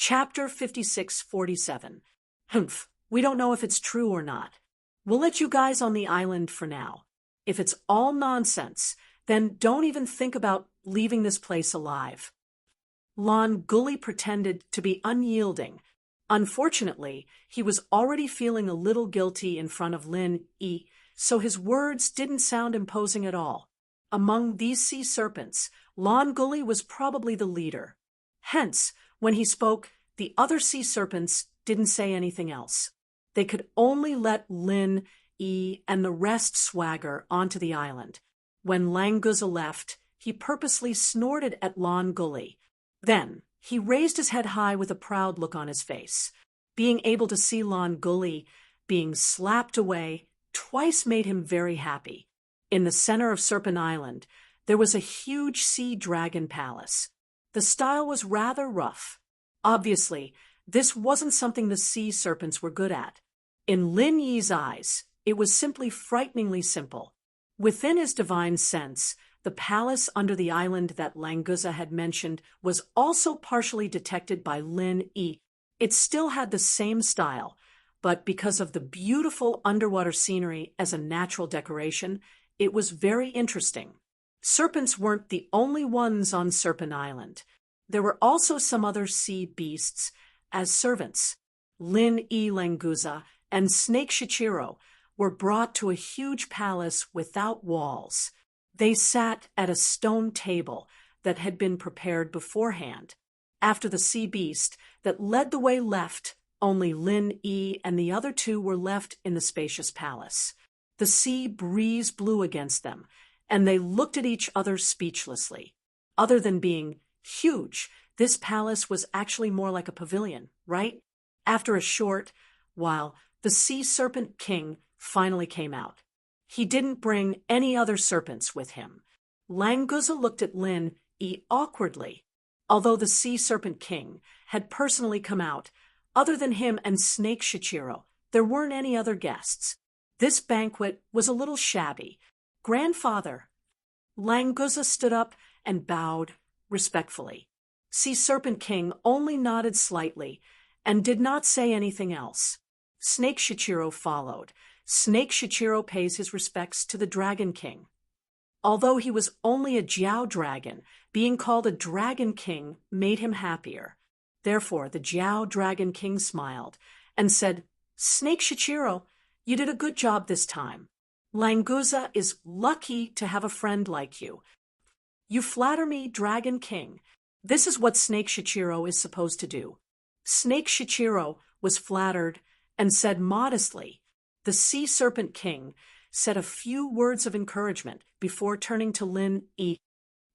Chapter 5647. Humph, we don't know if it's true or not. We'll let you guys on the island for now. If it's all nonsense, then don't even think about leaving this place alive. Lon Gully pretended to be unyielding. Unfortunately, he was already feeling a little guilty in front of Lin Yi, so his words didn't sound imposing at all. Among these sea serpents, Lon Gully was probably the leader. Hence, when he spoke, the other sea serpents didn't say anything else. They could only let Lin Yi and the rest swagger onto the island. When Languza left, he purposely snorted at Lon Gully. Then, he raised his head high with a proud look on his face. Being able to see Lon Gully being slapped away twice made him very happy. In the center of Serpent Island, there was a huge sea dragon palace. The style was rather rough. Obviously, this wasn't something the sea serpents were good at. In Lin Yi's eyes, it was simply frighteningly simple. Within his divine sense, the palace under the island that Languza had mentioned was also partially detected by Lin Yi. It still had the same style, but because of the beautiful underwater scenery as a natural decoration, it was very interesting. Serpents weren't the only ones on Serpent Island. There were also some other sea beasts as servants. Lin Yi Languza and Snake Shichiro were brought to a huge palace without walls. They sat at a stone table that had been prepared beforehand. After the sea beast that led the way left, only Lin Yi and the other two were left in the spacious palace. The sea breeze blew against them, and they looked at each other speechlessly. Other than being huge, this palace was actually more like a pavilion, right? After a short while, the Sea Serpent King finally came out. He didn't bring any other serpents with him. Languza looked at Lin Yi awkwardly. Although the Sea Serpent King had personally come out, other than him and Snake Shichiro, there weren't any other guests. This banquet was a little shabby. Grandfather. Languza stood up and bowed respectfully. Sea Serpent King only nodded slightly and did not say anything else. Snake Shichiro followed. Snake Shichiro pays his respects to the Dragon King. Although he was only a Jiao dragon, being called a Dragon King made him happier. Therefore, the Jiao Dragon King smiled and said, "Snake Shichiro, you did a good job this time. Languza is lucky to have a friend like you. You flatter me, Dragon King. This is what Snake Shichiro is supposed to do." Snake Shichiro was flattered and said modestly. The Sea Serpent King said a few words of encouragement before turning to Lin Yi.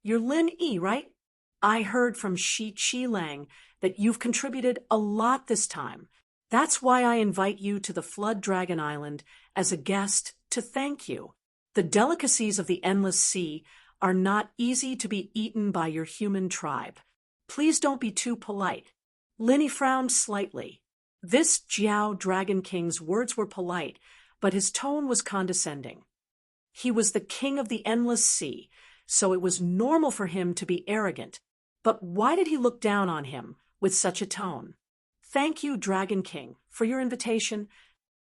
"You're Lin Yi, right? I heard from Shi Qilang that you've contributed a lot this time. That's why I invite you to the Flood Dragon Island as a guest to thank you. The delicacies of the Endless Sea are not easy to be eaten by your human tribe. Please don't be too polite." Lin Yi frowned slightly. This Jiao Dragon King's words were polite, but his tone was condescending. He was the king of the Endless Sea, so it was normal for him to be arrogant. But why did he look down on him with such a tone? "Thank you, Dragon King, for your invitation."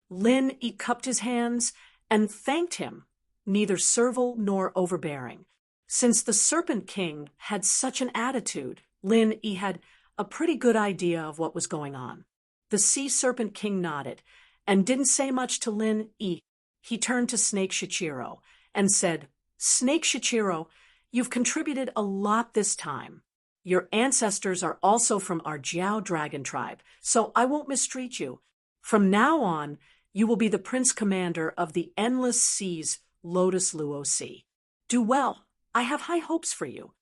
Lin Yi cupped his hands and thanked him, neither servile nor overbearing. Since the Serpent King had such an attitude, Lin Yi had a pretty good idea of what was going on. The Sea Serpent King nodded and didn't say much to Lin Yi. He turned to Snake Shichiro and said, "Snake Shichiro, you've contributed a lot this time. Your ancestors are also from our Jiao Dragon tribe, so I won't mistreat you. From now on, you will be the Prince Commander of the Endless Sea's Lotus Luo Sea. Do well. I have high hopes for you."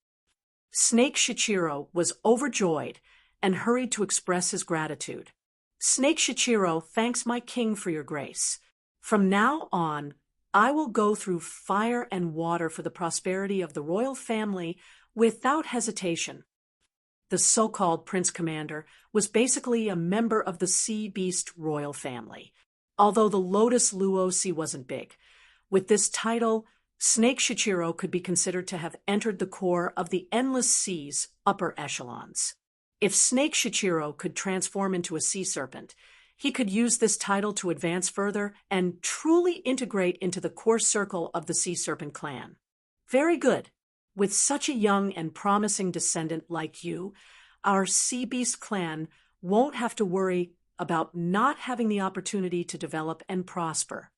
Snake Shichiro was overjoyed and hurried to express his gratitude. "Snake Shichiro thanks my king for your grace. From now on, I will go through fire and water for the prosperity of the royal family without hesitation." The so-called Prince Commander was basically a member of the Sea Beast royal family. Although the Lotus Luo Sea wasn't big, with this title, Snake Shichiro could be considered to have entered the core of the Endless Sea's upper echelons. If Snake Shichiro could transform into a sea serpent, he could use this title to advance further and truly integrate into the core circle of the Sea Serpent clan. Very good. With such a young and promising descendant like you, our Sea Beast clan won't have to worry about not having the opportunity to develop and prosper.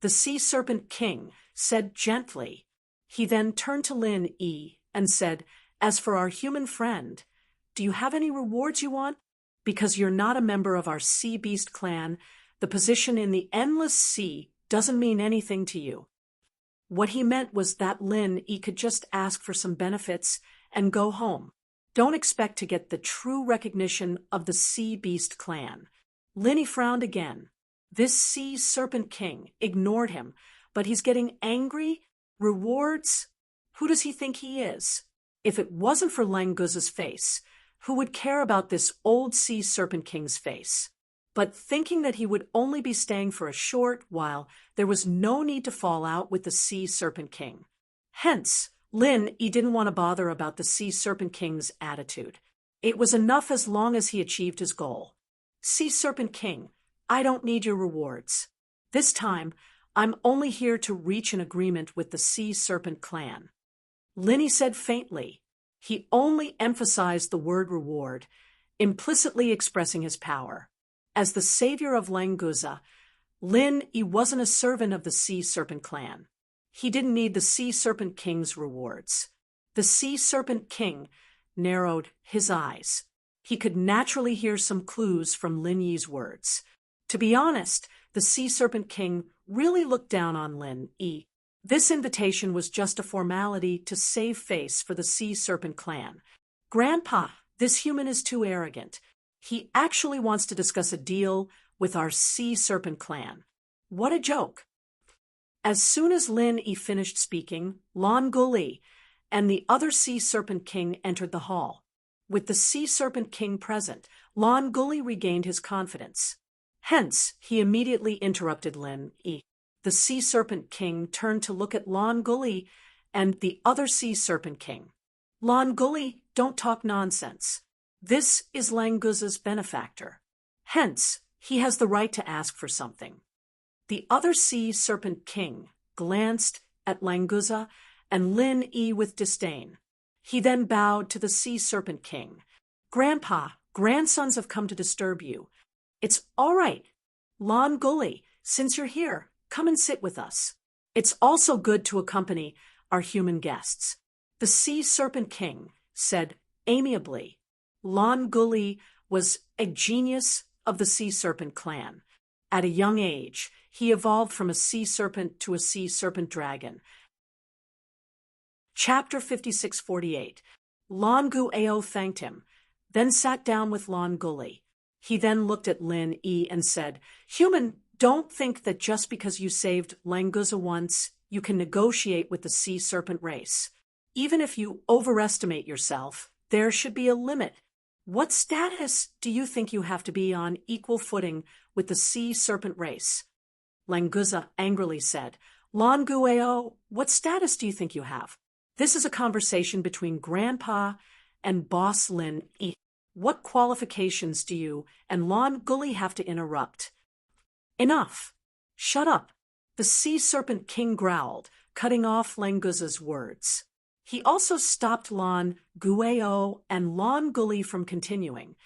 The Sea Serpent King said gently. He then turned to Lin Yi and said, "As for our human friend, do you have any rewards you want? Because you're not a member of our Sea Beast clan, the position in the endless sea doesn't mean anything to you." What he meant was that Lin Yi could just ask for some benefits and go home. Don't expect to get the true recognition of the Sea Beast clan. Lin Yi frowned again. This Sea Serpent King ignored him, but he's getting angry? Rewards? Who does he think he is? If it wasn't for Languza's face, who would care about this old Sea Serpent King's face? But thinking that he would only be staying for a short while, there was no need to fall out with the Sea Serpent King. Hence, Lin Yi didn't want to bother about the Sea Serpent King's attitude. It was enough as long as he achieved his goal. Sea Serpent King, I don't need your rewards. This time, I'm only here to reach an agreement with the Sea Serpent clan. Lin Yi said faintly. He only emphasized the word reward, implicitly expressing his power. As the savior of Languza, Lin Yi wasn't a servant of the Sea Serpent clan. He didn't need the Sea Serpent King's rewards. The Sea Serpent King narrowed his eyes. He could naturally hear some clues from Lin Yi's words. To be honest, the Sea Serpent King really looked down on Lin Yi. This invitation was just a formality to save face for the Sea Serpent clan. "Grandpa, this human is too arrogant. He actually wants to discuss a deal with our Sea Serpent clan." What a joke. As soon as Lin Yi finished speaking, Lan Guli and the other Sea Serpent King entered the hall. With the Sea Serpent King present, Lan Guli regained his confidence. Hence, he immediately interrupted Lin Yi. The Sea Serpent King turned to look at Lan Guli and the other Sea Serpent King. "Lan Guli, don't talk nonsense. This is Languza's benefactor. Hence, he has the right to ask for something." The other Sea Serpent King glanced at Languza and Lin Yi with disdain. He then bowed to the Sea Serpent King. "Grandpa, grandsons have come to disturb you. It's all right. Lan Guli, since you're here, come and sit with us. It's also good to accompany our human guests." The Sea Serpent King said amiably. Lan Guli was a genius of the Sea Serpent clan. At a young age, he evolved from a sea serpent to a sea serpent dragon. Chapter 5648. Lan Guao thanked him, then sat down with Lan Guli. He then looked at Lin Yi and said, "Human, don't think that just because you saved Languza once, you can negotiate with the Sea Serpent race. Even if you overestimate yourself, there should be a limit. What status do you think you have to be on equal footing with the Sea Serpent race?" Languza angrily said, "Lan Guao, what status do you think you have? This is a conversation between Grandpa and Boss Lin Yi. What qualifications do you and Lan Guli have to interrupt?" "Enough. Shut up." The Sea Serpent King growled, cutting off Languza's words. He also stopped Lan Guao and Lan Guli from continuing.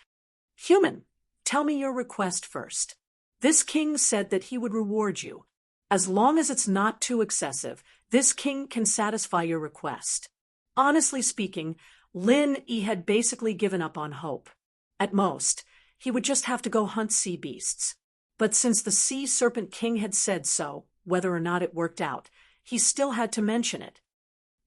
"Human, tell me your request first. This king said that he would reward you. As long as it's not too excessive, this king can satisfy your request." Honestly speaking, Lin Yi had basically given up on hope. At most, he would just have to go hunt sea beasts. But since the Sea Serpent King had said so, whether or not it worked out, he still had to mention it.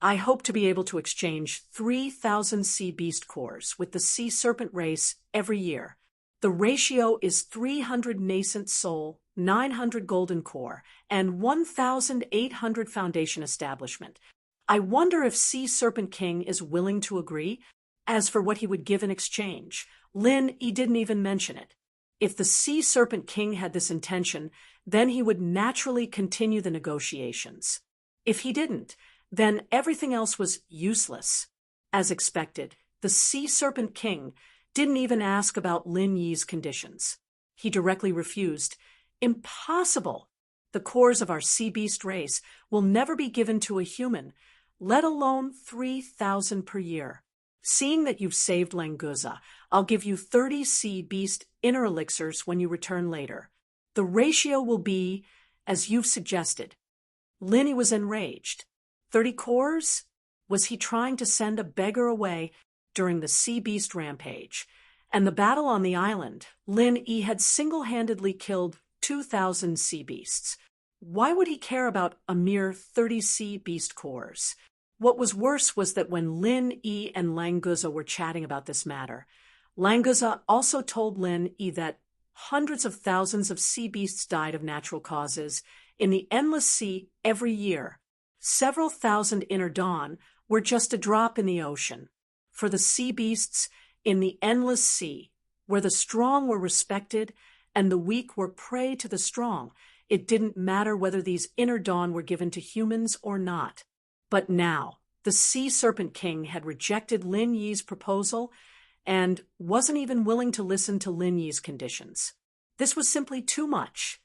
"I hope to be able to exchange 3,000 sea beast cores with the Sea Serpent race every year. The ratio is 300 nascent soul, 900 golden core, and 1,800 foundation establishment. I wonder if Sea Serpent King is willing to agree? As for what he would give in exchange, Lin Yi didn't even mention it. If the Sea Serpent King had this intention, then he would naturally continue the negotiations. If he didn't, then everything else was useless. As expected, the Sea Serpent King didn't even ask about Lin Yi's conditions. He directly refused. Impossible! The cores of our sea beast race will never be given to a human, let alone 3,000 per year. Seeing that you've saved Languza, I'll give you 30 sea beast inner elixirs when you return later. The ratio will be as you've suggested. Lin was enraged. 30 cores? Was he trying to send a beggar away during the sea beast rampage? And the battle on the island, Lin Yi had single-handedly killed 2,000 sea beasts. Why would he care about a mere 30 sea beast cores? What was worse was that when Lin Yi and Languza were chatting about this matter, Languza also told Lin Yi that hundreds of thousands of sea beasts died of natural causes in the endless sea every year. Several thousand inner dawn were just a drop in the ocean. For the sea beasts in the endless sea, where the strong were respected and the weak were prey to the strong, it didn't matter whether these inner dawn were given to humans or not. But now, the Sea Serpent King had rejected Lin Yi's proposal and wasn't even willing to listen to Lin Yi's conditions. This was simply too much.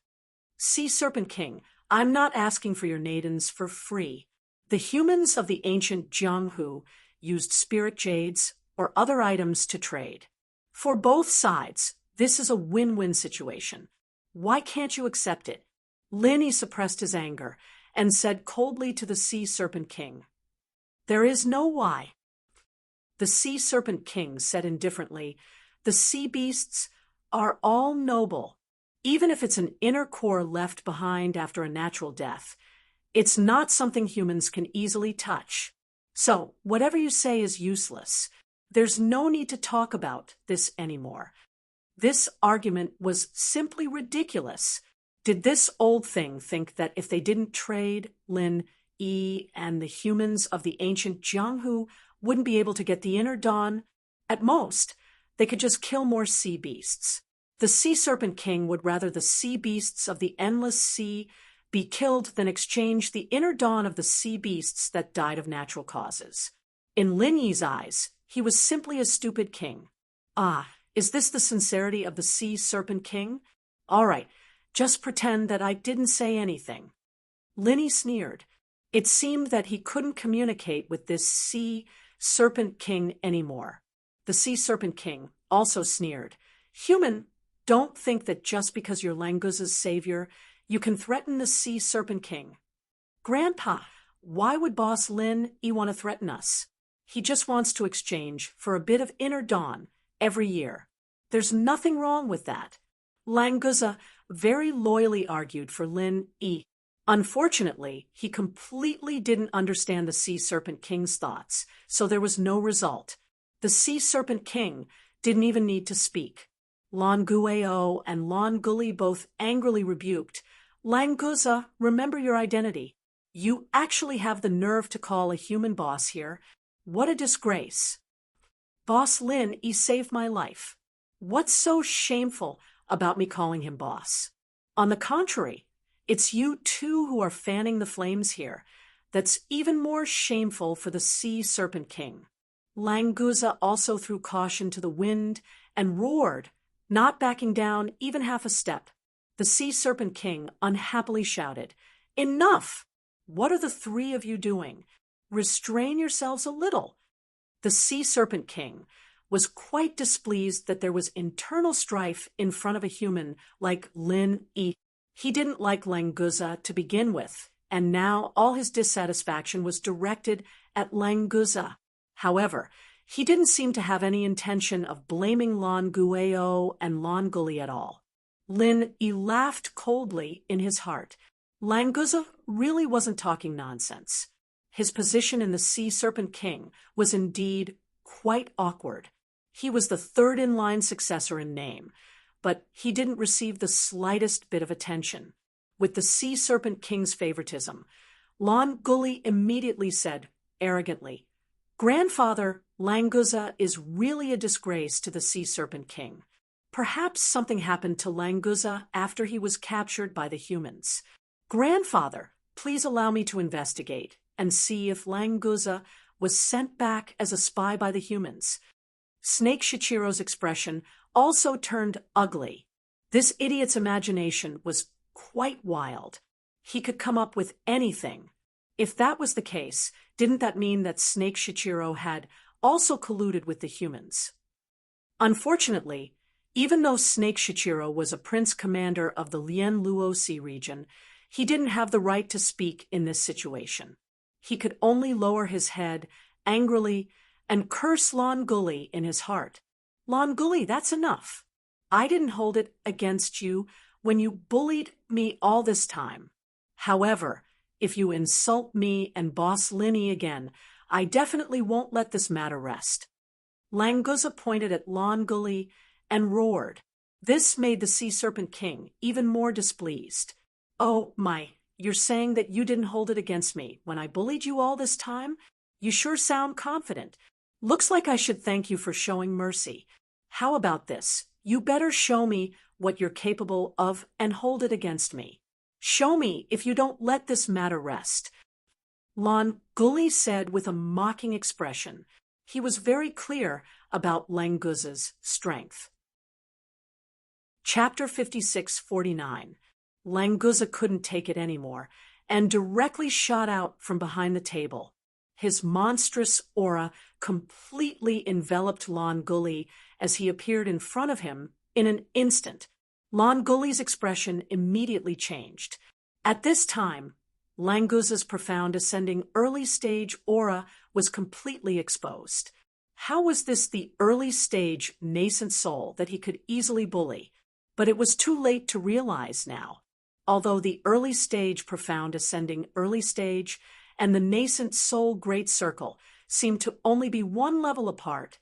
Sea Serpent King, I'm not asking for your nadins for free. The humans of the ancient Jianghu used spirit jades or other items to trade. For both sides, this is a win-win situation. Why can't you accept it? Lin Yi suppressed his anger and said coldly to the Sea Serpent King, "There is no why." The Sea Serpent King said indifferently, "The sea beasts are all noble. Even if it's an inner core left behind after a natural death, it's not something humans can easily touch. So, whatever you say is useless. There's no need to talk about this anymore." This argument was simply ridiculous. Did this old thing think that if they didn't trade, Lin Yi and the humans of the ancient Jianghu wouldn't be able to get the inner dawn? At most, they could just kill more sea beasts. The Sea Serpent King would rather the sea beasts of the endless sea be killed than exchange the inner dawn of the sea beasts that died of natural causes. In Lin Yi's eyes, he was simply a stupid king. Ah, is this the sincerity of the Sea Serpent King? All right, just pretend that I didn't say anything. Lin Yi sneered. It seemed that he couldn't communicate with this Sea Serpent King anymore. The Sea Serpent King also sneered. Human, don't think that just because you're Languza's savior, you can threaten the Sea Serpent King. Grandpa, why would Boss Lin Yi want to threaten us? He just wants to exchange for a bit of inner dawn every year. There's nothing wrong with that. Languza very loyally argued for Lin Yi. Unfortunately, he completely didn't understand the Sea Serpent King's thoughts, so there was no result. The Sea Serpent King didn't even need to speak. Lan Gueo and Lan Guli both angrily rebuked. Languza, remember your identity. You actually have the nerve to call a human boss here. What a disgrace. Boss Lin Yi saved my life. What's so shameful about me calling him boss? On the contrary, it's you two who are fanning the flames here. That's even more shameful for the Sea Serpent King. Languza also threw caution to the wind and roared, not backing down even half a step. The Sea Serpent King unhappily shouted, "Enough! What are the three of you doing? Restrain yourselves a little." The Sea Serpent King was quite displeased that there was internal strife in front of a human like Lin Yi. He didn't like Languza to begin with, and now all his dissatisfaction was directed at Languza. However, he didn't seem to have any intention of blaming Lan Gueo and Lan Guli at all. Lin Yi laughed coldly in his heart. Languza really wasn't talking nonsense. His position in the Sea Serpent King was indeed quite awkward. He was the third-in-line successor in name, but he didn't receive the slightest bit of attention. With the Sea Serpent King's favoritism, Lan Guli immediately said, arrogantly, "Grandfather, Languza is really a disgrace to the Sea Serpent King. Perhaps something happened to Languza after he was captured by the humans. Grandfather, please allow me to investigate and see if Languza was sent back as a spy by the humans." Snake Shichiro's expression also turned ugly. This idiot's imagination was quite wild. He could come up with anything. If that was the case, didn't that mean that Snake Shichiro had also colluded with the humans? Unfortunately, even though Snake Shichiro was a prince commander of the Lien Luosi region, he didn't have the right to speak in this situation. He could only lower his head angrily and curse Lon Gully in his heart. Lon Gully, that's enough. I didn't hold it against you when you bullied me all this time. However, if you insult me and Boss Linny again, I definitely won't let this matter rest. Languza pointed at Lon Gully and roared. This made the Sea Serpent King even more displeased. Oh my, you're saying that you didn't hold it against me when I bullied you all this time? You sure sound confident. Looks like I should thank you for showing mercy. How about this? You better show me what you're capable of and hold it against me. Show me if you don't let this matter rest. Lon Gully said with a mocking expression. He was very clear about Languza's strength. Chapter 56:49. Languza couldn't take it anymore and directly shot out from behind the table. His monstrous aura completely enveloped Lon Gully as he appeared in front of him in an instant. Lon Gully's expression immediately changed. At this time, Languza's profound ascending early-stage aura was completely exposed. How was this the early-stage nascent soul that he could easily bully? But it was too late to realize now. Although the early-stage profound ascending early-stage and the nascent soul great circle seemed to only be one level apart,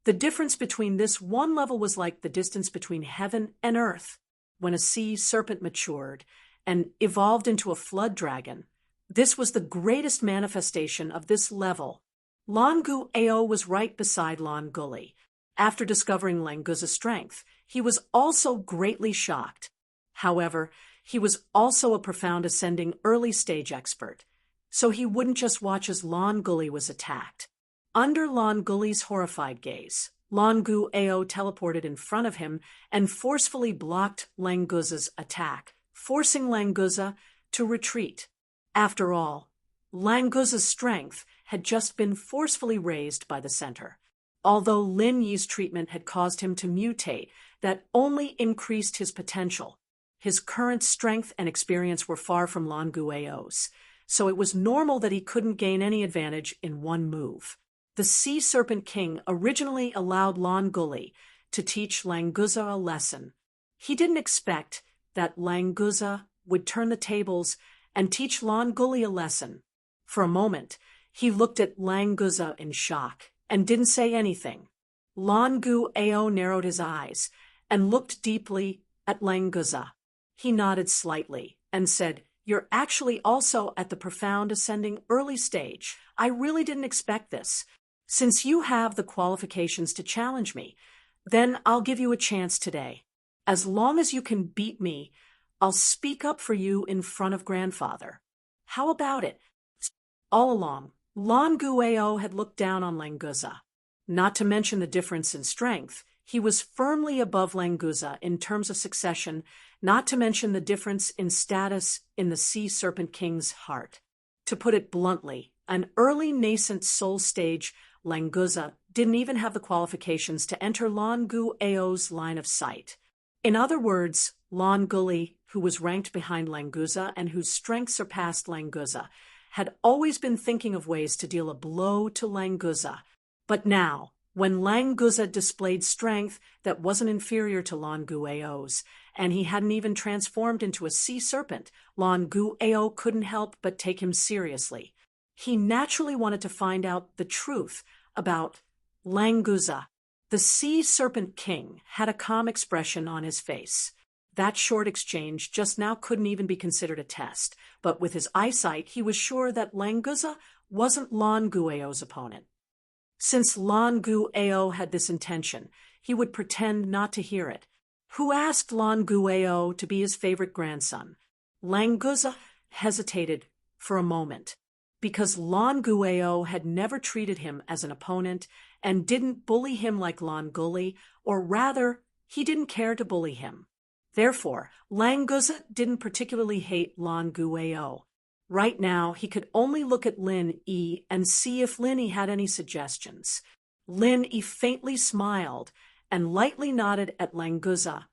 the difference between this one level was like the distance between heaven and earth. When a sea serpent matured and evolved into a flood dragon, this was the greatest manifestation of this level. Lon Gu Ao was right beside Lon Gully. After discovering Languza's strength, he was also greatly shocked. However, he was also a profound ascending early-stage expert, so he wouldn't just watch as Lon Gully was attacked. Under Lon Gully's horrified gaze, Lon Gu Ao teleported in front of him and forcefully blocked Languza's attack, forcing Languza to retreat. After all, Languza's strength had just been forcefully raised by the center. Although Lin Yi's treatment had caused him to mutate, that only increased his potential. His current strength and experience were far from Lon Gu Ao's, so it was normal that he couldn't gain any advantage in one move. The Sea Serpent King originally allowed Lon Gully to teach Languza a lesson. He didn't expect that Languza would turn the tables and teach Lon Gully a lesson. For a moment, he looked at Languza in shock and didn't say anything. Lon Gu Ao narrowed his eyes and looked deeply at Languza. He nodded slightly and said, "You're actually also at the profound ascending early stage. I really didn't expect this. Since you have the qualifications to challenge me, then I'll give you a chance today. As long as you can beat me, I'll speak up for you in front of Grandfather. How about it?" All along, Lon Gu Ao had looked down on Languza. Not to mention the difference in strength, he was firmly above Languza in terms of succession, not to mention the difference in status in the Sea Serpent King's heart. To put it bluntly, an early nascent soul stage, Languza didn't even have the qualifications to enter Lon Gu Ao's line of sight. In other words, Lon Gully, who was ranked behind Languza and whose strength surpassed Languza, had always been thinking of ways to deal a blow to Languza. But now, when Languza displayed strength that wasn't inferior to Lon Gu Ao's, and he hadn't even transformed into a sea serpent, Lon Gu Ao couldn't help but take him seriously. He naturally wanted to find out the truth about Languza. The Sea Serpent King had a calm expression on his face. That short exchange just now couldn't even be considered a test, but with his eyesight he was sure that Languza wasn't Lon Gu Ao's opponent. Since Lon Gu Ao had this intention, he would pretend not to hear it. Who asked Lon Gu Ao to be his favorite grandson? Languza hesitated for a moment. because Lan Gueo had never treated him as an opponent and didn't bully him like Lan Guli, or rather, he didn't care to bully him. Therefore, Languza didn't particularly hate Lan Gueo. Right now, he could only look at Lin Yi and see if Lin Yi had any suggestions. Lin Yi faintly smiled and lightly nodded at Languza,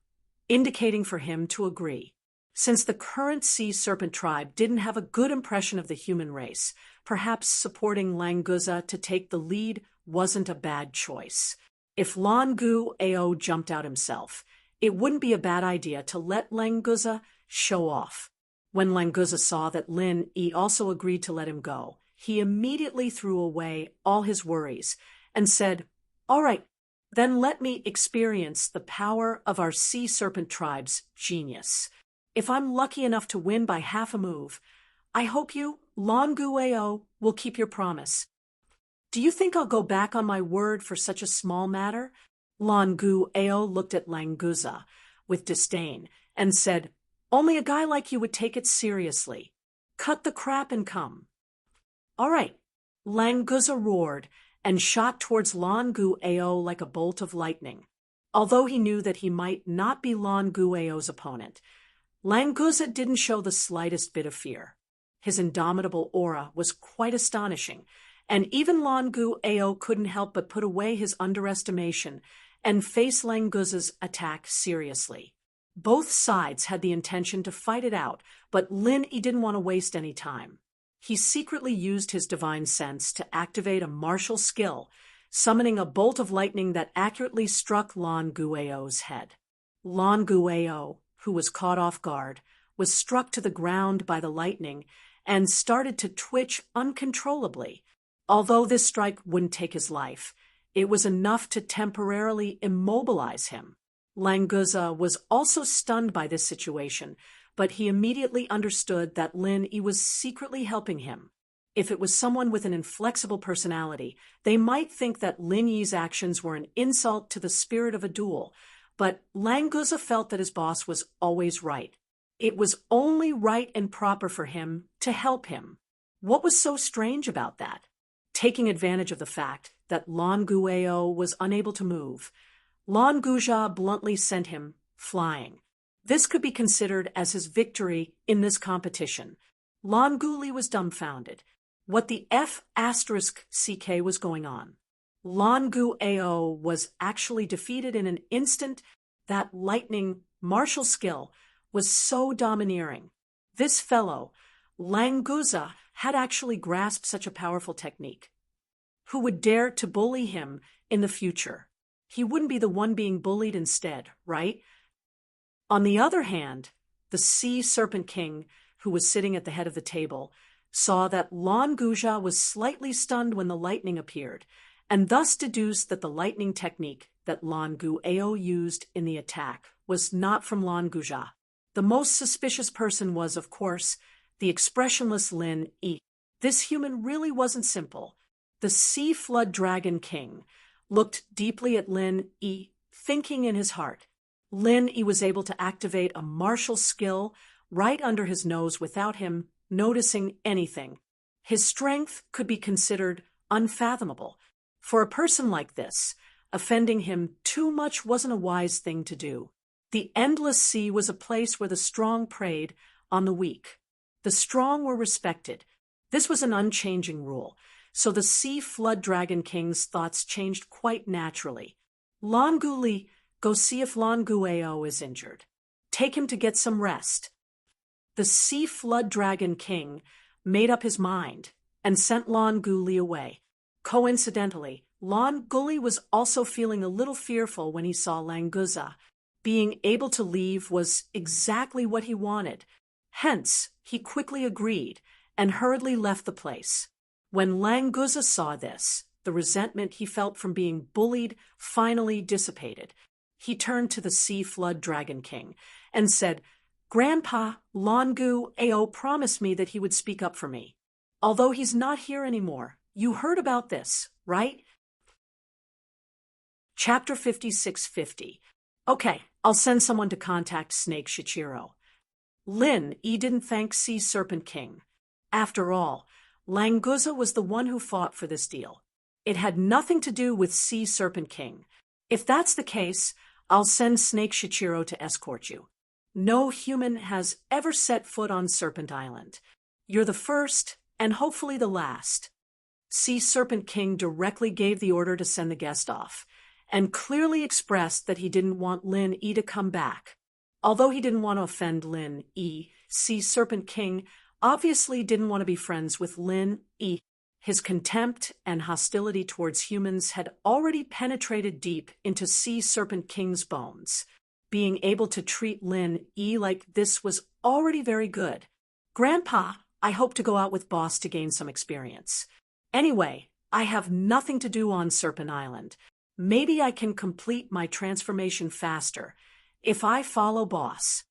indicating for him to agree. Since the current sea serpent tribe didn't have a good impression of the human race, perhaps supporting Languza to take the lead wasn't a bad choice. If Lan Gueo jumped out himself, it wouldn't be a bad idea to let Languza show off. When Languza saw that Lin Yi also agreed to let him go, he immediately threw away all his worries and said, "All right, then let me experience the power of our sea serpent tribe's genius. If I'm lucky enough to win by half a move, I hope you, Lan Gueo, will keep your promise." "Do you think I'll go back on my word for such a small matter?" Lan Gueo looked at Languza with disdain and said, "Only a guy like you would take it seriously. Cut the crap and come." "All right." Languza roared and shot towards Lan Gueo like a bolt of lightning. Although he knew that he might not be Lan Gueo's opponent, Languza didn't show the slightest bit of fear. His indomitable aura was quite astonishing, and even Lan Gueo couldn't help but put away his underestimation and face Languza's attack seriously. Both sides had the intention to fight it out, but Lin Yi didn't want to waste any time. He secretly used his divine sense to activate a martial skill, summoning a bolt of lightning that accurately struck Lan Gueo's head. Lan Gueo, who was caught off guard, was struck to the ground by the lightning and started to twitch uncontrollably. Although this strike wouldn't take his life, it was enough to temporarily immobilize him. Languza was also stunned by this situation, but he immediately understood that Lin Yi was secretly helping him. If it was someone with an inflexible personality, they might think that Lin Yi's actions were an insult to the spirit of a duel, but Languza felt that his boss was always right. It was only right and proper for him to help him. What was so strange about that? Taking advantage of the fact that Lan Gueo was unable to move, Languza bluntly sent him flying. This could be considered as his victory in this competition. Lan Guli was dumbfounded. What the F***CK was going on? Lan Gueo was actually defeated in an instant. That lightning martial skill was so domineering. This fellow, Languza, had actually grasped such a powerful technique. Who would dare to bully him in the future? He wouldn't be the one being bullied instead, right? On the other hand, the Sea Serpent King, who was sitting at the head of the table, saw that Languza was slightly stunned when the lightning appeared, and thus deduced that the lightning technique that Lan Gueo used in the attack was not from Languza. The most suspicious person was, of course, the expressionless Lin Yi. This human really wasn't simple. The Sea Flood Dragon King looked deeply at Lin Yi, thinking in his heart. Lin Yi was able to activate a martial skill right under his nose without him noticing anything. His strength could be considered unfathomable. For a person like this, offending him too much wasn't a wise thing to do. The endless sea was a place where the strong preyed on the weak. The strong were respected. This was an unchanging rule, so the Sea Flood Dragon King's thoughts changed quite naturally. Lan Guli, go see if Lan Gueo is injured. Take him to get some rest. The Sea Flood Dragon King made up his mind and sent Lan Guli away. Coincidentally, Lan Guli was also feeling a little fearful when he saw Languza. Being able to leave was exactly what he wanted. Hence, he quickly agreed and hurriedly left the place. When Languza saw this, the resentment he felt from being bullied finally dissipated. He turned to the Sea Flood Dragon King and said, "Grandpa, Lan Gueo promised me that he would speak up for me. Although he's not here anymore. You heard about this, right?" Chapter 5650. Okay, I'll send someone to contact Snake Shichiro. Lin Yi didn't thank Sea Serpent King. After all, Languza was the one who fought for this deal. It had nothing to do with Sea Serpent King. If that's the case, I'll send Snake Shichiro to escort you. No human has ever set foot on Serpent Island. You're the first, and hopefully the last. Sea Serpent King directly gave the order to send the guest off, and clearly expressed that he didn't want Lin Yi to come back. Although he didn't want to offend Lin Yi, Sea Serpent King obviously didn't want to be friends with Lin Yi. His contempt and hostility towards humans had already penetrated deep into Sea Serpent King's bones. Being able to treat Lin Yi like this was already very good. Grandpa, I hope to go out with Boss to gain some experience. Anyway, I have nothing to do on Serpent Island. Maybe I can complete my transformation faster if I follow Boss.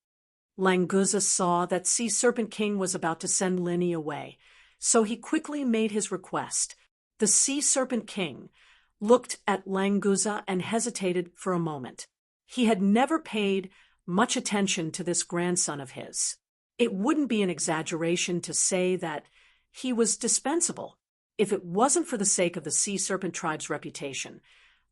Languza saw that Sea Serpent King was about to send Lin Yi away, so he quickly made his request. The Sea Serpent King looked at Languza and hesitated for a moment. He had never paid much attention to this grandson of his. It wouldn't be an exaggeration to say that he was dispensable. If it wasn't for the sake of the Sea Serpent tribe's reputation,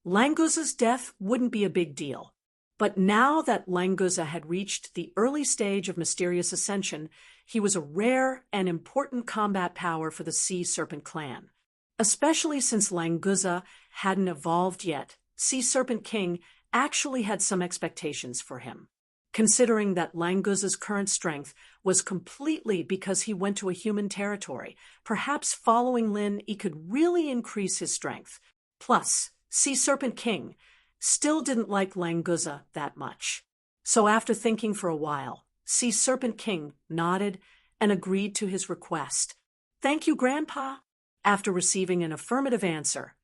Languza's death wouldn't be a big deal. But now that Languza had reached the early stage of mysterious ascension, he was a rare and important combat power for the Sea Serpent clan. Especially since Languza hadn't evolved yet, Sea Serpent King actually had some expectations for him. Considering that Languza's current strength was completely because he went to a human territory, perhaps following Lin Yi could really increase his strength. Plus, Sea Serpent King still didn't like Languza that much. So after thinking for a while, Sea Serpent King nodded and agreed to his request. Thank you, Grandpa. After receiving an affirmative answer,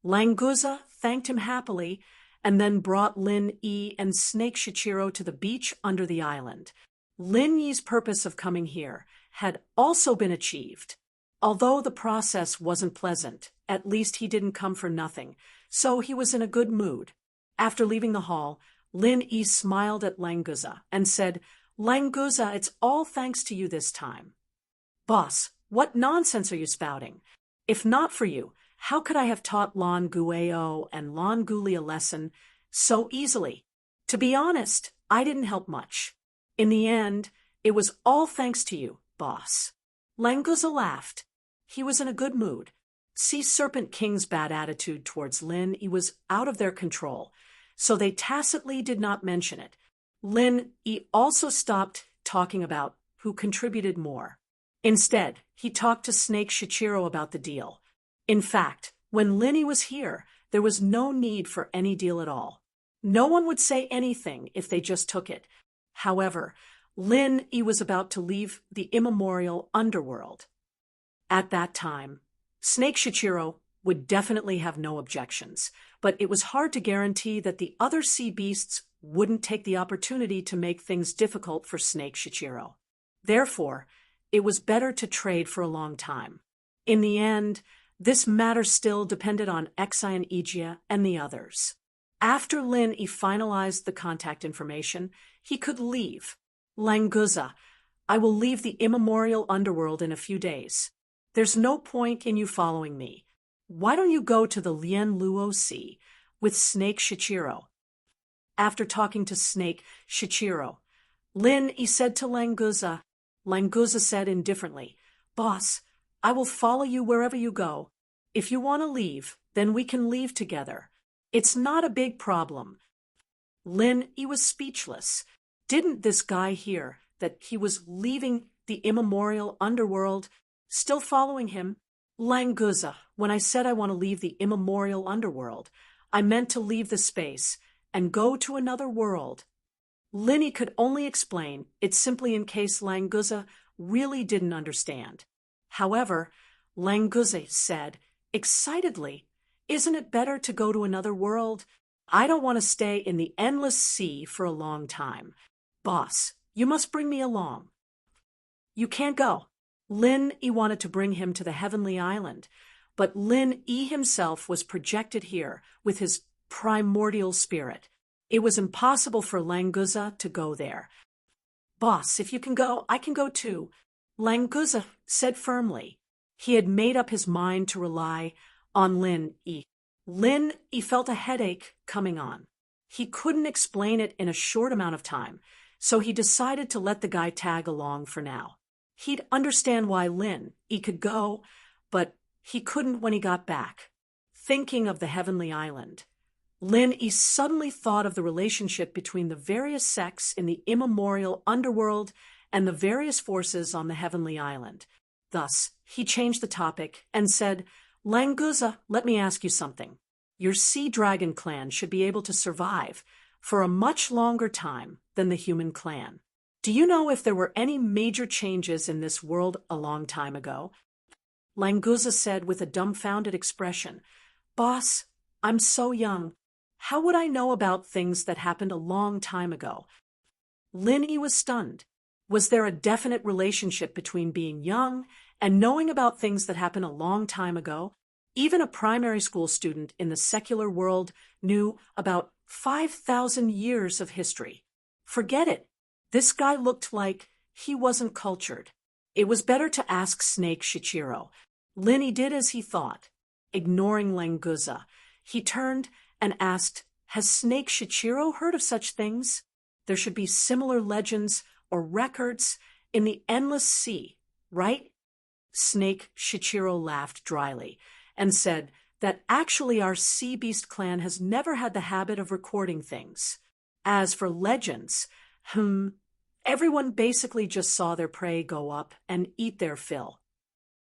Languza thanked him happily and then brought Lin Yi and Snake Shichiro to the beach under the island. Lin Yi's purpose of coming here had also been achieved. Although the process wasn't pleasant, at least he didn't come for nothing, so he was in a good mood. After leaving the hall, Lin Yi smiled at Languza and said, Languza, it's all thanks to you this time. Boss, what nonsense are you spouting? If not for you, how could I have taught Lan Gueo and Lan Guli a lesson so easily? To be honest, I didn't help much. In the end, it was all thanks to you, boss. Languza laughed. He was in a good mood. Sea Serpent King's bad attitude towards Lin Yi was out of their control, so they tacitly did not mention it. Lin Yi also stopped talking about who contributed more. Instead, he talked to Snake Shichiro about the deal. In fact, when Lin Yi was here, there was no need for any deal at all. No one would say anything if they just took it. However, Lin Yi was about to leave the immemorial underworld. At that time, Snake Shichiro would definitely have no objections, but it was hard to guarantee that the other sea beasts wouldn't take the opportunity to make things difficult for Snake Shichiro. Therefore, it was better to trade for a long time. In the end, this matter still depended on Exai and Igia and the others. After Lin Yi finalized the contact information, he could leave. Languza, I will leave the immemorial underworld in a few days. There's no point in you following me. Why don't you go to the Lien Luo Sea with Snake Shichiro? After talking to Snake Shichiro, Lin Yi said to Languza. Languza said indifferently, Boss, I will follow you wherever you go. If you want to leave, then we can leave together. It's not a big problem. Lin Yi was speechless. Didn't this guy hear that he was leaving the immemorial underworld, still following him? Languza, when I said I want to leave the immemorial underworld, I meant to leave the space and go to another world. Lin Yi could only explain it simply in case Languza really didn't understand. However, Languza said excitedly, Isn't it better to go to another world? I don't want to stay in the endless sea for a long time. Boss, you must bring me along. You can't go. Lin Yi wanted to bring him to the heavenly island, but Lin Yi himself was projected here with his primordial spirit. It was impossible for Languza to go there. Boss, if you can go, I can go too, Languza said firmly. He had made up his mind to rely on Lin Yi. Lin Yi felt a headache coming on. He couldn't explain it in a short amount of time, so he decided to let the guy tag along for now. He'd understand why Lin Yi could go, but he couldn't when he got back. Thinking of the heavenly island, Lin Yi suddenly thought of the relationship between the various sects in the immemorial underworld and the various forces on the heavenly island. Thus, he changed the topic and said, "Languza, let me ask you something. Your sea dragon clan should be able to survive for a much longer time than the human clan. Do you know if there were any major changes in this world a long time ago?" Languza said with a dumbfounded expression, "Boss, I'm so young. How would I know about things that happened a long time ago?" Lin Yi was stunned. Was there a definite relationship between being young and knowing about things that happened a long time ago? Even a primary school student in the secular world knew about 5,000 years of history. Forget it. This guy looked like he wasn't cultured. It was better to ask Snake Shichiro. Lin Yi did as he thought. Ignoring Languza, he turned and asked, "Has Snake Shichiro heard of such things? There should be similar legends or records in the endless sea, right?" Snake Shichiro laughed dryly and said that actually our sea beast clan has never had the habit of recording things. As for legends, everyone basically just saw their prey go up and eat their fill.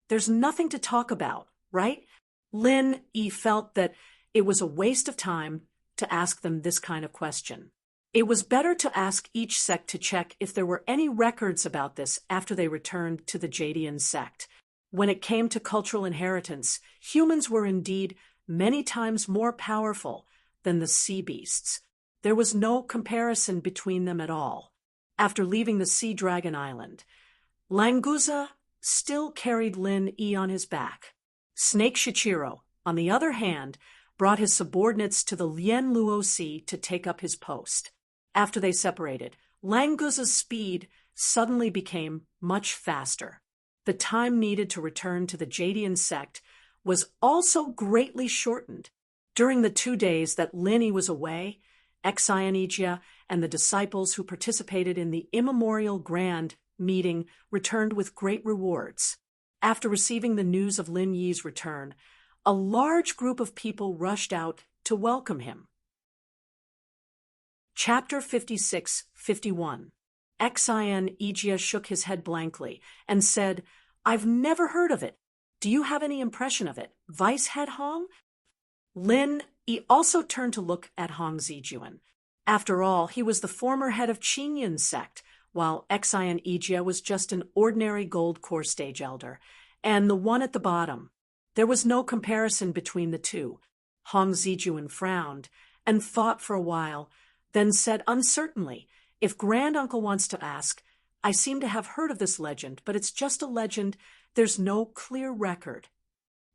There's nothing to talk about, right? Lin Yi felt that it was a waste of time to ask them this kind of question. It was better to ask each sect to check if there were any records about this after they returned to the Jadian sect. When it came to cultural inheritance, humans were indeed many times more powerful than the sea beasts. There was no comparison between them at all. After leaving the Sea Dragon Island, Languza still carried Lin Yi on his back. Snake Shichiro, on the other hand, brought his subordinates to the Lien Luo Sea to take up his post. After they separated, Languza's speed suddenly became much faster. The time needed to return to the Jadian sect was also greatly shortened. During the 2 days that Lin Yi was away, Exionejia and the disciples who participated in the immemorial grand meeting returned with great rewards. After receiving the news of Lin Yi's return, a large group of people rushed out to welcome him. Chapter 56-51. Exionejia shook his head blankly and said, "I've never heard of it. Do you have any impression of it, Vice Head Hong?" Lin Yi also turned to look at Hong Zijuan. After all, he was the former head of Qinyan sect, while Exionejia was just an ordinary gold core stage elder, and the one at the bottom. There was no comparison between the two. Hong Zijuan frowned and thought for a while, then said uncertainly, "If Granduncle wants to ask, I seem to have heard of this legend, but it's just a legend. There's no clear record."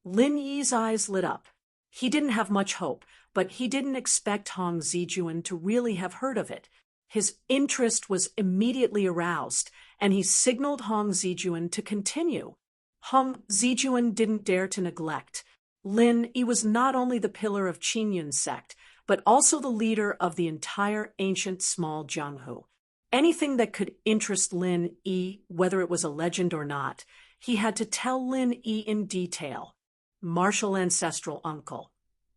Lin Yi's eyes lit up. He didn't have much hope, but he didn't expect Hong Zijuan to really have heard of it. His interest was immediately aroused, and he signaled Hong Zijuan to continue. Hong Zijuan didn't dare to neglect. Lin Yi was not only the pillar of Qinyan sect, but also the leader of the entire ancient small Jianghu. Anything that could interest Lin Yi, whether it was a legend or not, he had to tell Lin Yi in detail. Martial ancestral uncle.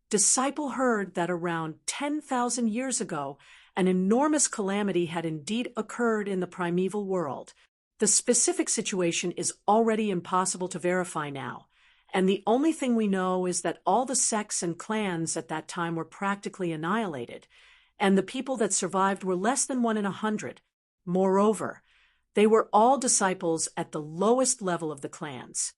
Disciple heard that around 10,000 years ago, an enormous calamity had indeed occurred in the primeval world. The specific situation is already impossible to verify now, and the only thing we know is that all the sects and clans at that time were practically annihilated, and the people that survived were less than 1 in 100. Moreover, they were all disciples at the lowest level of the clans.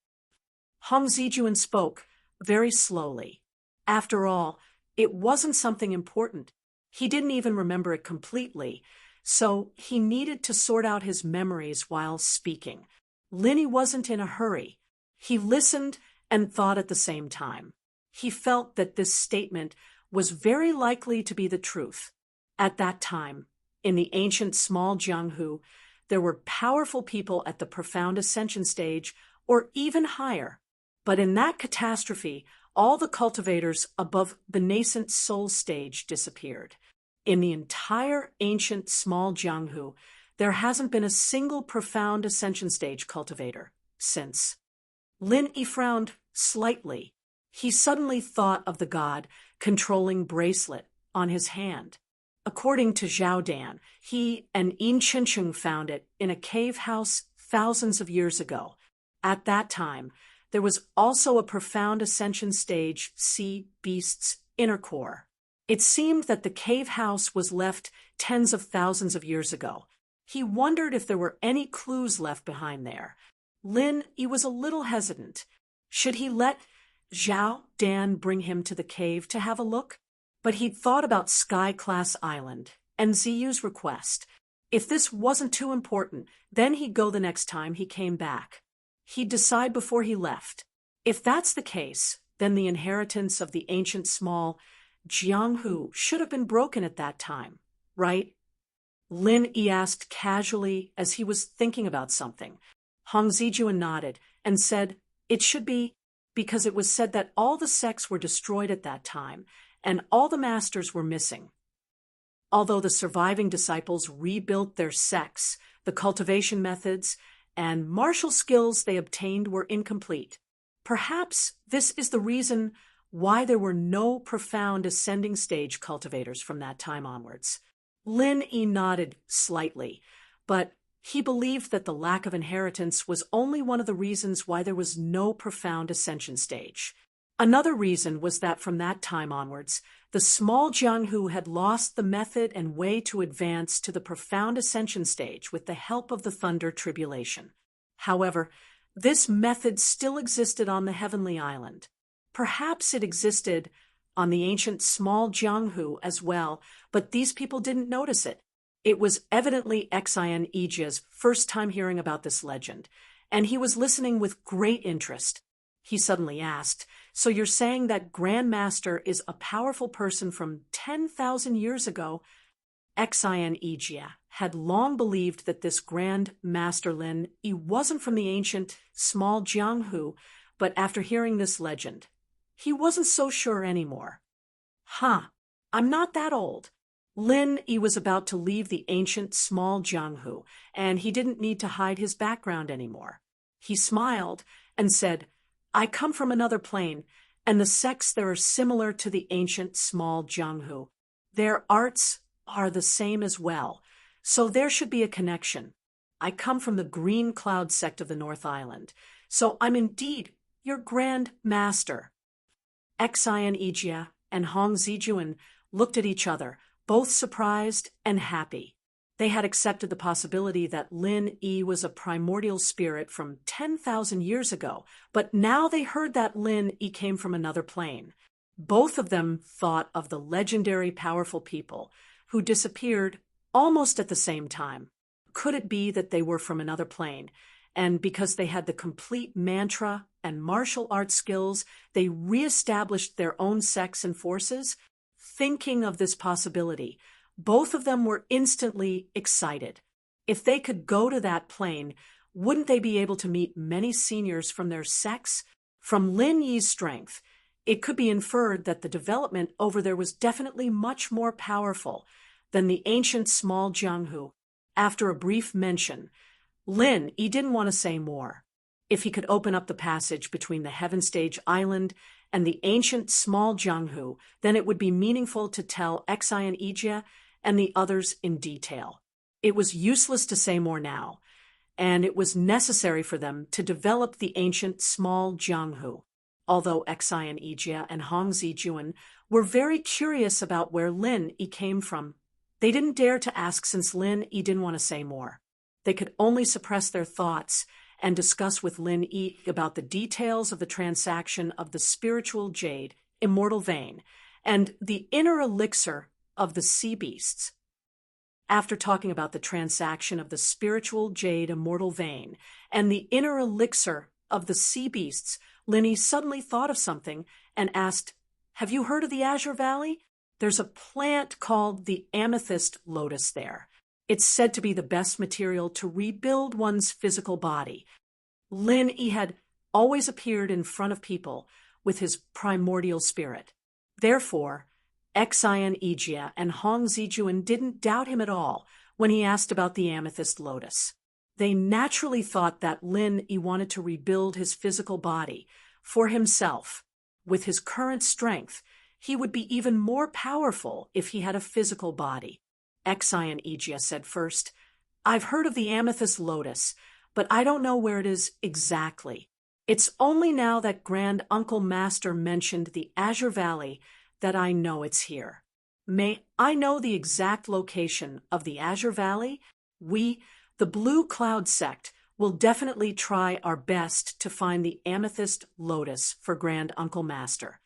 Hong Zijuan spoke very slowly. After all, it wasn't something important. He didn't even remember it completely, so he needed to sort out his memories while speaking. Lin Yi wasn't in a hurry. He listened and thought at the same time. He felt that this statement was very likely to be the truth. At that time, in the ancient small Jianghu, there were powerful people at the profound ascension stage, or even higher. But in that catastrophe, all the cultivators above the nascent soul stage disappeared. In the entire ancient small Jianghu, there hasn't been a single profound ascension stage cultivator since. Lin Yi frowned slightly. He suddenly thought of the god controlling bracelet on his hand. According to Zhao Dan, he and Yin Chencheng found it in a cave house thousands of years ago. At that time, there was also a profound ascension stage sea beast's inner core. It seemed that the cave house was left tens of thousands of years ago. He wondered if there were any clues left behind there. Lin Yi was a little hesitant. Should he let Zhao Dan bring him to the cave to have a look? But he'd thought about Sky Class Island and Ziyu's request. If this wasn't too important, then he'd go the next time he came back. He'd decide before he left. If that's the case, then the inheritance of the ancient small Jianghu should have been broken at that time, right? Lin Yi asked casually as he was thinking about something. Hong Zijuan nodded and said, "It should be, because it was said that all the sects were destroyed at that time, and all the masters were missing. Although the surviving disciples rebuilt their sects, the cultivation methods and martial skills they obtained were incomplete. Perhaps this is the reason why there were no profound ascending stage cultivators from that time onwards." Lin Yi nodded slightly, but he believed that the lack of inheritance was only one of the reasons why there was no profound ascension stage. Another reason was that from that time onwards, the small Jianghu had lost the method and way to advance to the profound ascension stage with the help of the Thunder Tribulation. However, this method still existed on the Heavenly Island. Perhaps it existed on the ancient small Jianghu as well, but these people didn't notice it. It was evidently Xian Yijia's first time hearing about this legend, and he was listening with great interest. He suddenly asked, "So you're saying that Grand Master is a powerful person from 10,000 years ago?" Xian Yijia had long believed that this Grand Master Lin Yi wasn't from the ancient small Jianghu, but after hearing this legend, he wasn't so sure anymore. I'm not that old. Lin Yi was about to leave the ancient small Jianghu, and he didn't need to hide his background anymore. He smiled and said, "I come from another plane, and the sects there are similar to the ancient small Jianghu. Their arts are the same as well, so there should be a connection. I come from the Green Cloud sect of the North Island, so I'm indeed your Grand Master." Xian Yijia and Hong Zijuan looked at each other, both surprised and happy. They had accepted the possibility that Lin Yi was a primordial spirit from 10,000 years ago, but now they heard that Lin Yi came from another plane. Both of them thought of the legendary powerful people who disappeared almost at the same time. Could it be that they were from another plane, and because they had the complete mantra and martial arts skills, they re-established their own sects and forces? Thinking of this possibility, both of them were instantly excited. If they could go to that plane, wouldn't they be able to meet many seniors from their sects? From Lin Yi's strength, it could be inferred that the development over there was definitely much more powerful than the ancient small Jianghu. After a brief mention, Lin Yi didn't want to say more. If he could open up the passage between the Heaven Stage Island and the ancient small Jianghu, then it would be meaningful to tell Xian Yijia and the others in detail. It was useless to say more now, and it was necessary for them to develop the ancient small Jianghu. Although Xian Yijia and Hong Zijuan were very curious about where Lin Yi came from, they didn't dare to ask since Lin Yi didn't want to say more. They could only suppress their thoughts and discuss with Lin Yi about the details of the transaction of the spiritual jade, immortal vein, and the inner elixir of the sea beasts. After talking about the transaction of the spiritual jade, immortal vein, and the inner elixir of the sea beasts, Lin Yi suddenly thought of something and asked, "Have you heard of the Azure Valley? There's a plant called the amethyst lotus there. It's said to be the best material to rebuild one's physical body." Lin Yi had always appeared in front of people with his primordial spirit. Therefore, Xian Ijia and Hong Zijuan didn't doubt him at all when he asked about the amethyst lotus. They naturally thought that Lin Yi wanted to rebuild his physical body for himself. With his current strength, he would be even more powerful if he had a physical body. Xian Ijia said first, "I've heard of the amethyst lotus, but I don't know where it is exactly. It's only now that Grand Uncle Master mentioned the Azure Valley that I know it's here. May I know the exact location of the Azure Valley? We, the Blue Cloud Sect, will definitely try our best to find the amethyst lotus for Grand Uncle Master."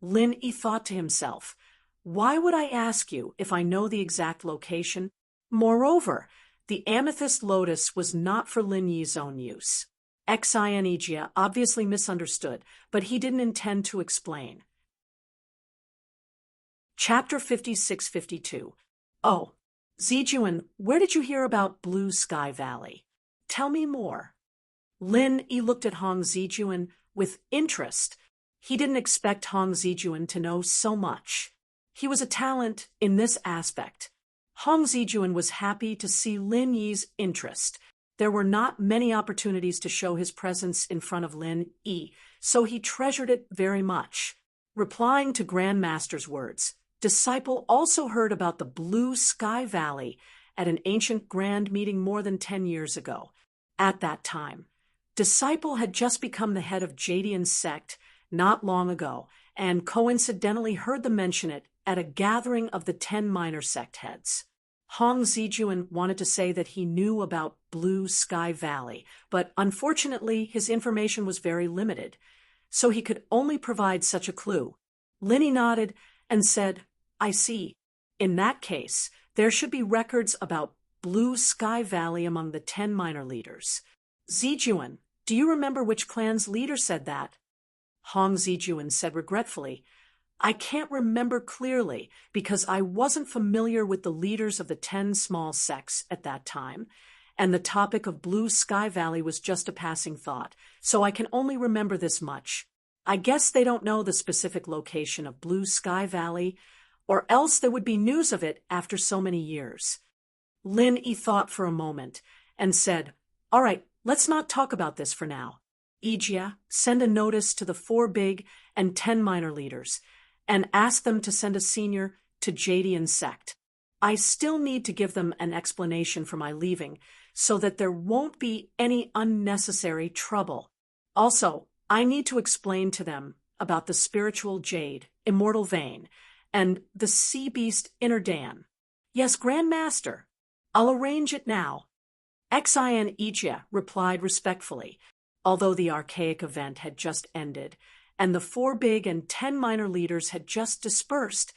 Lin Yi thought to himself, "Why would I ask you if I know the exact location? Moreover, the amethyst lotus was not for Lin Yi's own use." Xian Ijia obviously misunderstood, but he didn't intend to explain. Chapter 56-52. "Oh, Zijuan, where did you hear about Blue Sky Valley? Tell me more." Lin Yi looked at Hong Zijuan with interest. He didn't expect Hong Zijuan to know so much. He was a talent in this aspect. Hong Zijuan was happy to see Lin Yi's interest. There were not many opportunities to show his presence in front of Lin Yi, so he treasured it very much. Replying to Grand Master's words, Disciple also heard about the Blue Sky Valley at an ancient grand meeting more than 10 years ago. At that time, Disciple had just become the head of Jadian's sect not long ago, and coincidentally heard them mention it at a gathering of the 10 minor sect heads. Hong Zijuan wanted to say that he knew about Blue Sky Valley, but unfortunately his information was very limited, so he could only provide such a clue. Lin Yi nodded and said, "I see. In that case, there should be records about Blue Sky Valley among the 10 minor leaders." "Zijuan, do you remember which clan's leader said that?" Hong Zijuan said regretfully, "I can't remember clearly because I wasn't familiar with the leaders of the 10 small sects at that time, and the topic of Blue Sky Valley was just a passing thought, so I can only remember this much. I guess they don't know the specific location of Blue Sky Valley, or else there would be news of it after so many years." Lin Yi thought for a moment and said, "All right, let's not talk about this for now. Ijia, send a notice to the 4 big and 10 minor leaders, and ask them to send a senior to Jadian's sect. I still need to give them an explanation for my leaving, so that there won't be any unnecessary trouble. Also, I need to explain to them about the spiritual jade, immortal vein, and the sea beast Inner Dan." "Yes, Grand Master. I'll arrange it now." Xian Ijia replied respectfully, although the archaic event had just ended, and the 4 big and 10 minor leaders had just dispersed.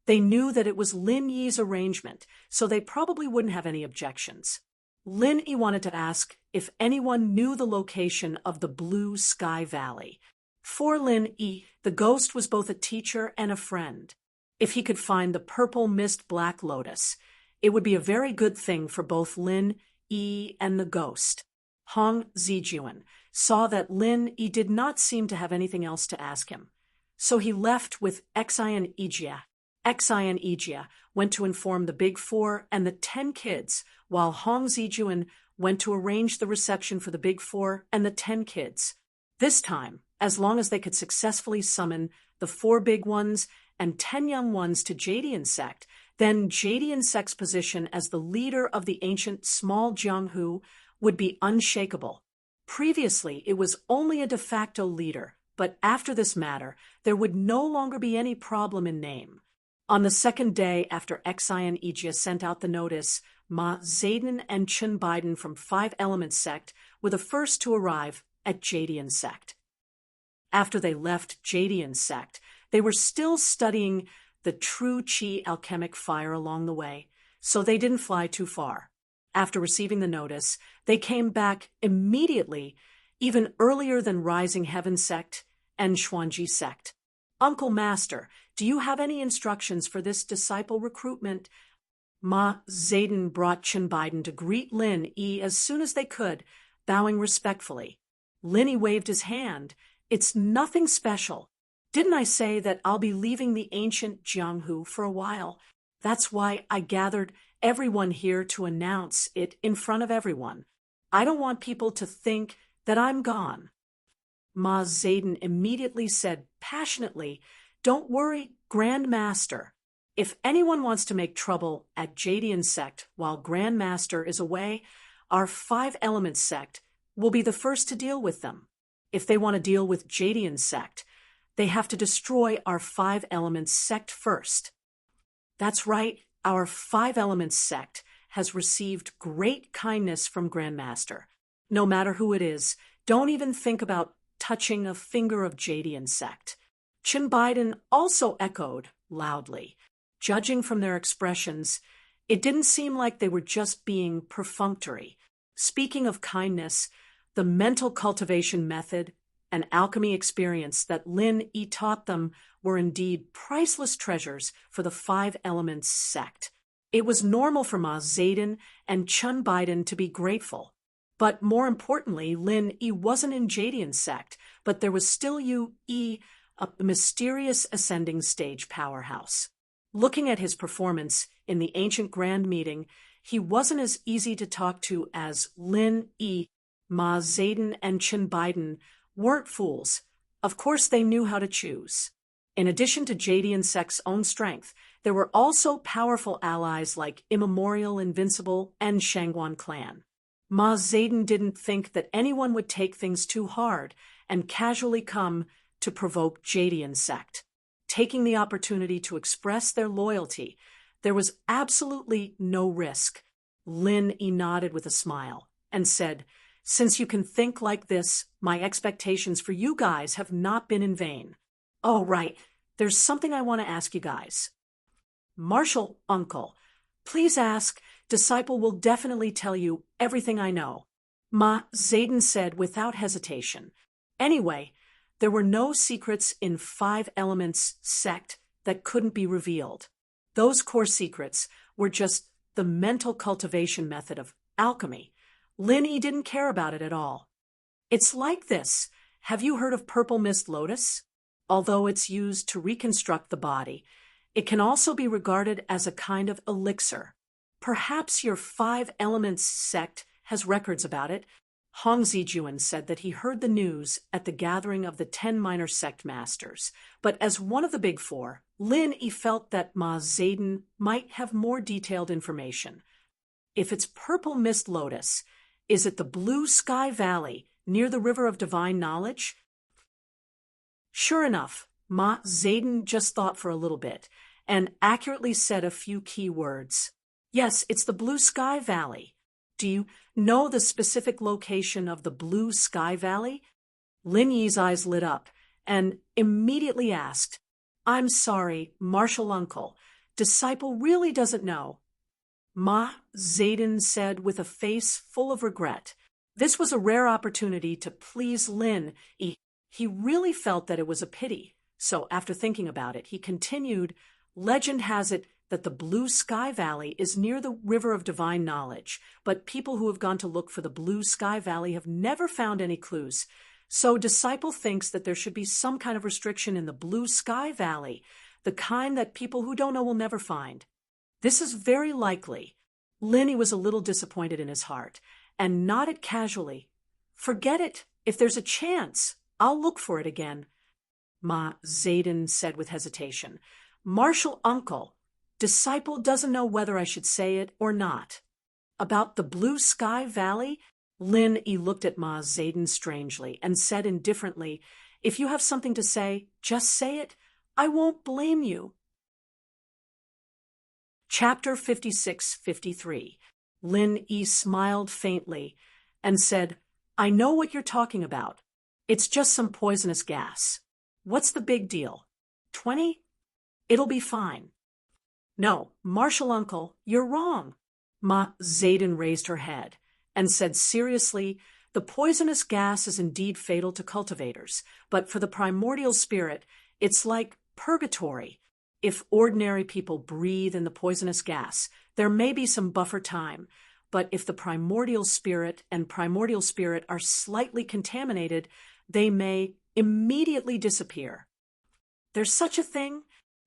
They knew that it was Lin Yi's arrangement, so they probably wouldn't have any objections. Lin Yi wanted to ask if anyone knew the location of the Blue Sky Valley. For Lin Yi, the ghost was both a teacher and a friend. If he could find the purple mist black lotus, it would be a very good thing for both Lin Yi and the ghost. Hong Zijuan saw that Lin Yi did not seem to have anything else to ask him, so he left with Xian Ijia. Xian Ijia went to inform the Big 4 and the 10 kids, while Hong Zijuan went to arrange the reception for the Big 4 and the 10 kids. This time, as long as they could successfully summon the 4 big ones and 10 young ones to Jadian sect, then Jadian sect's position as the leader of the ancient small Jianghu would be unshakable. Previously, it was only a de facto leader, but after this matter, there would no longer be any problem in name. On the second day after Xian Ijia sent out the notice, Ma Zayden and Chun Biden from 5 Elements sect were the first to arrive at Jadian sect. After they left Jadian sect, they were still studying the true Qi alchemic fire along the way, so they didn't fly too far. After receiving the notice, they came back immediately, even earlier than Rising Heaven sect and Xuanji sect. "Uncle Master, do you have any instructions for this disciple recruitment?" Ma Zayden brought Chun Biden to greet Lin Yi as soon as they could, bowing respectfully. Linny waved his hand. It's nothing special. Didn't I say that I'll be leaving the ancient Jianghu for a while? That's why I gathered everyone here to announce it in front of everyone. I don't want people to think that I'm gone. Ma Zedong immediately said passionately, "Don't worry, Grand Master. If anyone wants to make trouble at Jadian sect while Grand Master is away, our Five Elements sect will be the first to deal with them. If they want to deal with Jadian sect, they have to destroy our Five Elements sect first." That's right, our Five Elements sect has received great kindness from Grandmaster. No matter who it is, don't even think about touching a finger of Jadian sect. Chin Biden also echoed loudly. Judging from their expressions, it didn't seem like they were just being perfunctory. Speaking of kindness, the mental cultivation method and alchemy experience that Lin Yi taught them were indeed priceless treasures for the Five Elements sect. It was normal for Ma Zedong and Chun Biden to be grateful. But more importantly, Lin Yi wasn't in Jadian sect, but there was still Yu Yi, a mysterious ascending stage powerhouse. Looking at his performance in the ancient grand meeting, he wasn't as easy to talk to as Lin Yi. Ma Zedong and Chin Biden weren't fools. Of course they knew how to choose. In addition to Jadian sect's own strength, there were also powerful allies like Immemorial Invincible and Shangguan clan. Ma Zedong didn't think that anyone would take things too hard and casually come to provoke Jadian sect. Taking the opportunity to express their loyalty, there was absolutely no risk. Lin Yi nodded with a smile and said, "Since you can think like this, my expectations for you guys have not been in vain. Oh, right, there's something I want to ask you guys." "Marshal Uncle, please ask. Disciple will definitely tell you everything I know," Ma Zedong said without hesitation. Anyway, there were no secrets in Five Elements sect that couldn't be revealed. Those core secrets were just the mental cultivation method of alchemy. Lin Yi didn't care about it at all. It's like this. Have you heard of purple mist lotus? Although it's used to reconstruct the body, it can also be regarded as a kind of elixir. Perhaps your Five Elements sect has records about it. Hong Zijuan said that he heard the news at the gathering of the 10 minor sect masters, but as one of the big four, Lin Yi felt that Ma Zedong might have more detailed information. If it's purple mist lotus, is it the Blue Sky Valley near the River of Divine Knowledge? Sure enough, Ma Zedong just thought for a little bit and accurately said a few key words. Yes, it's the Blue Sky Valley. Do you know the specific location of the Blue Sky Valley? Lin Yi's eyes lit up and immediately asked, "I'm sorry, Marshal Uncle, Disciple really doesn't know." Ma Zedong said with a face full of regret. This was a rare opportunity to please Lin Yi. He really felt that it was a pity. So after thinking about it, he continued, "Legend has it that the Blue Sky Valley is near the River of Divine Knowledge, but people who have gone to look for the Blue Sky Valley have never found any clues. So Disciple thinks that there should be some kind of restriction in the Blue Sky Valley, the kind that people who don't know will never find. This is very likely." Lin Yi was a little disappointed in his heart and nodded casually. "Forget it. If there's a chance, I'll look for it again." Ma Zedong said with hesitation, "Marshal Uncle, Disciple doesn't know whether I should say it or not." About the Blue Sky Valley, Lin Yi looked at Ma Zedong strangely and said indifferently, "If you have something to say, just say it. I won't blame you." Chapter 56-53. Lin Yi smiled faintly and said, "I know what you're talking about. It's just some poisonous gas. What's the big deal? 20? It'll be fine." "No, Marshal Uncle, you're wrong." Ma Zedong raised her head and said seriously, "The poisonous gas is indeed fatal to cultivators, but for the primordial spirit, it's like purgatory. If ordinary people breathe in the poisonous gas, there may be some buffer time, but if the primordial spirit and primordial spirit are slightly contaminated, they may immediately disappear. There's such a thing?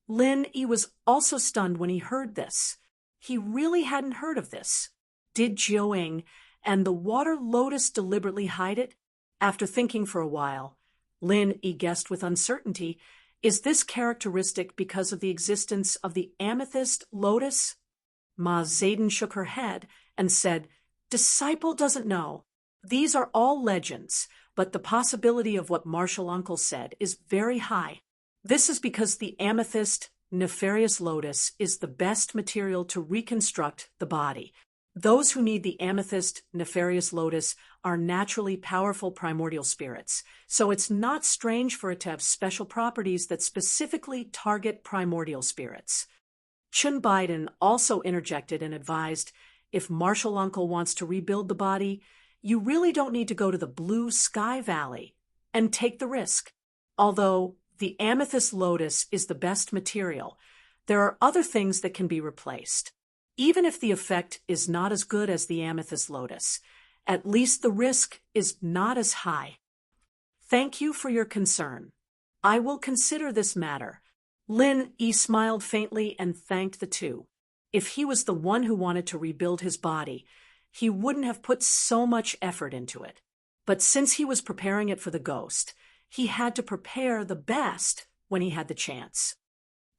Lin Yi was also stunned when he heard this. He really hadn't heard of this. Did Jiuing and the water lotus deliberately hide it? After thinking for a while, Lin Yi guessed with uncertainty, is this characteristic because of the existence of the amethyst lotus? Ma Zayden shook her head and said, Disciple doesn't know. These are all legends, but the possibility of what Martial Uncle said is very high. This is because the amethyst nefarious lotus is the best material to reconstruct the body. Those who need the amethyst nefarious lotus are naturally powerful primordial spirits, so it's not strange for it to have special properties that specifically target primordial spirits. Chun Biden also interjected and advised, if Martial Uncle wants to rebuild the body, you really don't need to go to the Blue Sky Valley and take the risk. Although the amethyst lotus is the best material, there are other things that can be replaced. Even if the effect is not as good as the amethyst lotus, at least the risk is not as high. Thank you for your concern. I will consider this matter. Lin Yi smiled faintly and thanked the two. If he was the one who wanted to rebuild his body, he wouldn't have put so much effort into it. But since he was preparing it for the ghost, he had to prepare the best when he had the chance.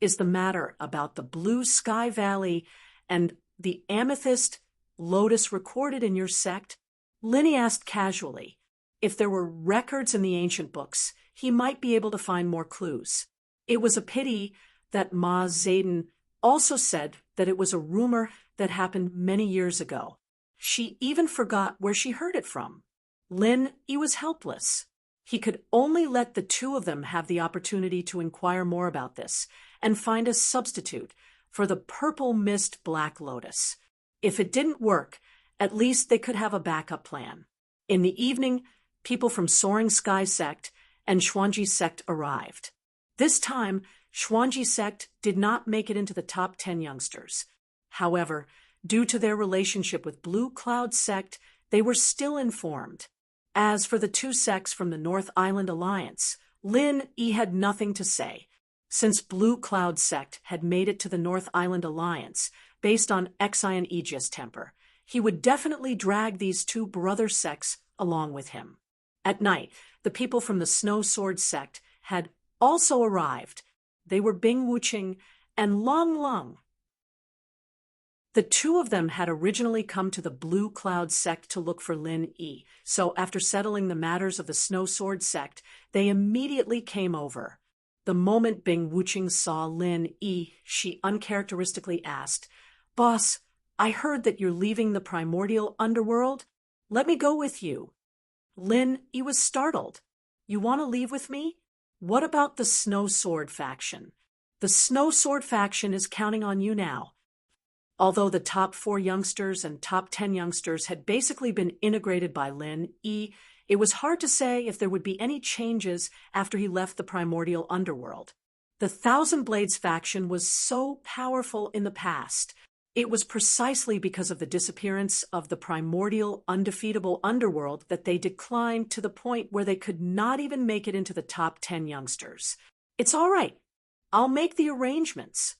Is the matter about the Blue Sky Valley and the amethyst lotus recorded in your sect? Linny asked casually. If there were records in the ancient books, he might be able to find more clues. It was a pity that Ma Zayden also said that it was a rumor that happened many years ago. She even forgot where she heard it from. Lin Yi was helpless. He could only let the two of them have the opportunity to inquire more about this and find a substitute for the purple mist black lotus. If it didn't work, at least they could have a backup plan. In the evening, people from Soaring Sky Sect and Xuanji Sect arrived. This time, Xuanji Sect did not make it into the top 10 youngsters. However, due to their relationship with Blue Cloud Sect, they were still informed. As for the two sects from the North Island Alliance, Lin Yi had nothing to say. Since Blue Cloud Sect had made it to the North Island Alliance, based on Exion Aegis temper, he would definitely drag these two brother sects along with him. At night, the people from the Snow Sword Sect had also arrived. They were Bing Wuqing and Long Lung. The two of them had originally come to the Blue Cloud Sect to look for Lin Yi, so after settling the matters of the Snow Sword Sect, they immediately came over. The moment Bing Wuqing saw Lin Yi, she uncharacteristically asked, Boss, I heard that you're leaving the primordial underworld. Let me go with you. Lin Yi was startled. You want to leave with me? What about the Snow Sword faction? The Snow Sword faction is counting on you now. Although the top 4 youngsters and top 10 youngsters had basically been integrated by Lin Yi, it was hard to say if there would be any changes after he left the primordial underworld. The Thousand Blades faction was so powerful in the past. It was precisely because of the disappearance of the primordial undefeatable underworld that they declined to the point where they could not even make it into the top 10 youngsters. It's all right. I'll make the arrangements.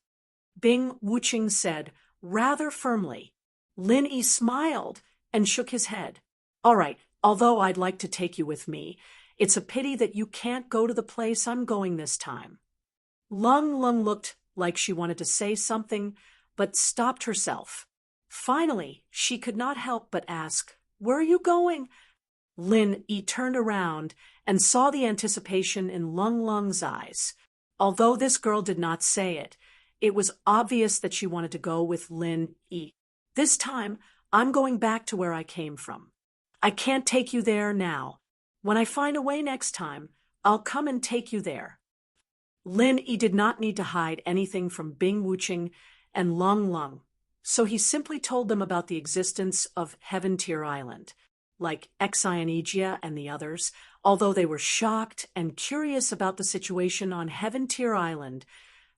Bing Wuqing said, rather firmly. Lin Yi smiled and shook his head. All right, although I'd like to take you with me, it's a pity that you can't go to the place I'm going this time. Lung Lung looked like she wanted to say something, but stopped herself. Finally, she could not help but ask, Where are you going? Lin Yi turned around and saw the anticipation in Lung Lung's eyes. Although this girl did not say it, it was obvious that she wanted to go with Lin Yi. This time, I'm going back to where I came from. I can't take you there now. When I find a way next time, I'll come and take you there. Lin Yi did not need to hide anything from Bing Wuqing and Lung Lung, so he simply told them about the existence of Heaven Tier Island, like Exion and the others. Although they were shocked and curious about the situation on Heaven Tier Island,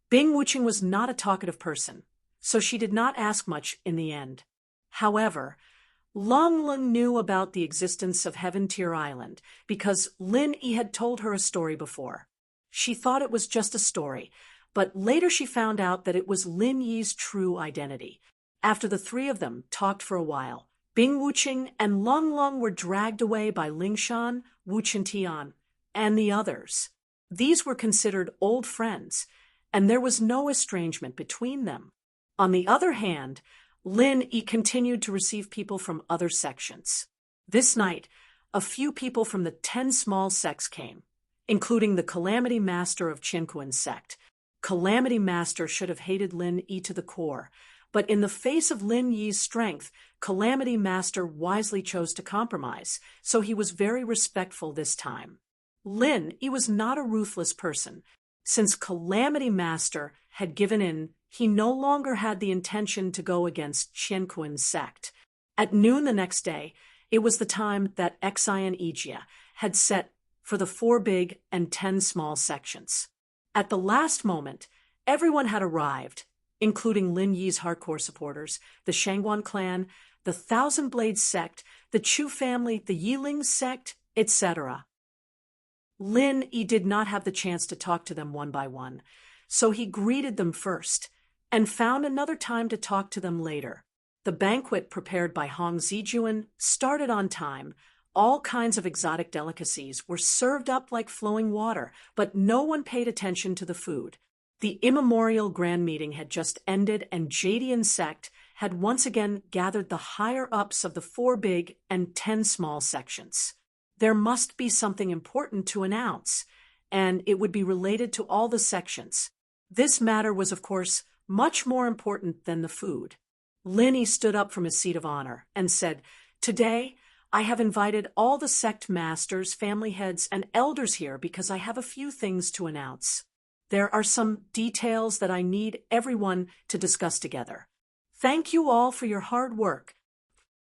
Bing Wuqing was not a talkative person, so she did not ask much in the end. However, Long Lung knew about the existence of Heaven Tier Island because Lin Yi had told her a story before. She thought it was just a story, but later she found out that it was Lin Yi's true identity. After the three of them talked for a while, Bing Wuqing and Long Lung were dragged away by Ling Shan, Wu Qintian, and the others. These were considered old friends, and there was no estrangement between them. On the other hand, Lin Yi continued to receive people from other sections. This night, a few people from the 10 small sects came, including the Calamity Master of Qinquan's sect. Calamity Master should have hated Lin Yi to the core, but in the face of Lin Yi's strength, Calamity Master wisely chose to compromise, so he was very respectful this time. Lin Yi was not a ruthless person. Since Calamity Master had given in, he no longer had the intention to go against Qinquan's sect. At noon the next day, it was the time that Xi and Ijia had set for the 4 big and 10 small sections. At the last moment, everyone had arrived, including Lin Yi's hardcore supporters, the Shangguan clan, the Thousand Blades sect, the Chu family, the Yiling sect, etc. Lin Yi did not have the chance to talk to them one by one, so he greeted them first, and found another time to talk to them later. The banquet prepared by Hong Zijuan started on time. All kinds of exotic delicacies were served up like flowing water, but no one paid attention to the food. The immemorial grand meeting had just ended, and Jadian sect had once again gathered the higher-ups of the 4 big and 10 small sections. There must be something important to announce, and it would be related to all the sections. This matter was, of course, much more important than the food. Lin Yi stood up from his seat of honor and said, "Today, I have invited all the sect masters, family heads, and elders here because I have a few things to announce. There are some details that I need everyone to discuss together. Thank you all for your hard work.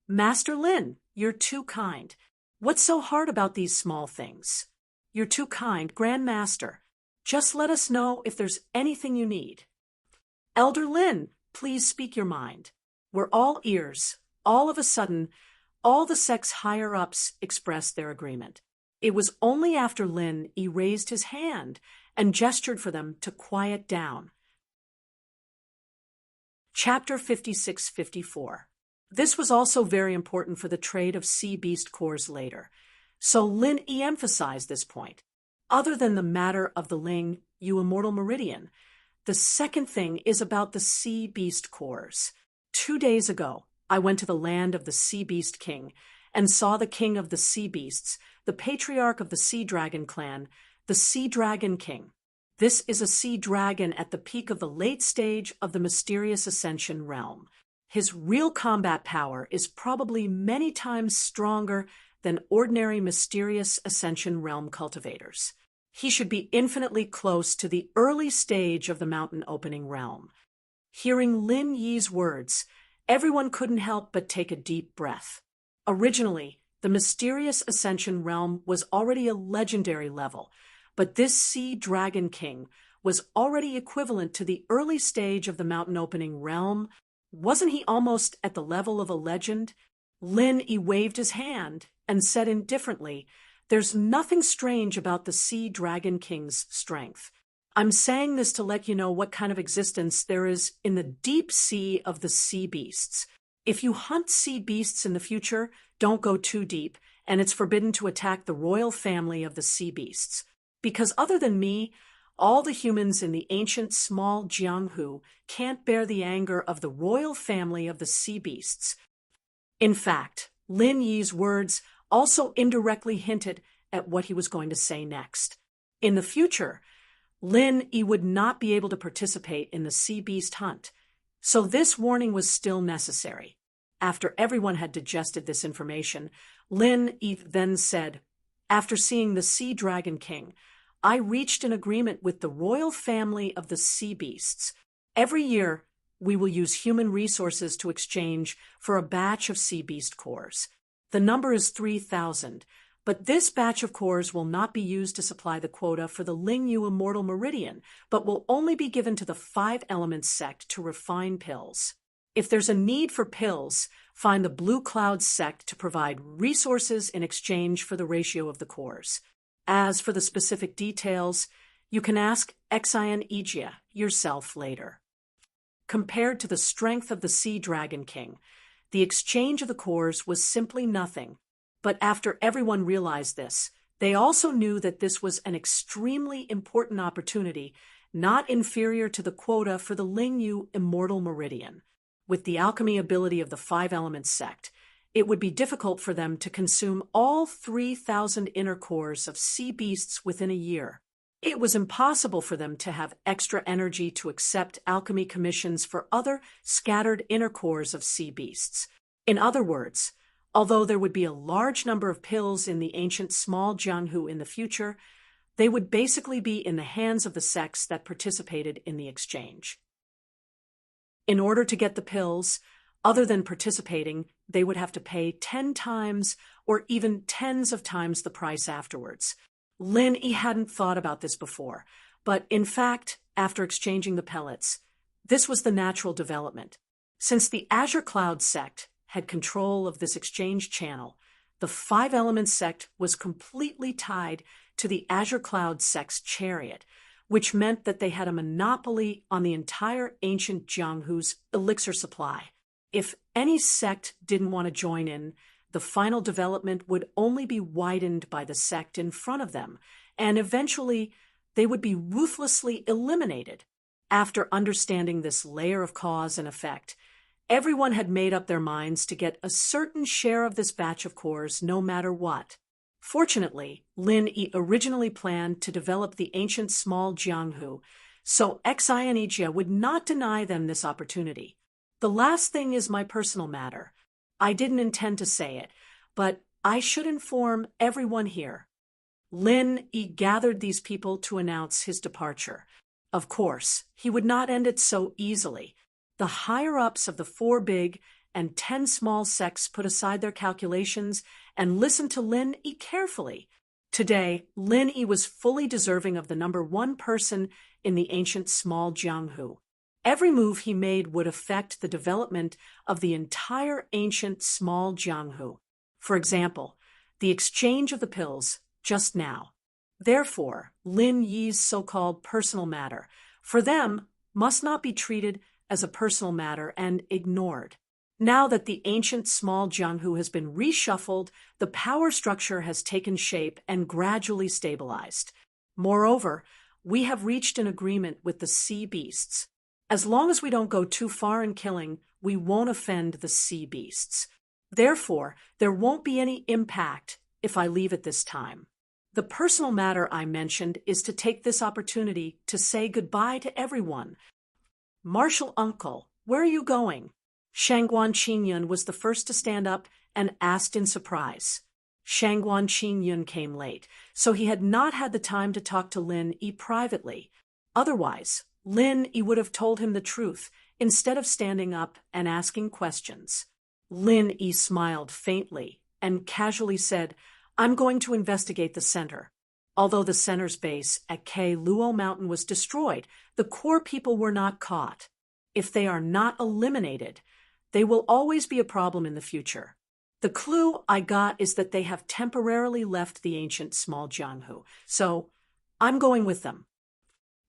Master Lin, you're too kind. What's so hard about these small things? You're too kind, Grand Master. Just let us know if there's anything you need. Elder Lin, please speak your mind. We're all ears." All of a sudden, all the sect's higher-ups expressed their agreement. It was only after Lin Yi raised his hand and gestured for them to quiet down. Chapter 56-54. This was also very important for the trade of sea beast cores later, so Lin Yi emphasized this point. Other than the matter of the Ling Yu Immortal Meridian, the second thing is about the sea beast cores. 2 days ago, I went to the land of the Sea Beast King and saw the king of the sea beasts, the patriarch of the Sea Dragon clan, the Sea Dragon King. This is a sea dragon at the peak of the late stage of the mysterious Ascension realm. His real combat power is probably many times stronger than ordinary mysterious Ascension realm cultivators. He should be infinitely close to the early stage of the mountain opening realm. Hearing Lin Yi's words, everyone couldn't help but take a deep breath. Originally, the mysterious Ascension realm was already a legendary level, but this Sea Dragon King was already equivalent to the early stage of the mountain opening realm. Wasn't he almost at the level of a legend? Lin Yi waved his hand and said indifferently, "There's nothing strange about the Sea Dragon King's strength. I'm saying this to let you know what kind of existence there is in the deep sea of the sea beasts. If you hunt sea beasts in the future, don't go too deep, and it's forbidden to attack the royal family of the sea beasts. Because other than me, all the humans in the ancient small Jianghu can't bear the anger of the royal family of the sea beasts." In fact, Lin Yi's words also indirectly hinted at what he was going to say next. In the future, Lin Yi would not be able to participate in the sea beast hunt, so this warning was still necessary. After everyone had digested this information, Lin Yi then said, "After seeing the Sea Dragon King, I reached an agreement with the royal family of the sea beasts. Every year, we will use human resources to exchange for a batch of sea beast cores. The number is 3,000, but this batch of cores will not be used to supply the quota for the Ling Yu Immortal Meridian, but will only be given to the 5 Elements sect to refine pills. If there's a need for pills find the Blue Cloud sect to provide resources in exchange for the ratio of the cores. As for the specific details, you can ask Xion Igia yourself later. Compared to the strength of the Sea Dragon King, the exchange of the cores was simply nothing. But after everyone realized this, they also knew that this was an extremely important opportunity, not inferior to the quota for the Lingyu Immortal Meridian. With the alchemy ability of the Five Elements sect, it would be difficult for them to consume all 3,000 inner cores of sea beasts within a year. It was impossible for them to have extra energy to accept alchemy commissions for other scattered inner cores of sea beasts. In other words, although there would be a large number of pills in the ancient small Jianghu in the future, they would basically be in the hands of the sects that participated in the exchange. In order to get the pills, other than participating, they would have to pay 10 times or even tens of times the price afterwards. Lin Yi hadn't thought about this before, but in fact, after exchanging the pellets, this was the natural development. Since the Azure Cloud sect had control of this exchange channel, the Five Elements sect was completely tied to the Azure Cloud sect's chariot, which meant that they had a monopoly on the entire ancient Jianghu's elixir supply. If any sect didn't want to join in, the final development would only be widened by the sect in front of them, and eventually they would be ruthlessly eliminated. After understanding this layer of cause and effect, everyone had made up their minds to get a certain share of this batch of cores no matter what. Fortunately, Lin Yi originally planned to develop the ancient small Jianghu, so Xion Igia would not deny them this opportunity. The last thing is my personal matter. I didn't intend to say it, but I should inform everyone here. Lin Yi gathered these people to announce his departure. Of course, he would not end it so easily. The higher-ups of the 4 big and 10 small sects put aside their calculations and listened to Lin Yi carefully. Today, Lin Yi was fully deserving of the number 1 person in the ancient small Jianghu. Every move he made would affect the development of the entire ancient small Jianghu. For example, the exchange of the pills just now. Therefore, Lin Yi's so-called personal matter, for them, must not be treated as a personal matter and ignored. Now that the ancient small Jianghu has been reshuffled, the power structure has taken shape and gradually stabilized. Moreover, we have reached an agreement with the sea beasts. As long as we don't go too far in killing, we won't offend the sea beasts. Therefore, there won't be any impact if I leave at this time. The personal matter I mentioned is to take this opportunity to say goodbye to everyone. Martial uncle, where are you going? Shangguan Qingyun was the first to stand up and asked in surprise. Shangguan Qingyun came late, so he had not had the time to talk to Lin Yi privately. Otherwise, Lin Yi would have told him the truth instead of standing up and asking questions. Lin Yi smiled faintly and casually said, I'm going to investigate the center. Although the center's base at K Luo Mountain was destroyed, the core people were not caught. If they are not eliminated, they will always be a problem in the future. The clue I got is that they have temporarily left the ancient small Jianghu, so I'm going with them.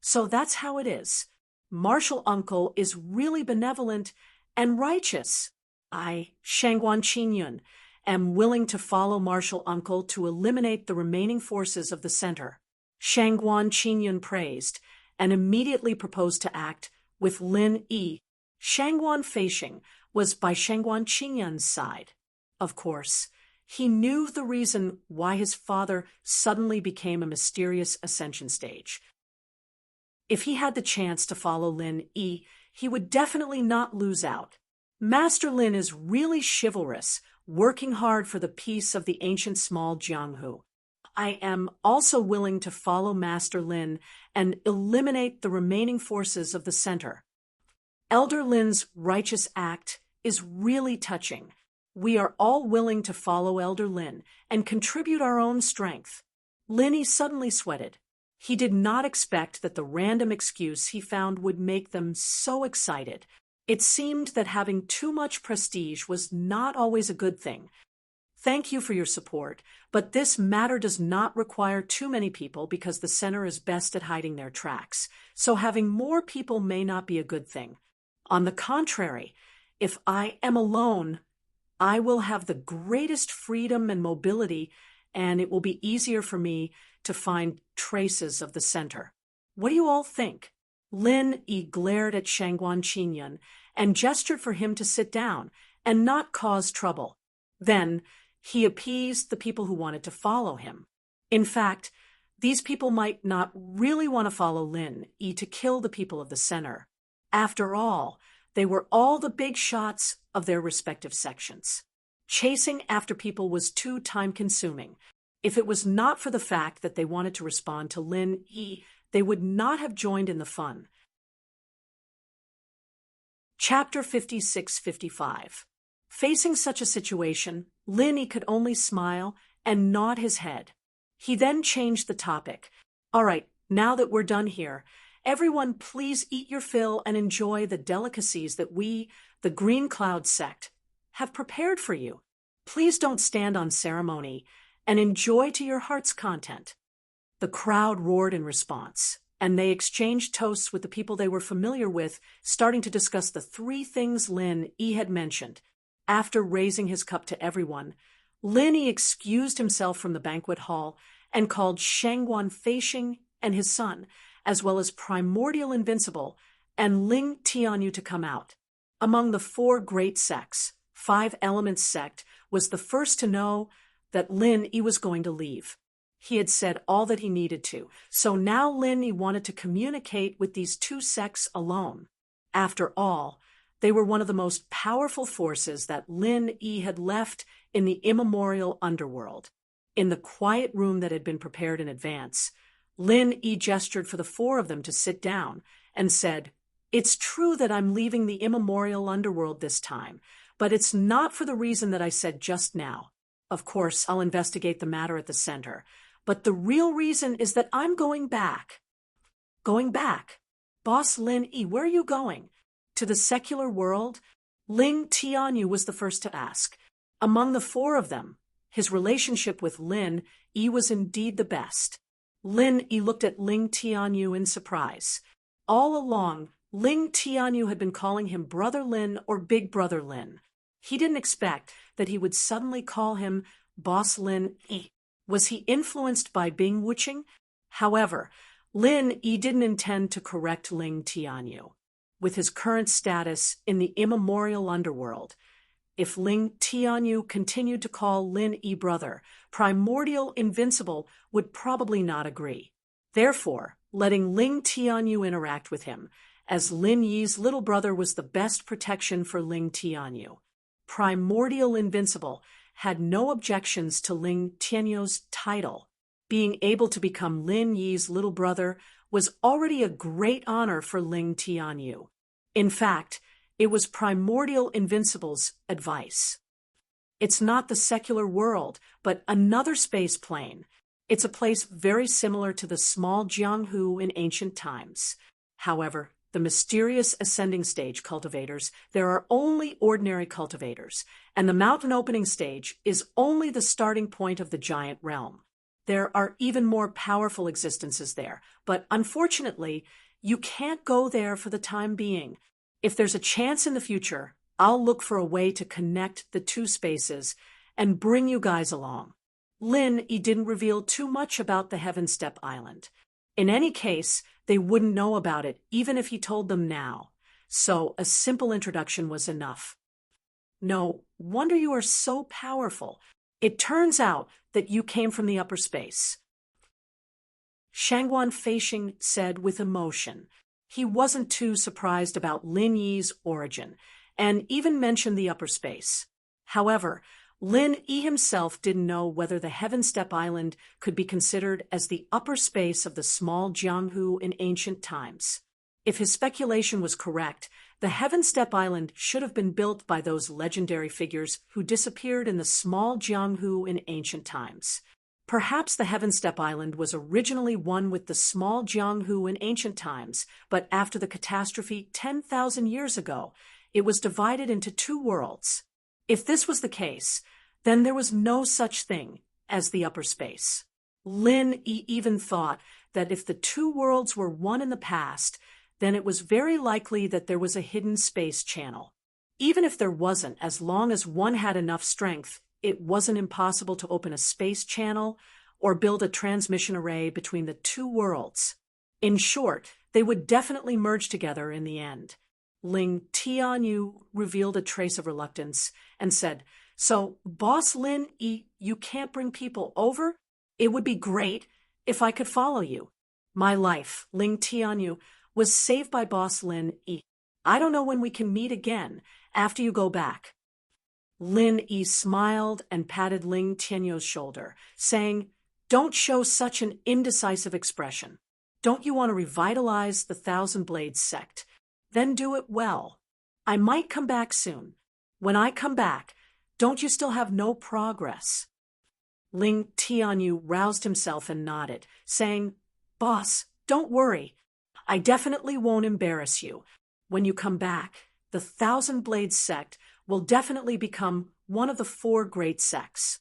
So that's how it is. Martial uncle is really benevolent and righteous. I, Shangguan Qingyun, am willing to follow martial uncle to eliminate the remaining forces of the center. Shangguan Qingyun praised and immediately proposed to act with Lin Yi. Shangguan Feishing was by Shangguan Qingyun's side. Of course, he knew the reason why his father suddenly became a mysterious ascension stage. If he had the chance to follow Lin Yi, he would definitely not lose out. Master Lin is really chivalrous, working hard for the peace of the ancient small Jianghu. I am also willing to follow Master Lin and eliminate the remaining forces of the center. Elder Lin's righteous act is really touching. We are all willing to follow Elder Lin and contribute our own strength. Lin Yi suddenly sweated. He did not expect that the random excuse he found would make them so excited. It seemed that having too much prestige was not always a good thing. Thank you for your support, but this matter does not require too many people because the center is best at hiding their tracks, so having more people may not be a good thing. On the contrary, if I am alone, I will have the greatest freedom and mobility, and it will be easier for me to find traces of the center. What do you all think? Lin Yi glared at Shangguan Qingyun and gestured for him to sit down and not cause trouble. Then, he appeased the people who wanted to follow him. In fact, these people might not really want to follow Lin Yi to kill the people of the center. After all, they were all the big shots of their respective sections. Chasing after people was too time-consuming. If it was not for the fact that they wanted to respond to Lin Yi, they would not have joined in the fun. Chapter 56-55. Facing such a situation, Lin Yi could only smile and nod his head. He then changed the topic. All right, now that we're done here, everyone please eat your fill and enjoy the delicacies that we, the Green Cloud sect, have prepared for you. Please don't stand on ceremony and enjoy to your heart's content. The crowd roared in response, and they exchanged toasts with the people they were familiar with, starting to discuss the three things Lin Yi had mentioned. After raising his cup to everyone, Lin Yi excused himself from the banquet hall and called Shangguan Feishing and his son, as well as Primordial Invincible and Ling Tianyu to come out. Among the four great sects, Five Elements sect was the first to know that Lin Yi was going to leave. He had said all that he needed to, so now Lin Yi wanted to communicate with these two sects alone. After all, they were one of the most powerful forces that Lin Yi had left in the immemorial underworld. In the quiet room that had been prepared in advance, Lin Yi gestured for the four of them to sit down and said, "It's true that I'm leaving the immemorial underworld this time, but it's not for the reason that I said just now. Of course, I'll investigate the matter at the center, but the real reason is that I'm going back." Going back? Boss Lin Yi, where are you going? To the secular world? Ling Tianyu was the first to ask. Among the four of them, his relationship with Lin Yi was indeed the best. Lin Yi looked at Ling Tianyu in surprise. All along, Ling Tianyu had been calling him Brother Lin or Big Brother Lin. He didn't expect that he would suddenly call him Boss Lin Yi. Was he influenced by Bing Wuching? However, Lin Yi didn't intend to correct Ling Tianyu. With his current status in the immemorial underworld, if Ling Tianyu continued to call Lin Yi brother, Primordial Invincible would probably not agree. Therefore, letting Ling Tianyu interact with him, as Lin Yi's little brother, was the best protection for Ling Tianyu. Primordial Invincible had no objections to Ling Tianyu's title. Being able to become Lin Yi's little brother was already a great honor for Ling Tianyu. In fact, it was Primordial Invincible's advice. It's not the secular world, but another space plane. It's a place very similar to the small Jianghu in ancient times. However, the mysterious ascending stage cultivators, there are only ordinary cultivators, and the mountain opening stage is only the starting point of the giant realm. There are even more powerful existences there, but unfortunately, you can't go there for the time being. If there's a chance in the future, I'll look for a way to connect the two spaces and bring you guys along. Lin Yi didn't reveal too much about the Heaven Step Island. In any case, they wouldn't know about it even if he told them now, so a simple introduction was enough. No wonder you are so powerful. It turns out that you came from the upper space. Shangguan Feishing said with emotion. He wasn't too surprised about Lin Yi's origin, and even mentioned the upper space. However, Lin Yi himself didn't know whether the Heaven Step Island could be considered as the upper space of the small Jianghu in ancient times. If his speculation was correct, the Heaven Step Island should have been built by those legendary figures who disappeared in the small Jianghu in ancient times. Perhaps the Heaven Step Island was originally one with the small Jianghu in ancient times, but after the catastrophe 10,000 years ago, it was divided into two worlds. If this was the case, then there was no such thing as the upper space. Lin even thought that if the two worlds were one in the past, then it was very likely that there was a hidden space channel. Even if there wasn't, as long as one had enough strength, it wasn't impossible to open a space channel or build a transmission array between the two worlds. In short, they would definitely merge together in the end. Ling Tianyu revealed a trace of reluctance and said, "So, Boss Lin, you can't bring people over? It would be great if I could follow you." "My life," Ling Tianyu, "was saved by Boss Lin. I don't know when we can meet again after you go back." Lin smiled and patted Ling Tianyu's shoulder, saying, "Don't show such an indecisive expression. Don't you want to revitalize the Thousand Blades sect? Then do it well. I might come back soon. When I come back, don't you still have no progress?" Ling Tianyu roused himself and nodded, saying, "Boss, don't worry. I definitely won't embarrass you. When you come back, the Thousand Blades sect will definitely become one of the four great sects."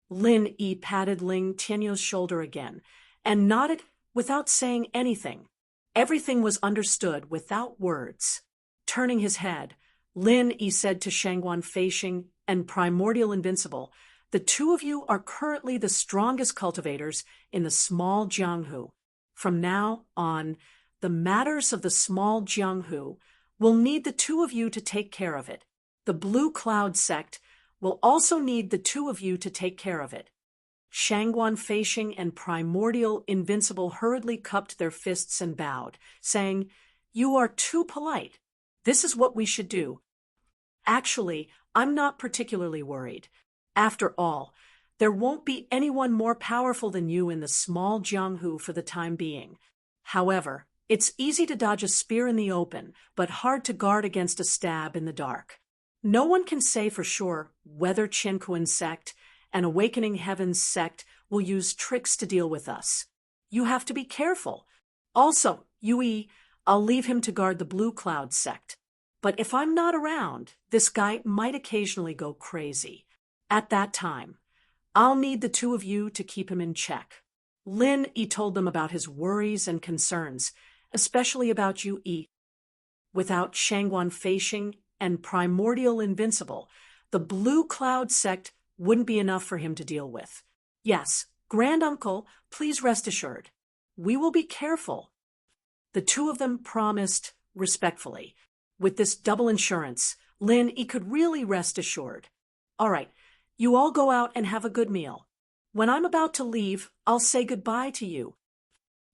Lin patted Ling Tianyu's shoulder again and nodded without saying anything. Everything was understood without words. Turning his head, Lin said to Shangguan Feixing and Primordial Invincible, "The two of you are currently the strongest cultivators in the small Jianghu. From now on, the matters of the small Jianghu will need the two of you to take care of it. The Blue Cloud sect will also need the two of you to take care of it." Shangguan Feixing and Primordial Invincible hurriedly cupped their fists and bowed, saying, "You are too polite. This is what we should do. Actually, I'm not particularly worried. After all, there won't be anyone more powerful than you in the small Jianghu for the time being. However, it's easy to dodge a spear in the open, but hard to guard against a stab in the dark. No one can say for sure whether Qianquan sect and Awakening Heavens sect will use tricks to deal with us. You have to be careful. Also, Yui, I'll leave him to guard the Blue Cloud sect. But if I'm not around, this guy might occasionally go crazy. At that time, I'll need the two of you to keep him in check." Lin told them about his worries and concerns, especially about Yui. Without Shangguan Feixing and Primordial Invincible, the Blue Cloud sect wouldn't be enough for him to deal with. "Yes, Granduncle, please rest assured. We will be careful." The two of them promised respectfully. With this double insurance, Lin could really rest assured. "All right, you all go out and have a good meal. When I'm about to leave, I'll say goodbye to you,"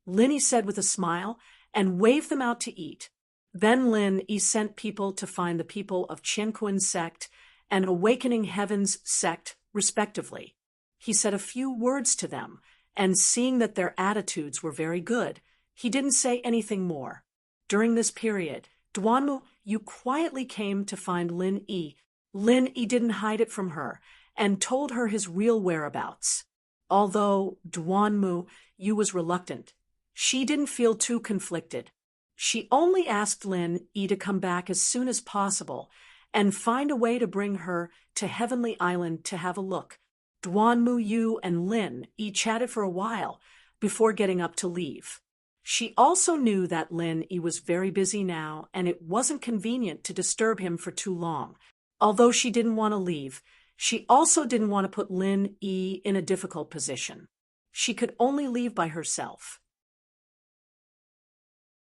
Lin said with a smile and waved them out to eat. Then Lin sent people to find the people of Qianquan sect and Awakening Heavens sect, respectively. He said a few words to them, and seeing that their attitudes were very good, he didn't say anything more. During this period, Duanmu Yu quietly came to find Lin Yi. Lin Yi didn't hide it from her and told her his real whereabouts. Although Duanmu Yu was reluctant, she didn't feel too conflicted. She only asked Lin Yi to come back as soon as possible and find a way to bring her to Heavenly Island to have a look. Duanmu Yu and Lin Yi chatted for a while before getting up to leave. She also knew that Lin Yi was very busy now and it wasn't convenient to disturb him for too long. Although she didn't want to leave, she also didn't want to put Lin Yi in a difficult position. She could only leave by herself.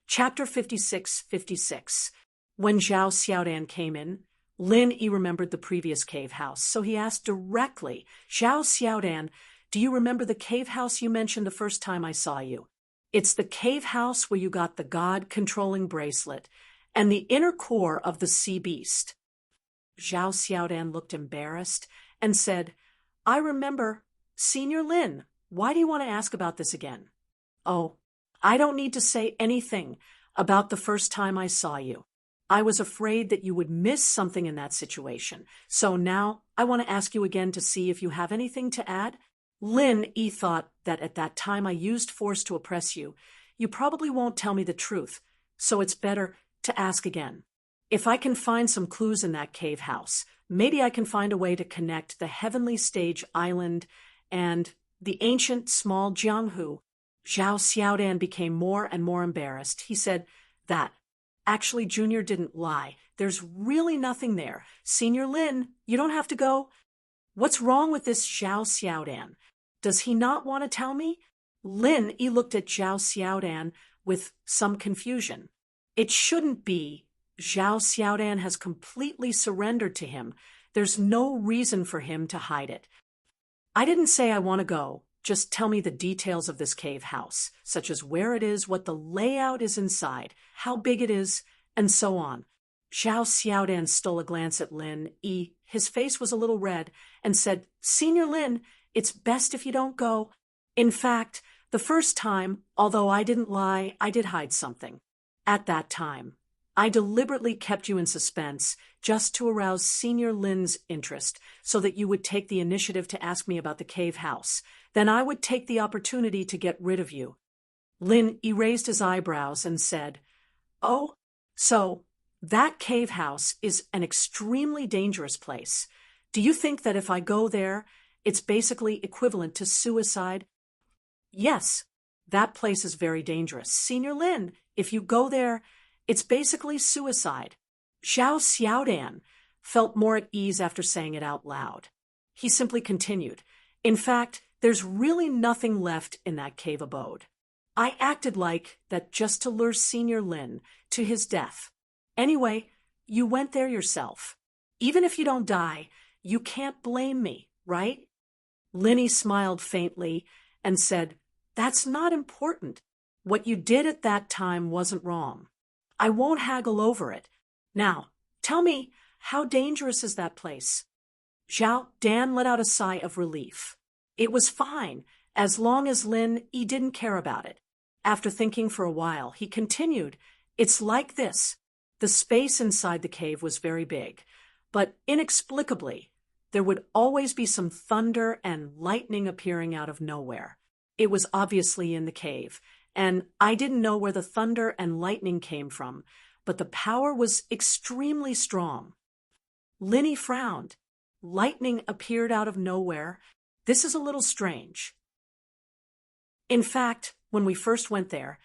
Chapter 56:56. When Zhao Xiaodan came in, Lin Yi remembered the previous cave house, so he asked directly, "Zhao Xiaodan, do you remember the cave house you mentioned the first time I saw you? It's the cave house where you got the God-controlling bracelet and the inner core of the sea beast." Zhao Xiaodan looked embarrassed and said, "I remember. Senior Lin, why do you want to ask about this again?" "Oh, I don't need to say anything about the first time I saw you. I was afraid that you would miss something in that situation, so now I want to ask you again to see if you have anything to add." Lin Yi thought that at that time I used force to oppress you. You probably won't tell me the truth, so it's better to ask again. If I can find some clues in that cave house, maybe I can find a way to connect the heavenly stage island and the ancient small Jianghu. Zhao Xiaodan became more and more embarrassed. He said, "That. Actually, Junior didn't lie. There's really nothing there. Senior Lin, you don't have to go." "What's wrong with this Zhao Xiaodan? Does he not want to tell me?" Lin Yi looked at Zhao Xiaodan with some confusion. "It shouldn't be. Zhao Xiaodan has completely surrendered to him. There's no reason for him to hide it." "I didn't say I want to go. Just tell me the details of this cave house, such as where it is, what the layout is inside, how big it is, and so on." Zhao Xiaodan stole a glance at Lin Yi. His face was a little red and said, "Senior Lin, it's best if you don't go. In fact, the first time, although I didn't lie, I did hide something. At that time, I deliberately kept you in suspense just to arouse Senior Lin's interest so that you would take the initiative to ask me about the cave house. Then I would take the opportunity to get rid of you." Lin erased his eyebrows and said, "Oh, so that cave house is an extremely dangerous place. Do you think that if I go there, it's basically equivalent to suicide?" "Yes, that place is very dangerous. Senior Lin, if you go there, it's basically suicide." Zhao Xiaodan felt more at ease after saying it out loud. He simply continued, "In fact, there's really nothing left in that cave abode. I acted like that just to lure Senior Lin to his death. Anyway, you went there yourself. Even if you don't die, you can't blame me, right?" Linny smiled faintly and said, "That's not important. What you did at that time wasn't wrong. I won't haggle over it. Now, tell me, how dangerous is that place?" Zhao Dan let out a sigh of relief. It was fine, as long as Lin Yi didn't care about it. After thinking for a while, he continued, "It's like this. The space inside the cave was very big, but inexplicably, there would always be some thunder and lightning appearing out of nowhere. It was obviously in the cave, and I didn't know where the thunder and lightning came from, but the power was extremely strong." Linny frowned. Lightning appeared out of nowhere. This is a little strange. In fact, when we first went there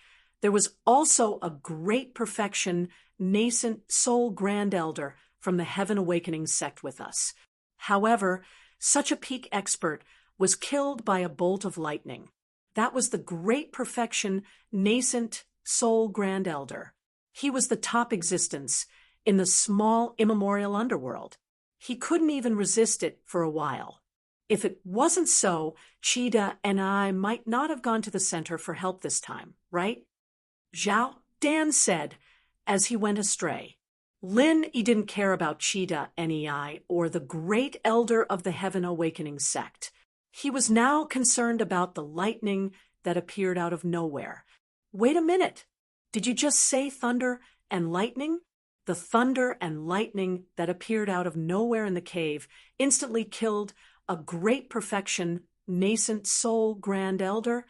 was also a great perfection nascent soul grand elder from the Heaven Awakening sect with us. However, such a peak expert was killed by a bolt of lightning. That was the great perfection nascent soul grand elder. He was the top existence in the small immemorial underworld. He couldn't even resist it for a while. If it wasn't so, Cheetah and I might not have gone to the center for help this time, right? Zhao Dan said as he went astray. Lin Yi didn't care about Cheetah NEI or the great elder of the Heaven Awakening sect. He was now concerned about the lightning that appeared out of nowhere. Wait a minute. Did you just say thunder and lightning? The thunder and lightning that appeared out of nowhere in the cave instantly killed a great perfection nascent soul grand elder.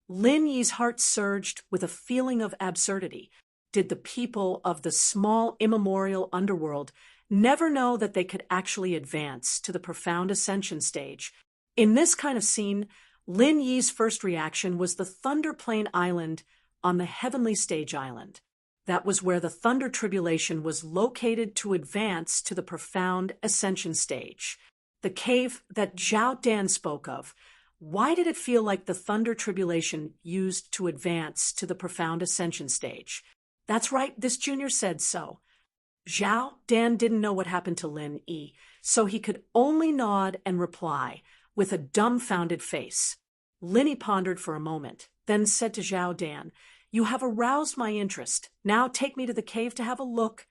Lin Yi's heart surged with a feeling of absurdity. Did the people of the small immemorial underworld never know that they could actually advance to the profound ascension stage? In this kind of scene, Lin Yi's first reaction was the Thunder Plane Island on the Heavenly Stage Island. That was where the Thunder Tribulation was located to advance to the profound ascension stage. The cave that Zhao Dan spoke of, why did it feel like the Thunder Tribulation used to advance to the profound ascension stage? That's right, this junior said so. Zhao Dan didn't know what happened to Lin Yi, so he could only nod and reply with a dumbfounded face. Lin Yi pondered for a moment, then said to Zhao Dan, "You have aroused my interest. Now take me to the cave to have a look."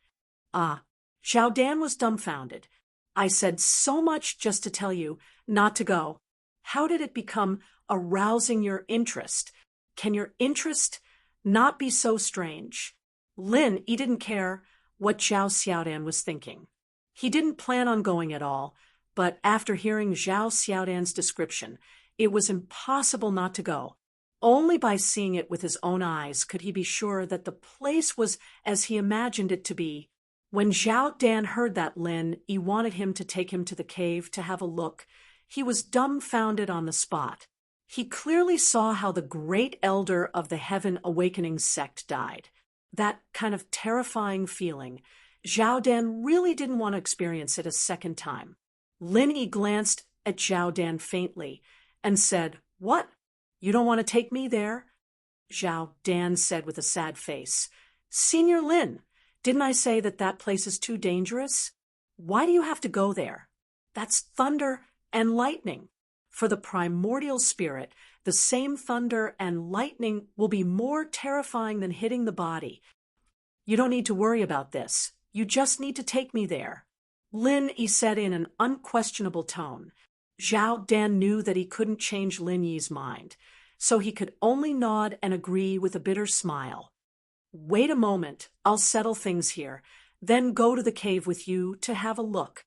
Ah, Zhao Dan was dumbfounded. "I said so much just to tell you not to go. How did it become arousing your interest? Can your interest not be so strange?" Lin Yi didn't care what Zhao Xiaodan was thinking. He didn't plan on going at all, but after hearing Zhao Xiaodan's description, it was impossible not to go. Only by seeing it with his own eyes could he be sure that the place was as he imagined it to be. When Zhao Dan heard that Lin Yi wanted him to take him to the cave to have a look, he was dumbfounded on the spot. He clearly saw how the great elder of the Heaven Awakening sect died. That kind of terrifying feeling. Zhao Dan really didn't want to experience it a second time. Lin Yi glanced at Zhao Dan faintly and said, "What? You don't want to take me there?" Zhao Dan said with a sad face, "Senior Lin, didn't I say that that place is too dangerous? Why do you have to go there? That's thunder and lightning. For the primordial spirit, the same thunder and lightning will be more terrifying than hitting the body. You don't need to worry about this. You just need to take me there." Lin Yi said in an unquestionable tone. Zhao Dan knew that he couldn't change Lin Yi's mind, so he could only nod and agree with a bitter smile. "Wait a moment, I'll settle things here, then go to the cave with you to have a look."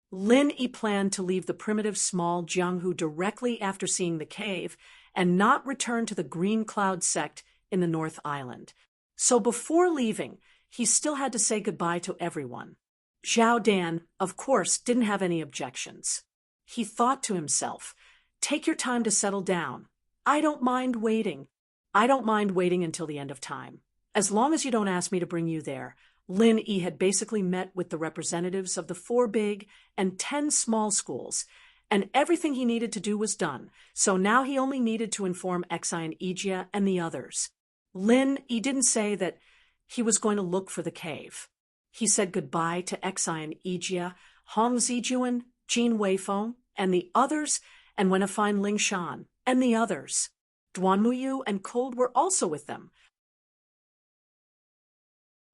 Lin Yi planned to leave the primitive small Jianghu directly after seeing the cave and not return to the Green Cloud sect in the North Island. So before leaving, he still had to say goodbye to everyone. Zhao Dan, of course, didn't have any objections. He thought to himself, "Take your time to settle down. I don't mind waiting. I don't mind waiting until the end of time. As long as you don't ask me to bring you there." Lin Yi had basically met with the representatives of the 4 big and 10 small schools, and everything he needed to do was done, so now he only needed to inform Exai and Ijia and the others. Lin Yi didn't say that he was going to look for the cave. He said goodbye to Exai and Ijia, Hong Zijuan, Jin Weifeng, and the others, and went to find Ling Shan and the others. Duan Muyu and Cold were also with them.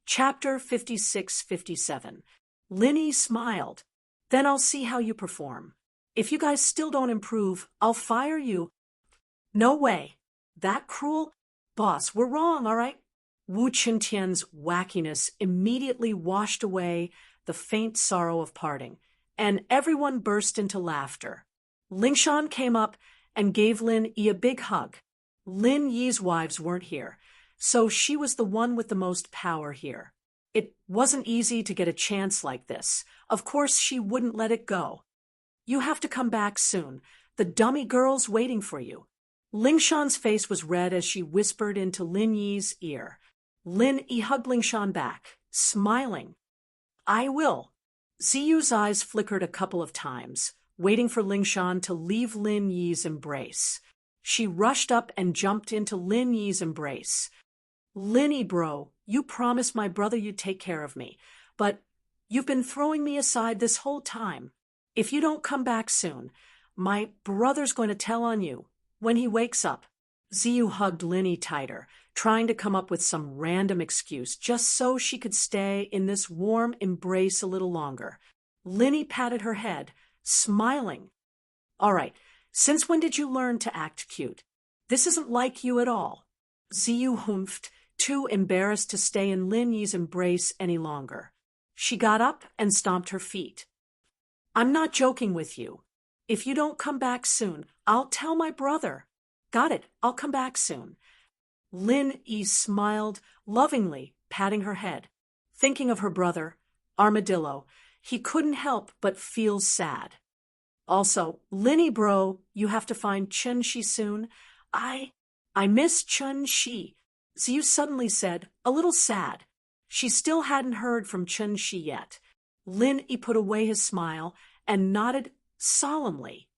Chapter 56-57. Lin Yi smiled. "Then I'll see how you perform. If you guys still don't improve, I'll fire you." "No way. That cruel? Boss, we're wrong, all right?" Wu Qintian's wackiness immediately washed away the faint sorrow of parting, and everyone burst into laughter. Ling Shan came up and gave Lin Yi a big hug. Lin Yi's wives weren't here, so she was the one with the most power here. It wasn't easy to get a chance like this. Of course, she wouldn't let it go. "You have to come back soon. The dummy girl's waiting for you." Ling Shan's face was red as she whispered into Lin Yi's ear. Lin Yi hugged Ling Shan back, smiling. "I will." Ziyu's eyes flickered a couple of times, waiting for Ling Shan to leave Lin Yi's embrace. She rushed up and jumped into Lin Yi's embrace. "Lin Yi bro, you promised my brother you'd take care of me, but you've been throwing me aside this whole time. If you don't come back soon, my brother's going to tell on you when he wakes up." Ziyu hugged Lin Yi tighter, trying to come up with some random excuse just so she could stay in this warm embrace a little longer. Lin Yi patted her head, smiling. "All right, since when did you learn to act cute? This isn't like you at all." Ziyu humphed, too embarrassed to stay in Lin Yi's embrace any longer. She got up and stomped her feet. "I'm not joking with you. If you don't come back soon, I'll tell my brother." "Got it, I'll come back soon." Lin Yi smiled lovingly, patting her head. Thinking of her brother, Armadillo, he couldn't help but feel sad. "Also, Lin Yi bro, you have to find Chun Shi soon. I miss Chun Shi," Ziyu suddenly said, a little sad. She still hadn't heard from Chun Shi yet. Lin Yi put away his smile and nodded solemnly.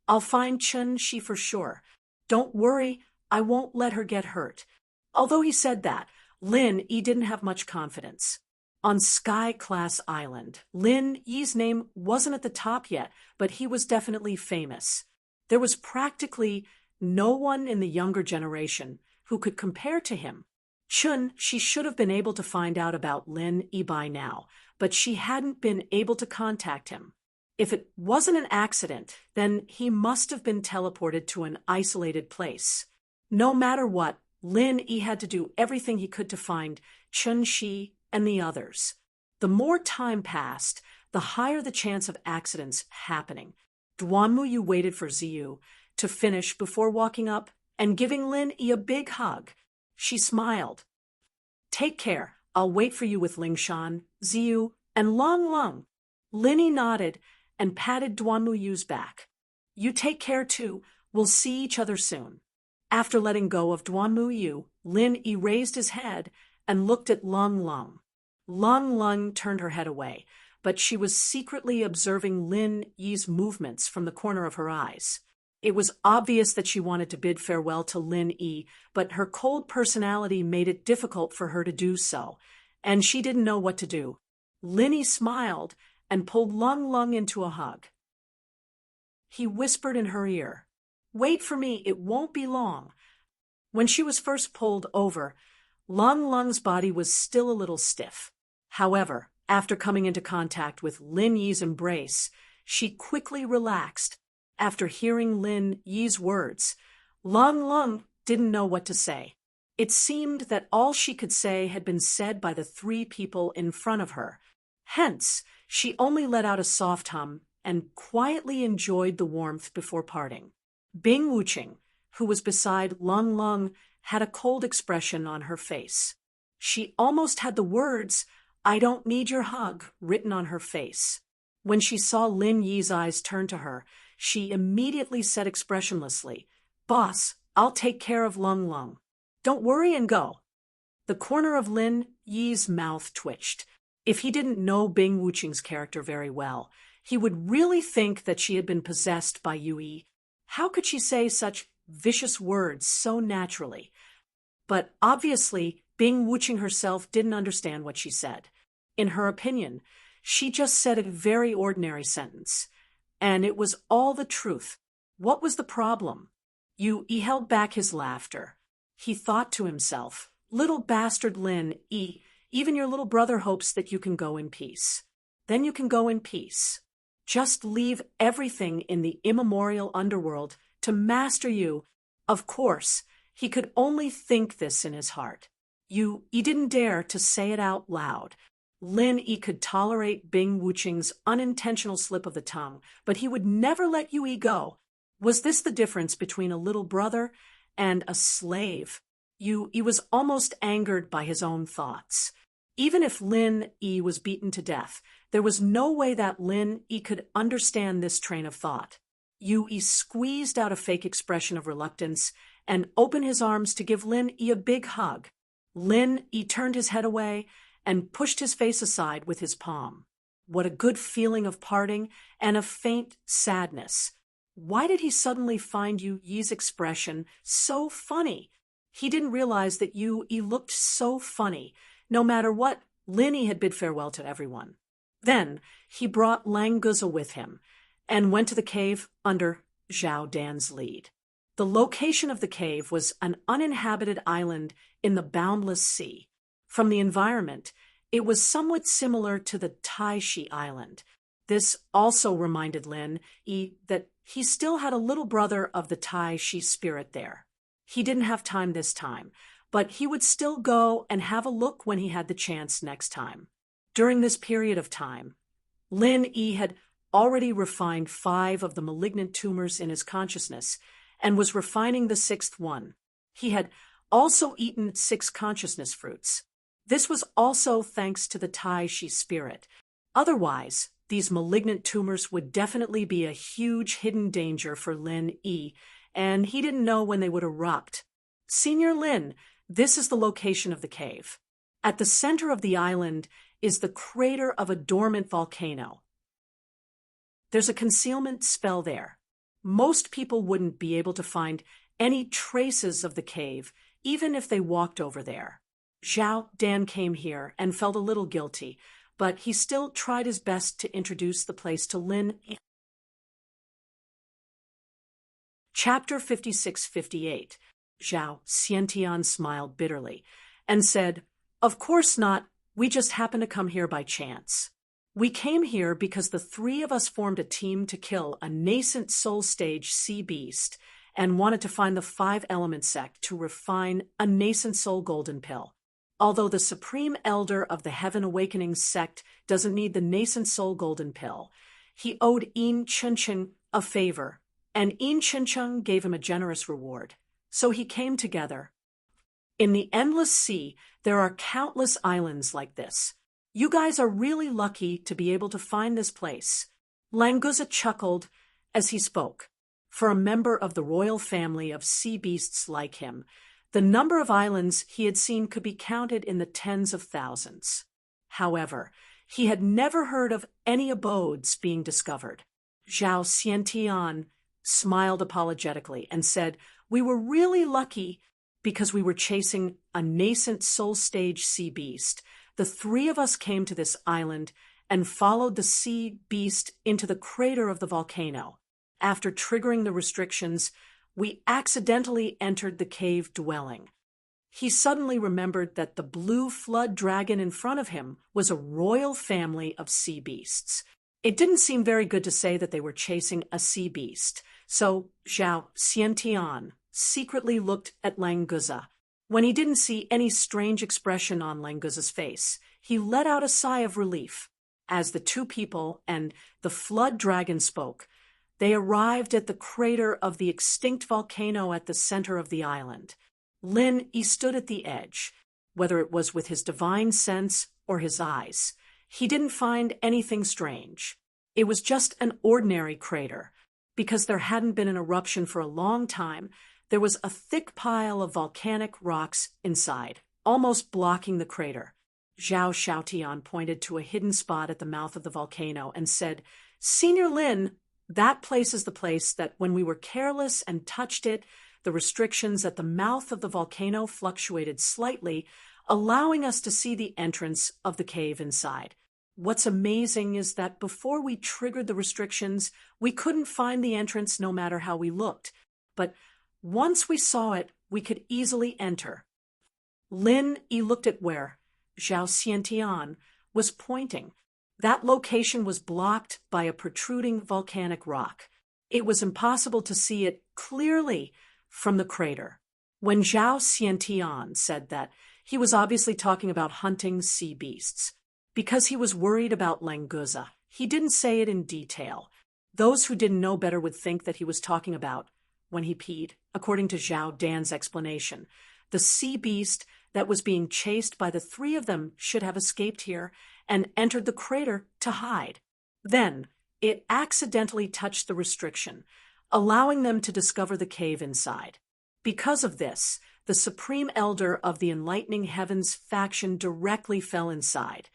"I'll find Chun Shi for sure. Don't worry, I won't let her get hurt." Although he said that, Lin Yi didn't have much confidence. On Sky Class Island, Lin Yi's name wasn't at the top yet, but he was definitely famous. There was practically no one in the younger generation who could compare to him. She should have been able to find out about Lin Yi by now, but she hadn't been able to contact him. If it wasn't an accident, then he must have been teleported to an isolated place. No matter what, Lin Yi had to do everything he could to find Chun Shi and the others. The more time passed, the higher the chance of accidents happening. Duan Muyu waited for Ziyu to finish before walking up and giving Lin Yi a big hug. She smiled. "Take care. I'll wait for you with Lingshan, Ziyu, and Long Lung. Linny nodded and patted Duanmuyu's back. You take care too. We'll see each other soon. After letting go of Duanmuyu, Lin Yi raised his head and looked at Long Lung. Long Lung turned her head away, but she was secretly observing Lin Yi's movements from the corner of her eyes. It was obvious that she wanted to bid farewell to Lin Yi, but her cold personality made it difficult for her to do so, and she didn't know what to do. Lin Yi smiled and pulled Long Lung into a hug. He whispered in her ear, "Wait for me, it won't be long." When she was first pulled over, Long Lung's body was still a little stiff. However, after coming into contact with Lin Yi's embrace, she quickly relaxed. After hearing Lin Yi's words, Long Lung didn't know what to say. It seemed that all she could say had been said by the three people in front of her. Hence, she only let out a soft hum and quietly enjoyed the warmth before parting. Bing Wuqing, who was beside Long Lung, had a cold expression on her face. She almost had the words, "I don't need your hug," written on her face. When she saw Lin Yi's eyes turn to her, she immediately said expressionlessly, "Boss, I'll take care of Long Lung. Don't worry and go." The corner of Lin Yi's mouth twitched. If he didn't know Bing Wuqing's character very well, he would really think that she had been possessed by Yui. How could she say such vicious words so naturally? But obviously, Bing Wuqing herself didn't understand what she said. In her opinion, she just said a very ordinary sentence. And it was all the truth. What was the problem? Yui held back his laughter. He thought to himself, "Little bastard Lin Yi, even your little brother hopes that you can go in peace. Then you can go in peace. Just leave everything in the immemorial underworld to master you." Of course, he could only think this in his heart. Yui didn't dare to say it out loud. Lin Yi could tolerate Bing Wuqing's unintentional slip of the tongue, but he would never let Yui go. Was this the difference between a little brother and a slave? Yui was almost angered by his own thoughts. Even if Lin Yi was beaten to death, there was no way that Lin Yi could understand this train of thought. Yui squeezed out a fake expression of reluctance and opened his arms to give Lin Yi a big hug. Lin Yi turned his head away and pushed his face aside with his palm. What a good feeling of parting and a faint sadness. Why did he suddenly find Yui's expression so funny? He didn't realize that Yui looked so funny. No matter what, Lin Yi had bid farewell to everyone. Then he brought Languza with him and went to the cave under Zhao Dan's lead. The location of the cave was an uninhabited island in the boundless sea. From the environment, it was somewhat similar to the Taishi Island. This also reminded Lin Yi that he still had a little brother of the Taishi spirit there. He didn't have time this time, but he would still go and have a look when he had the chance next time. During this period of time, Lin Yi had already refined 5 of the malignant tumors in his consciousness and was refining the 6th one. He had also eaten 6 consciousness fruits. This was also thanks to the Taishi spirit. Otherwise, these malignant tumors would definitely be a huge hidden danger for Lin Yi, and he didn't know when they would erupt. "Senior Lin, this is the location of the cave. At the center of the island is the crater of a dormant volcano. There's a concealment spell there. Most people wouldn't be able to find any traces of the cave, even if they walked over there." Zhao Dan came here and felt a little guilty, but he still tried his best to introduce the place to Lin Yi. Chapter 56-58. Zhao Xiantian smiled bitterly and said, "Of course not. We just happened to come here by chance. We came here because the 3 of us formed a team to kill a nascent soul stage sea beast and wanted to find the 5-element sect to refine a nascent soul golden pill. Although the Supreme Elder of the Heaven Awakening sect doesn't need the nascent soul golden pill, he owed Yin Chencheng a favor, and Yin Chencheng gave him a generous reward. So he came together. In the endless sea, there are countless islands like this. You guys are really lucky to be able to find this place. Languza chuckled as he spoke. For a member of the royal family of sea beasts like him, the number of islands he had seen could be counted in the tens of thousands. However, he had never heard of any abodes being discovered. Zhao Xiantian smiled apologetically and said, "We were really lucky because we were chasing a nascent soul stage sea beast. The three of us came to this island and followed the sea beast into the crater of the volcano. After triggering the restrictions, we accidentally entered the cave dwelling." He suddenly remembered that the blue flood dragon in front of him was a royal family of sea beasts. It didn't seem very good to say that they were chasing a sea beast, so Zhao Xiantian secretly looked at Languza. When he didn't see any strange expression on Languza's face, he let out a sigh of relief. As the two people and the flood dragon spoke, they arrived at the crater of the extinct volcano at the center of the island. Lin Yi stood at the edge. Whether it was with his divine sense or his eyes, he didn't find anything strange. It was just an ordinary crater. Because there hadn't been an eruption for a long time, there was a thick pile of volcanic rocks inside, almost blocking the crater. Zhao Xiaotian pointed to a hidden spot at the mouth of the volcano and said, "Senior Lin, that place is the place that when we were careless and touched it, the restrictions at the mouth of the volcano fluctuated slightly, allowing us to see the entrance of the cave inside. What's amazing is that before we triggered the restrictions, we couldn't find the entrance no matter how we looked. But once we saw it, we could easily enter." Lin Yi looked at where Zhao Xiantian was pointing. That location was blocked by a protruding volcanic rock. It was impossible to see it clearly from the crater. When Zhao Xiantian said that, he was obviously talking about hunting sea beasts. Because he was worried about Languza, he didn't say it in detail. Those who didn't know better would think that he was talking about when he peed, according to Zhao Dan's explanation. The sea beast that was being chased by the three of them should have escaped here and entered the crater to hide. Then it accidentally touched the restriction, allowing them to discover the cave inside. Because of this, the Supreme Elder of the Enlightening Heavens faction directly fell inside.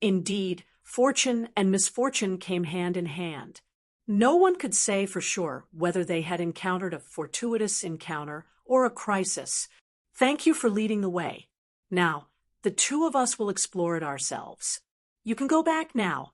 Indeed, fortune and misfortune came hand in hand. No one could say for sure whether they had encountered a fortuitous encounter or a crisis. Thank you for leading the way. Now, the two of us will explore it ourselves. You can go back now.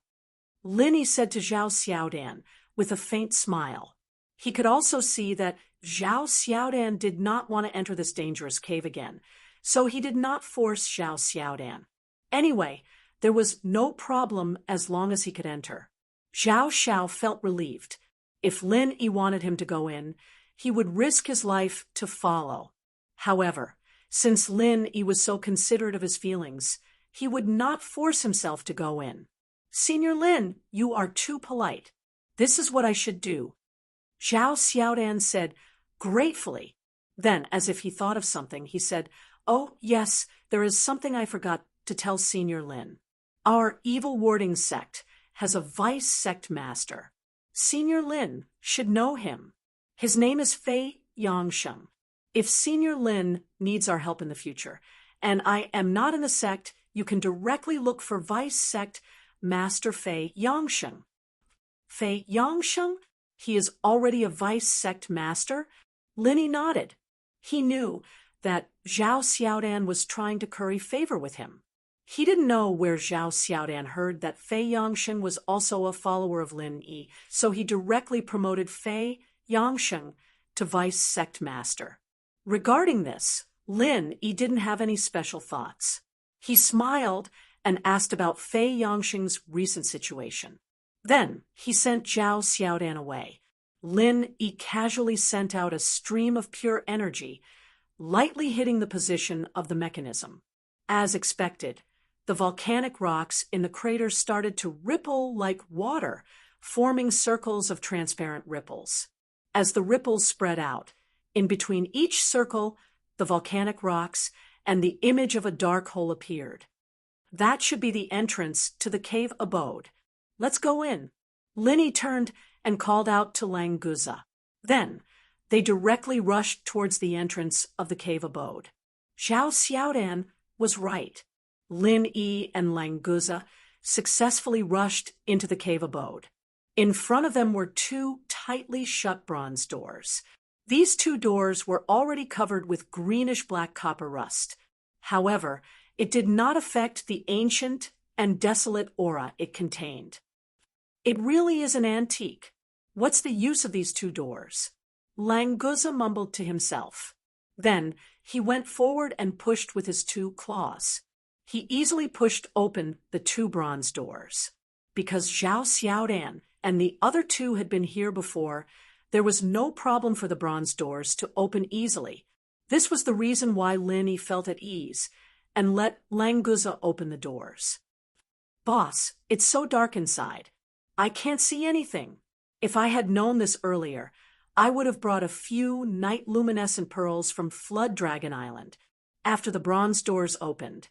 Lin Yi said to Zhao Xiaodan with a faint smile. He could also see that Zhao Xiaodan did not want to enter this dangerous cave again, so he did not force Zhao Xiaodan. Anyway, there was no problem as long as he could enter. Zhao Xiao felt relieved. If Lin Yi wanted him to go in, he would risk his life to follow. However, since Lin Yi was so considerate of his feelings, he would not force himself to go in. "Senior Lin, you are too polite. This is what I should do." Zhao Xiaodan said gratefully. Then, as if he thought of something, he said, "Oh, yes, there is something I forgot to tell Senior Lin. Our evil warding sect has a vice sect master. Senior Lin should know him. His name is Fei Yangsheng. If Senior Lin needs our help in the future, and I am not in the sect, you can directly look for vice sect Master Fei Yangsheng." "Fei Yangsheng? He is already a vice sect master?" Lin Yi nodded. He knew that Zhao Xiaodan was trying to curry favor with him. He didn't know where Zhao Xiaodan heard that Fei Yangsheng was also a follower of Lin Yi, so he directly promoted Fei Yangsheng to vice sect master. Regarding this, Lin Yi didn't have any special thoughts. He smiled and asked about Fei Yangsheng's recent situation. Then he sent Zhao Xiaodan away. Lin Yi casually sent out a stream of pure energy, lightly hitting the position of the mechanism. As expected, the volcanic rocks in the crater started to ripple like water, forming circles of transparent ripples. As the ripples spread out, in between each circle, the volcanic rocks, and the image of a dark hole appeared. That should be the entrance to the cave abode. Let's go in. Linny turned and called out to Languza. Then, they directly rushed towards the entrance of the cave abode. Zhao Xiaodan was right. Lin Yi and Languza successfully rushed into the cave abode. In front of them were two tightly shut bronze doors. These two doors were already covered with greenish-black copper rust. However, it did not affect the ancient and desolate aura it contained. It really is an antique. What's the use of these two doors? Languza mumbled to himself. Then he went forward and pushed with his two claws. He easily pushed open the two bronze doors. Because Zhao Xiaodan and the other two had been here before, there was no problem for the bronze doors to open easily. This was the reason why Linny felt at ease and let Languza open the doors. Boss, it's so dark inside. I can't see anything. If I had known this earlier, I would have brought a few night luminescent pearls from Flood Dragon Island. After the bronze doors opened,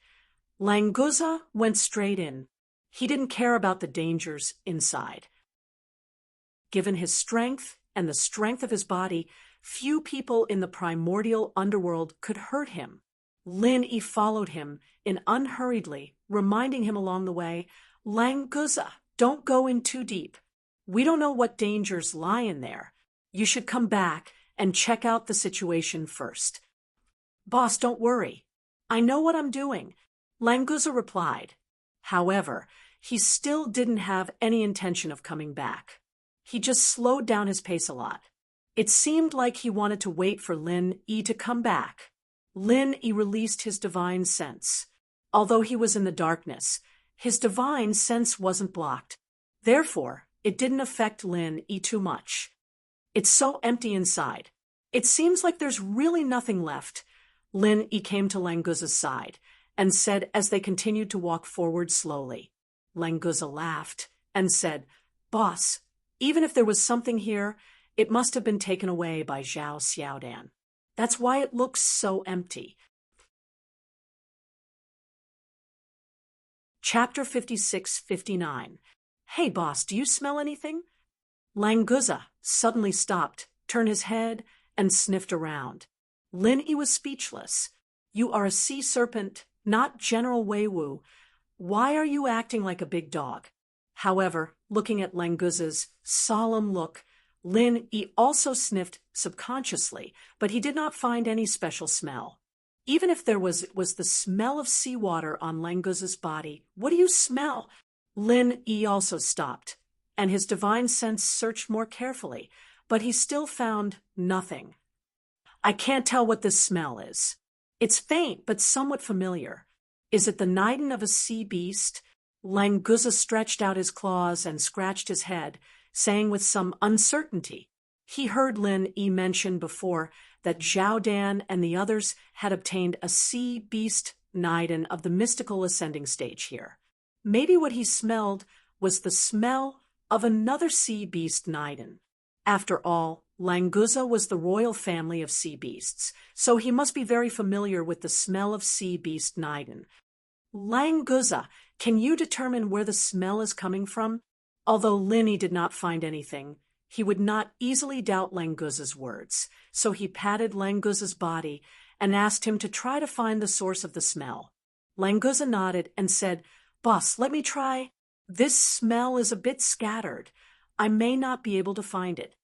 Languza went straight in. He didn't care about the dangers inside. Given his strength and the strength of his body, few people in the primordial underworld could hurt him. Lin Yi followed him in unhurriedly, reminding him along the way, Languza, don't go in too deep. We don't know what dangers lie in there. You should come back and check out the situation first. Boss, don't worry. I know what I'm doing, Languza replied. However, he still didn't have any intention of coming back. He just slowed down his pace a lot. It seemed like he wanted to wait for Lin Yi to come back. Lin Yi released his divine sense. Although he was in the darkness, his divine sense wasn't blocked. Therefore, it didn't affect Lin Yi too much. It's so empty inside. It seems like there's really nothing left. Lin Yi came to Languza's side and said as they continued to walk forward slowly. Languza laughed and said, Boss, even if there was something here, it must have been taken away by Zhao Xiaodan. That's why it looks so empty. Chapter 56-59. Hey, boss, do you smell anything? Languza suddenly stopped, turned his head, and sniffed around. Lin Yi was speechless. You are a sea serpent, not General Wei Wu. Why are you acting like a big dog? However, looking at Languza's solemn look, Lin Yi also sniffed subconsciously, but he did not find any special smell. Even if there was the smell of seawater on Languza's body. What do you smell? Lin Yi also stopped, and his divine sense searched more carefully, but he still found nothing. I can't tell what this smell is. It's faint, but somewhat familiar. Is it the nidin of a sea beast? Languza stretched out his claws and scratched his head, saying with some uncertainty. He heard Lin Yi mention before that Zhao Dan and the others had obtained a sea beast nidin of the mystical ascending stage here. Maybe what he smelled was the smell of another sea beast nidin. After all, Languza was the royal family of sea beasts, so he must be very familiar with the smell of sea beast nidin. Languza, can you determine where the smell is coming from? Although Lin Yi did not find anything, he would not easily doubt Languza's words, so he patted Languza's body and asked him to try to find the source of the smell. Languza nodded and said, Boss, let me try. This smell is a bit scattered. I may not be able to find it.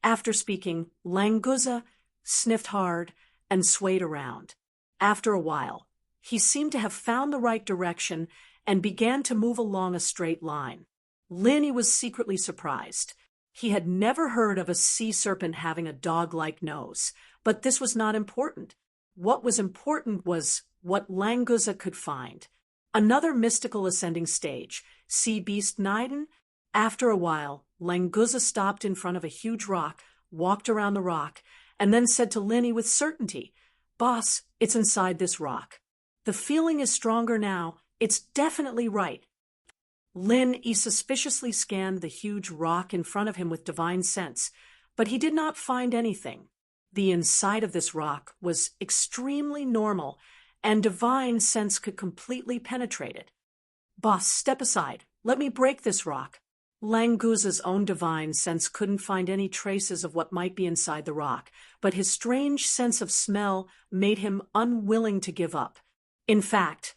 After speaking, Languza sniffed hard and swayed around. After a while, he seemed to have found the right direction and began to move along a straight line. Lin Yi was secretly surprised. He had never heard of a sea serpent having a dog-like nose, but this was not important. What was important was what Languza could find. Another mystical ascending stage, sea beast nidin. After a while, Languza stopped in front of a huge rock, walked around the rock, and then said to Lin Yi with certainty, Boss, it's inside this rock. The feeling is stronger now. It's definitely right. Lin Yi suspiciously scanned the huge rock in front of him with divine sense, but he did not find anything. The inside of this rock was extremely normal, and divine sense could completely penetrate it. "Boss, step aside. Let me break this rock." Languza's own divine sense couldn't find any traces of what might be inside the rock, but his strange sense of smell made him unwilling to give up. In fact,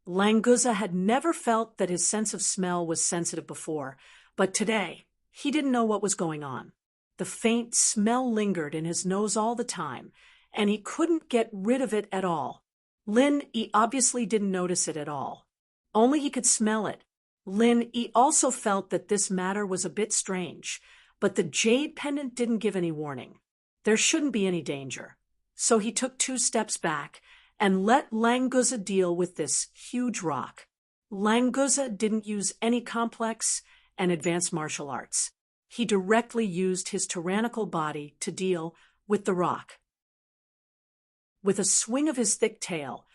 Languza had never felt that his sense of smell was sensitive before, but today he didn't know what was going on. The faint smell lingered in his nose all the time, and he couldn't get rid of it at all. He obviously didn't notice it at all. Only he could smell it. He also felt that this matter was a bit strange, but the jade pendant didn't give any warning. There shouldn't be any danger. So he took 2 steps back and let Languza deal with this huge rock. Languza didn't use any complex and advanced martial arts. He directly used his tyrannical body to deal with the rock. With a swing of his thick tail,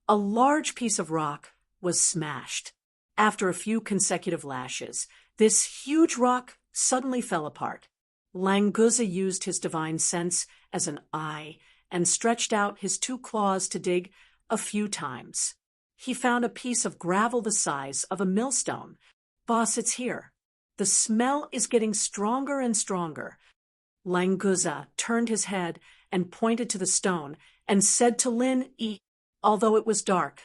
a large piece of rock was smashed. After a few consecutive lashes, this huge rock suddenly fell apart. Languza used his divine sense as an eye and stretched out his 2 claws to dig a few times. He found a piece of gravel the size of a millstone. "Boss, it's here." "The smell is getting stronger and stronger." Languza turned his head and pointed to the stone and said to although it was dark,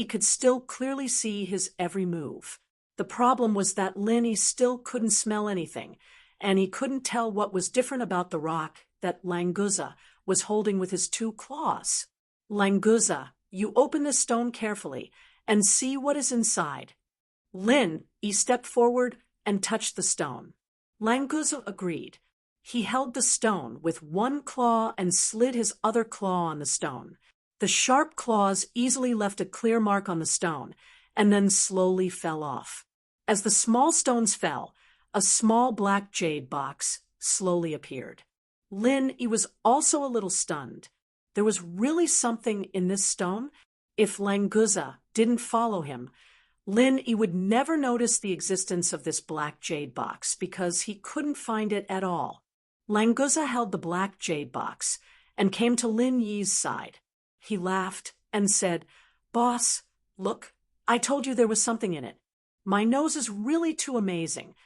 could still clearly see his every move. The problem was that still couldn't smell anything, and he couldn't tell what was different about the rock that Languza was holding with his 2 claws. "Languza, you open this stone carefully and see what is inside." He stepped forward and touched the stone. Languza agreed. He held the stone with 1 claw and slid his other claw on the stone. The sharp claws easily left a clear mark on the stone and then slowly fell off. As the small stones fell, a small black jade box slowly appeared. He was also a little stunned. There was really something in this stone. If Languza didn't follow him, he would never notice the existence of this black jade box because he couldn't find it at all. Languza held the black jade box and came to Lin Yi's side. He laughed and said, "Boss, look, I told you there was something in it. My nose is really too amazing."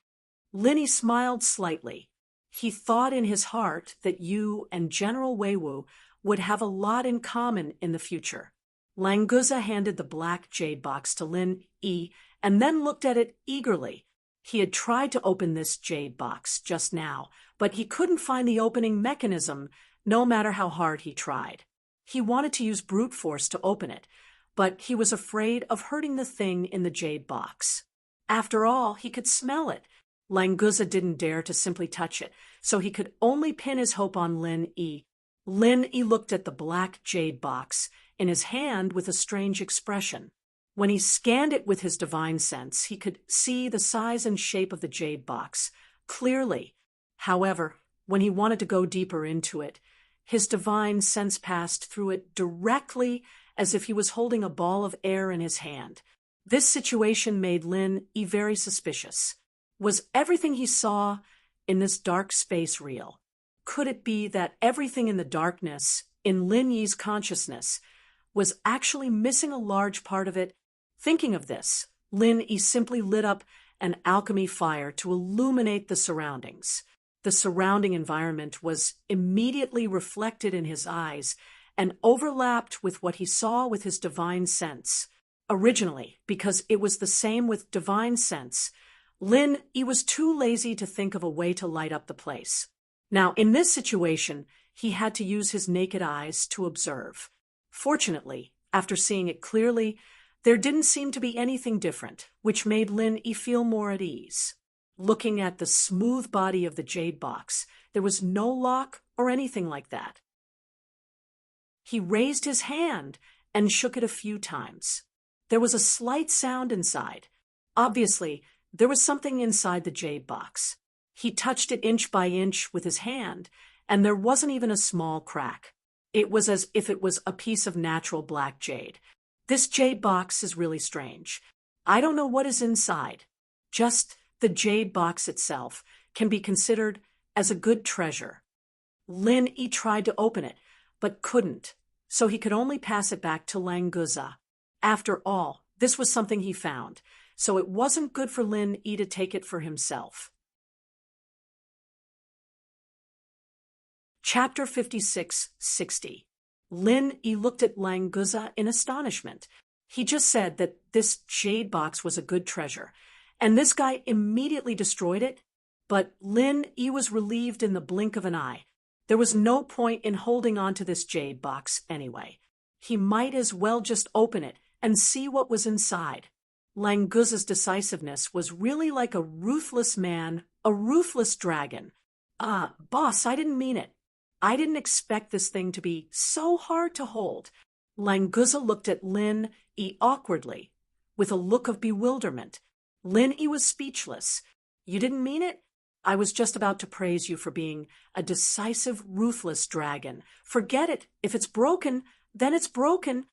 Yi smiled slightly. He thought in his heart that you and General Weiwu would have a lot in common in the future. Languza handed the black jade box to Lin Yi and then looked at it eagerly. He had tried to open this jade box just now, but he couldn't find the opening mechanism no matter how hard he tried. He wanted to use brute force to open it, but he was afraid of hurting the thing in the jade box. After all, he could smell it. Languza didn't dare to simply touch it, so he could only pin his hope on Lin Yi. Lin Yi looked at the black jade box in his hand with a strange expression. When he scanned it with his divine sense, he could see the size and shape of the jade box clearly. However, when he wanted to go deeper into it, his divine sense passed through it directly as if he was holding a ball of air in his hand. This situation made Lin Yi very suspicious. Was everything he saw in this dark space real? Could it be that everything in the darkness, in Lin Yi's consciousness, was actually missing a large part of it? Thinking of this, Lin Yi simply lit up an alchemy fire to illuminate the surroundings. The surrounding environment was immediately reflected in his eyes and overlapped with what he saw with his divine sense. Originally, because it was the same with divine sense, Lin Yi was too lazy to think of a way to light up the place. Now, in this situation, he had to use his naked eyes to observe. Fortunately, after seeing it clearly, there didn't seem to be anything different, which made Lin Yi feel more at ease. Looking at the smooth body of the jade box, there was no lock or anything like that. He raised his hand and shook it a few times. There was a slight sound inside. Obviously, there was something inside the jade box. He touched it inch by inch with his hand, and there wasn't even a small crack. It was as if it was a piece of natural black jade. This jade box is really strange. I don't know what is inside. Just the jade box itself can be considered as a good treasure. Lin-Yi tried to open it, but couldn't, so he could only pass it back to Languza. After all, this was something he found, so it wasn't good for Lin-Yi to take it for himself. Chapter 56:60. Lin-Yi looked at Languza in astonishment. He just said that this jade box was a good treasure, and this guy immediately destroyed it. But Lin-Yi was relieved in the blink of an eye. There was no point in holding on to this jade box anyway. He might as well just open it and see what was inside. Languza's decisiveness was really like a ruthless man, a ruthless dragon. Boss, I didn't mean it. I didn't expect this thing to be so hard to hold. Languza looked at Lin-Yi awkwardly, with a look of bewilderment. Lin-Yi was speechless. You didn't mean it? I was just about to praise you for being a decisive, ruthless dragon. Forget it. If it's broken, then it's broken.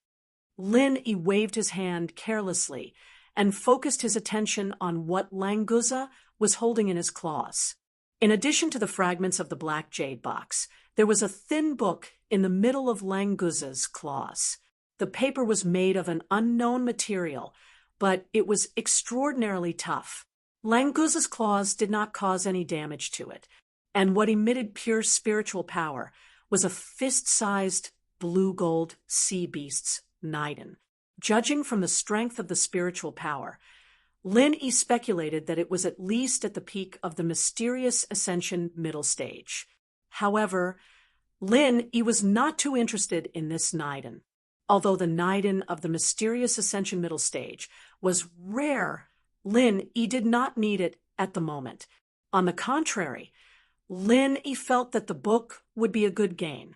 Lin-Yi waved his hand carelessly and focused his attention on what Languza was holding in his claws. In addition to the fragments of the black jade box, there was a thin book in the middle of Languza's claws. The paper was made of an unknown material, but it was extraordinarily tough. Languza's claws did not cause any damage to it, and what emitted pure spiritual power was a fist-sized blue-gold sea beast's Niden. Judging from the strength of the spiritual power, Lin-Yi speculated that it was at least at the peak of the mysterious ascension middle stage. However, Lin-Yi was not too interested in this Niden. Although the Niden of the mysterious ascension middle stage was rare, Lin-Yi did not need it at the moment. On the contrary, Lin-Yi felt that the book would be a good gain.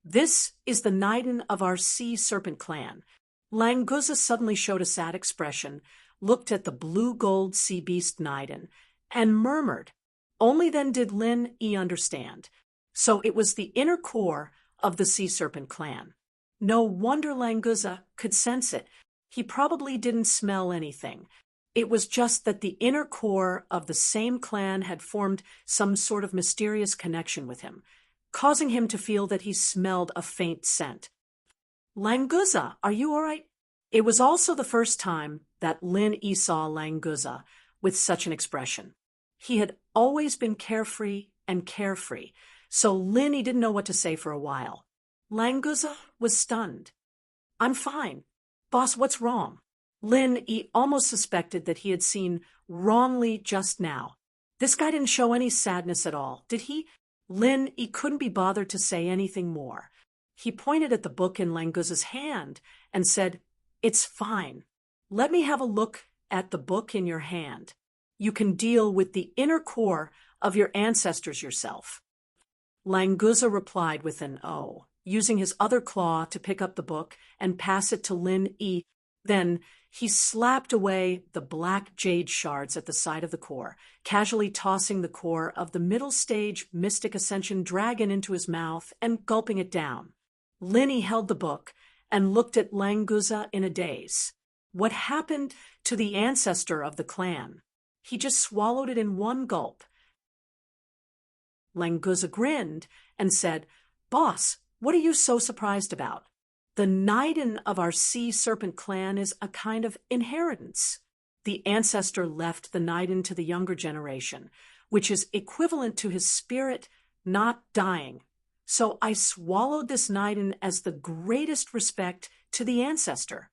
This is the Niden of our sea serpent clan. Languza suddenly showed a sad expression, looked at the blue-gold sea beast Niden, and murmured. Only then did Lin-Yi understand. So it was the inner core of the sea serpent clan. No wonder Languza could sense it. He probably didn't smell anything. It was just that the inner core of the same clan had formed some sort of mysterious connection with him, causing him to feel that he smelled a faint scent. Languza, are you all right? It was also the first time that Lin-Yi saw Languza with such an expression. He had always been carefree and carefree, so Lin-Yi didn't know what to say for a while. Languza was stunned. I'm fine. Boss, what's wrong? Lin-Yi almost suspected that he had seen wrongly just now. This guy didn't show any sadness at all, did he? Lin-Yi couldn't be bothered to say anything more. He pointed at the book in Languza's hand and said, It's fine. Let me have a look at the book in your hand. You can deal with the inner core of your ancestors yourself. Languza replied with an "oh," using his other claw to pick up the book and pass it to Lin-Yi. Then he slapped away the black jade shards at the side of the core, casually tossing the core of the middle stage mystic ascension dragon into his mouth and gulping it down. Lin-Yi held the book and looked at Languza in a daze. What happened to the ancestor of the clan? He just swallowed it in one gulp. Languza grinned and said, Boss, what are you so surprised about? The Niden of our sea serpent clan is a kind of inheritance. The ancestor left the Niden to the younger generation, which is equivalent to his spirit not dying. So I swallowed this Niden as the greatest respect to the ancestor.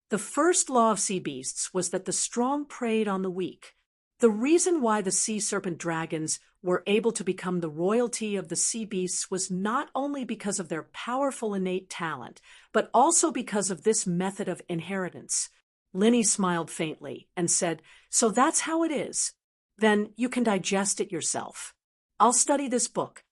The first law of sea beasts was that the strong preyed on the weak. The reason why the sea serpent dragons were able to become the royalty of the sea beasts was not only because of their powerful innate talent, but also because of this method of inheritance. Lin-Yi smiled faintly and said, So that's how it is. Then you can digest it yourself. I'll study this book.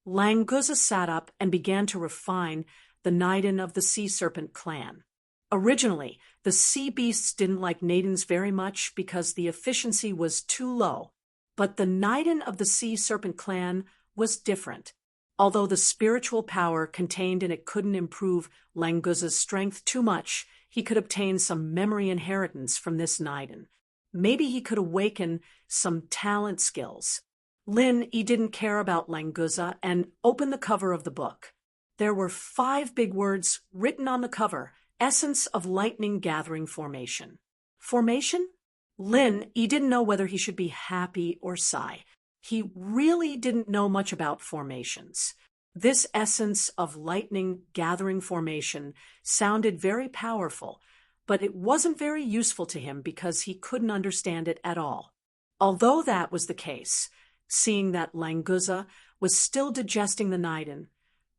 Languza sat up and began to refine the Niden of the sea serpent clan. Originally, the sea beasts didn't like Nadins very much because the efficiency was too low. But the Niden of the sea serpent clan was different. Although the spiritual power contained in it couldn't improve Languza's strength too much, he could obtain some memory inheritance from this Niden. Maybe he could awaken some talent skills. Lin Yi didn't care about Languza and opened the cover of the book. There were 5 big words written on the cover: Essence of Lightning Gathering Formation. Formation? Lin Yi didn't know whether he should be happy or sigh. He really didn't know much about formations. This essence of lightning gathering formation sounded very powerful, but it wasn't very useful to him because he couldn't understand it at all. Although that was the case, seeing that Languza was still digesting the Niden,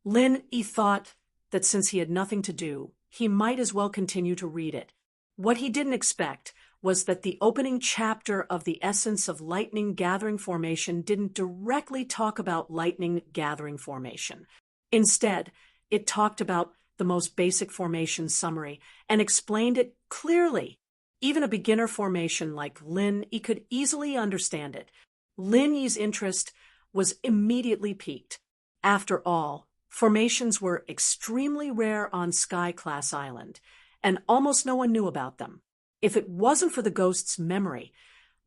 Lin Yi thought that since he had nothing to do, he might as well continue to read it. What he didn't expect was that the opening chapter of the Essence of Lightning Gathering Formation didn't directly talk about lightning gathering formation. Instead, it talked about the most basic formation summary and explained it clearly. Even a beginner formation like Lin Yi could easily understand it. Lin Yi's interest was immediately piqued. After all, formations were extremely rare on Sky-class Island, and almost no one knew about them. If it wasn't for the ghost's memory,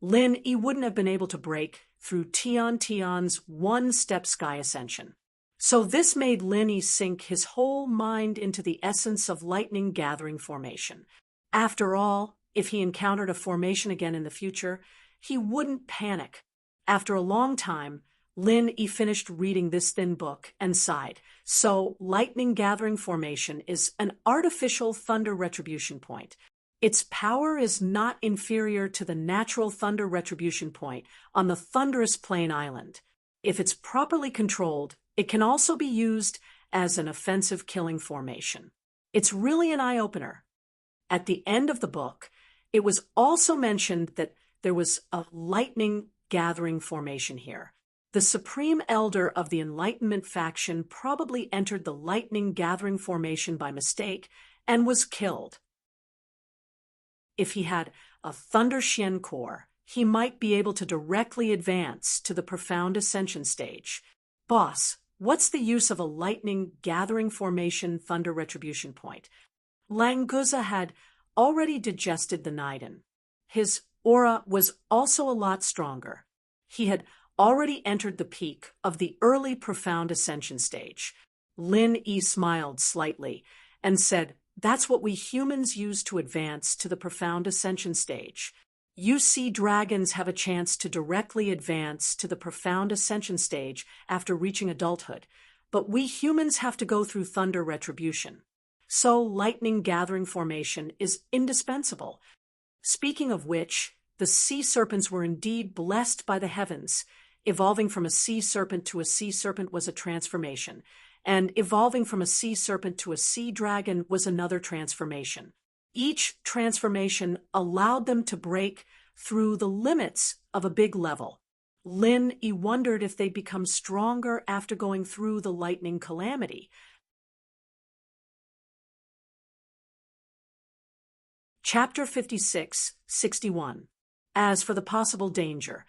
Lin Yi wouldn't have been able to break through Tion's one-step sky ascension. So this made Lin Yi sink his whole mind into the essence of lightning gathering formation. After all, if he encountered a formation again in the future, he wouldn't panic. After a long time, Lin Yi finished reading this thin book and sighed. So, lightning gathering formation is an artificial thunder retribution point. Its power is not inferior to the natural thunder retribution point on the Thunderous Plain Island. If it's properly controlled, it can also be used as an offensive killing formation. It's really an eye-opener. At the end of the book, it was also mentioned that there was a lightning gathering formation here. The Supreme Elder of the Enlightenment faction probably entered the lightning gathering formation by mistake and was killed. If he had a Thunder Xian core, he might be able to directly advance to the Profound Ascension stage. Boss, what's the use of a lightning gathering formation thunder retribution point? Languza had already digested the Niden. His aura was also a lot stronger. He had already entered the peak of the early Profound Ascension stage. Lin Yi smiled slightly and said, "That's what we humans use to advance to the Profound Ascension stage. You sea dragons have a chance to directly advance to the Profound Ascension stage after reaching adulthood, but we humans have to go through thunder retribution. So lightning gathering formation is indispensable." Speaking of which, the sea serpents were indeed blessed by the heavens. Evolving from a sea serpent to a sea serpent was a transformation, and evolving from a sea serpent to a sea dragon was another transformation. Each transformation allowed them to break through the limits of a big level. Lin Yi wondered if they'd become stronger after going through the lightning calamity. Chapter 56-61. As for the possible danger,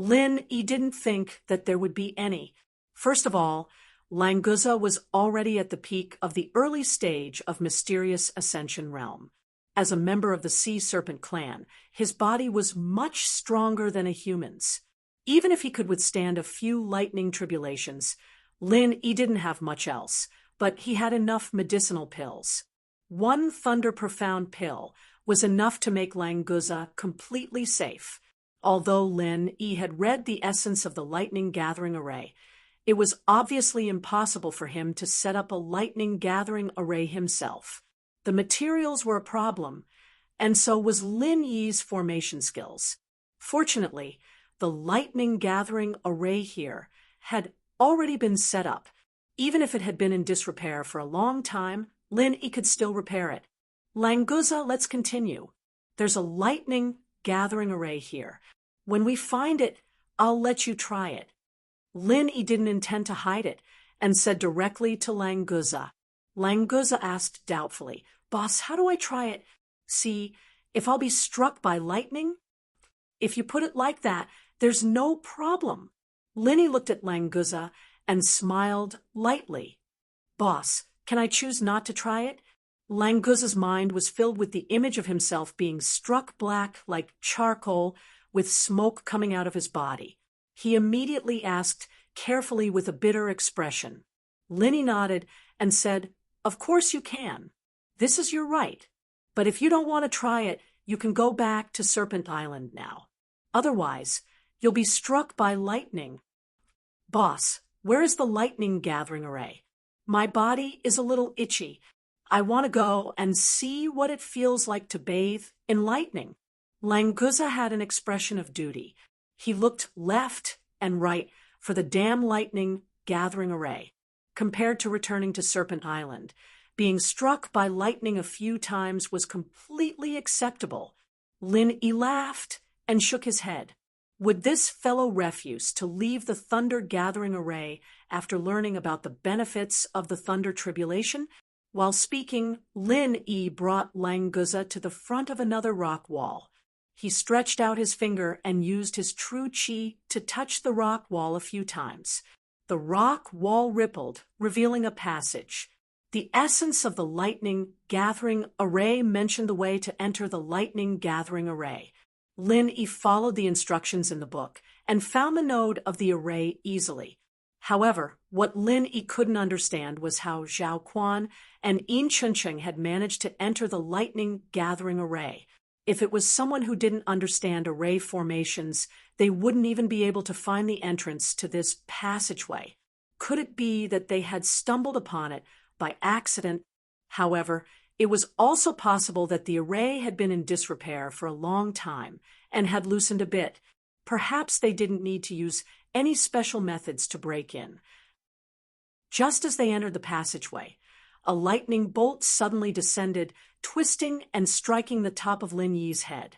Lin Yi didn't think that there would be any. First of all, Languza was already at the peak of the early stage of Mysterious Ascension Realm. As a member of the Sea Serpent clan, his body was much stronger than a human's. Even if he could withstand a few lightning tribulations, Lin Yi didn't have much else, but he had enough medicinal pills. One Thunder Profound pill was enough to make Languza completely safe. Although Lin Yi had read the essence of the lightning gathering array, it was obviously impossible for him to set up a lightning gathering array himself. The materials were a problem, and so was Lin Yi's formation skills. Fortunately, the lightning gathering array here had already been set up. Even if it had been in disrepair for a long time, Lin Yi could still repair it. Languza, let's continue. There's a lightning gathering array here. When we find it, I'll let you try it. Lin Yi didn't intend to hide it and said directly to Languza. Languza asked doubtfully, "Boss, how do I try it? See, if I'll be struck by lightning?" "If you put it like that, there's no problem." Lin Yi looked at Languza and smiled lightly. "Boss, can I choose not to try it?" Languza's mind was filled with the image of himself being struck black like charcoal with smoke coming out of his body. He immediately asked, carefully with a bitter expression. Linny nodded and said, "Of course you can. This is your right. But if you don't want to try it, you can go back to Serpent Island now. Otherwise, you'll be struck by lightning." "Boss, where is the lightning gathering array? My body is a little itchy. I want to go and see what it feels like to bathe in lightning." Languza had an expression of duty. He looked left and right for the damn lightning gathering array. Compared to returning to Serpent Island, being struck by lightning a few times was completely acceptable. Lin-E laughed and shook his head. Would this fellow refuse to leave the thunder gathering array after learning about the benefits of the thunder tribulation? While speaking, Lin-E brought Languza to the front of another rock wall. He stretched out his finger and used his true chi to touch the rock wall a few times. The rock wall rippled, revealing a passage. The essence of the lightning gathering array mentioned the way to enter the lightning gathering array. Lin-E followed the instructions in the book and found the node of the array easily. However, what Lin-E couldn't understand was how Zhao Quan and Yin Chuncheng had managed to enter the lightning gathering array. If it was someone who didn't understand array formations, they wouldn't even be able to find the entrance to this passageway. Could it be that they had stumbled upon it by accident? However, it was also possible that the array had been in disrepair for a long time and had loosened a bit. Perhaps they didn't need to use any special methods to break in. Just as they entered the passageway, a lightning bolt suddenly descended, twisting and striking the top of Lin Yi's head.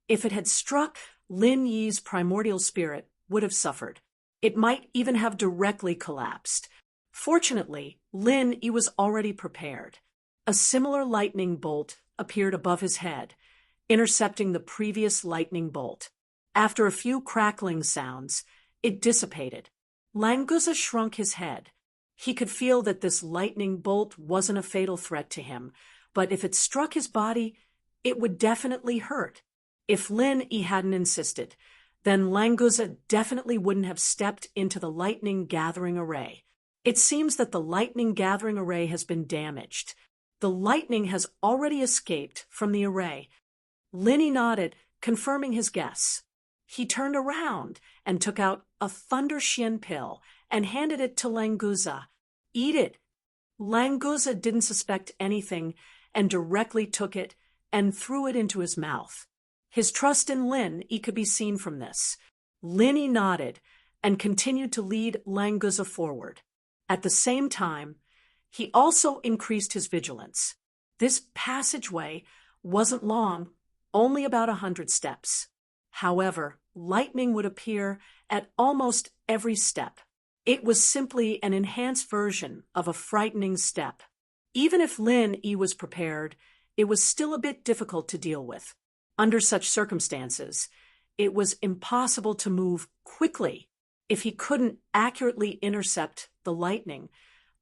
If it had struck, Lin Yi's primordial spirit would have suffered. It might even have directly collapsed. Fortunately, Lin Yi was already prepared. A similar lightning bolt appeared above his head, intercepting the previous lightning bolt. After a few crackling sounds, it dissipated. Languza shrunk his head. He could feel that this lightning bolt wasn't a fatal threat to him, but if it struck his body, it would definitely hurt. If Lin-E hadn't insisted, then Languza definitely wouldn't have stepped into the lightning gathering array. It seems that the lightning gathering array has been damaged. The lightning has already escaped from the array. Lin-E nodded, confirming his guess. He turned around and took out a Thunder Xian pill and handed it to Languza. "Eat it." Languza didn't suspect anything and directly took it and threw it into his mouth. His trust in Lin-E could be seen from this. Lin-E nodded and continued to lead Languza forward. At the same time, he also increased his vigilance. This passageway wasn't long, only about 100 steps. However, lightning would appear at almost every step. It was simply an enhanced version of a frightening step. Even if Lin-E was prepared, it was still a bit difficult to deal with. Under such circumstances, it was impossible to move quickly. If he couldn't accurately intercept the lightning,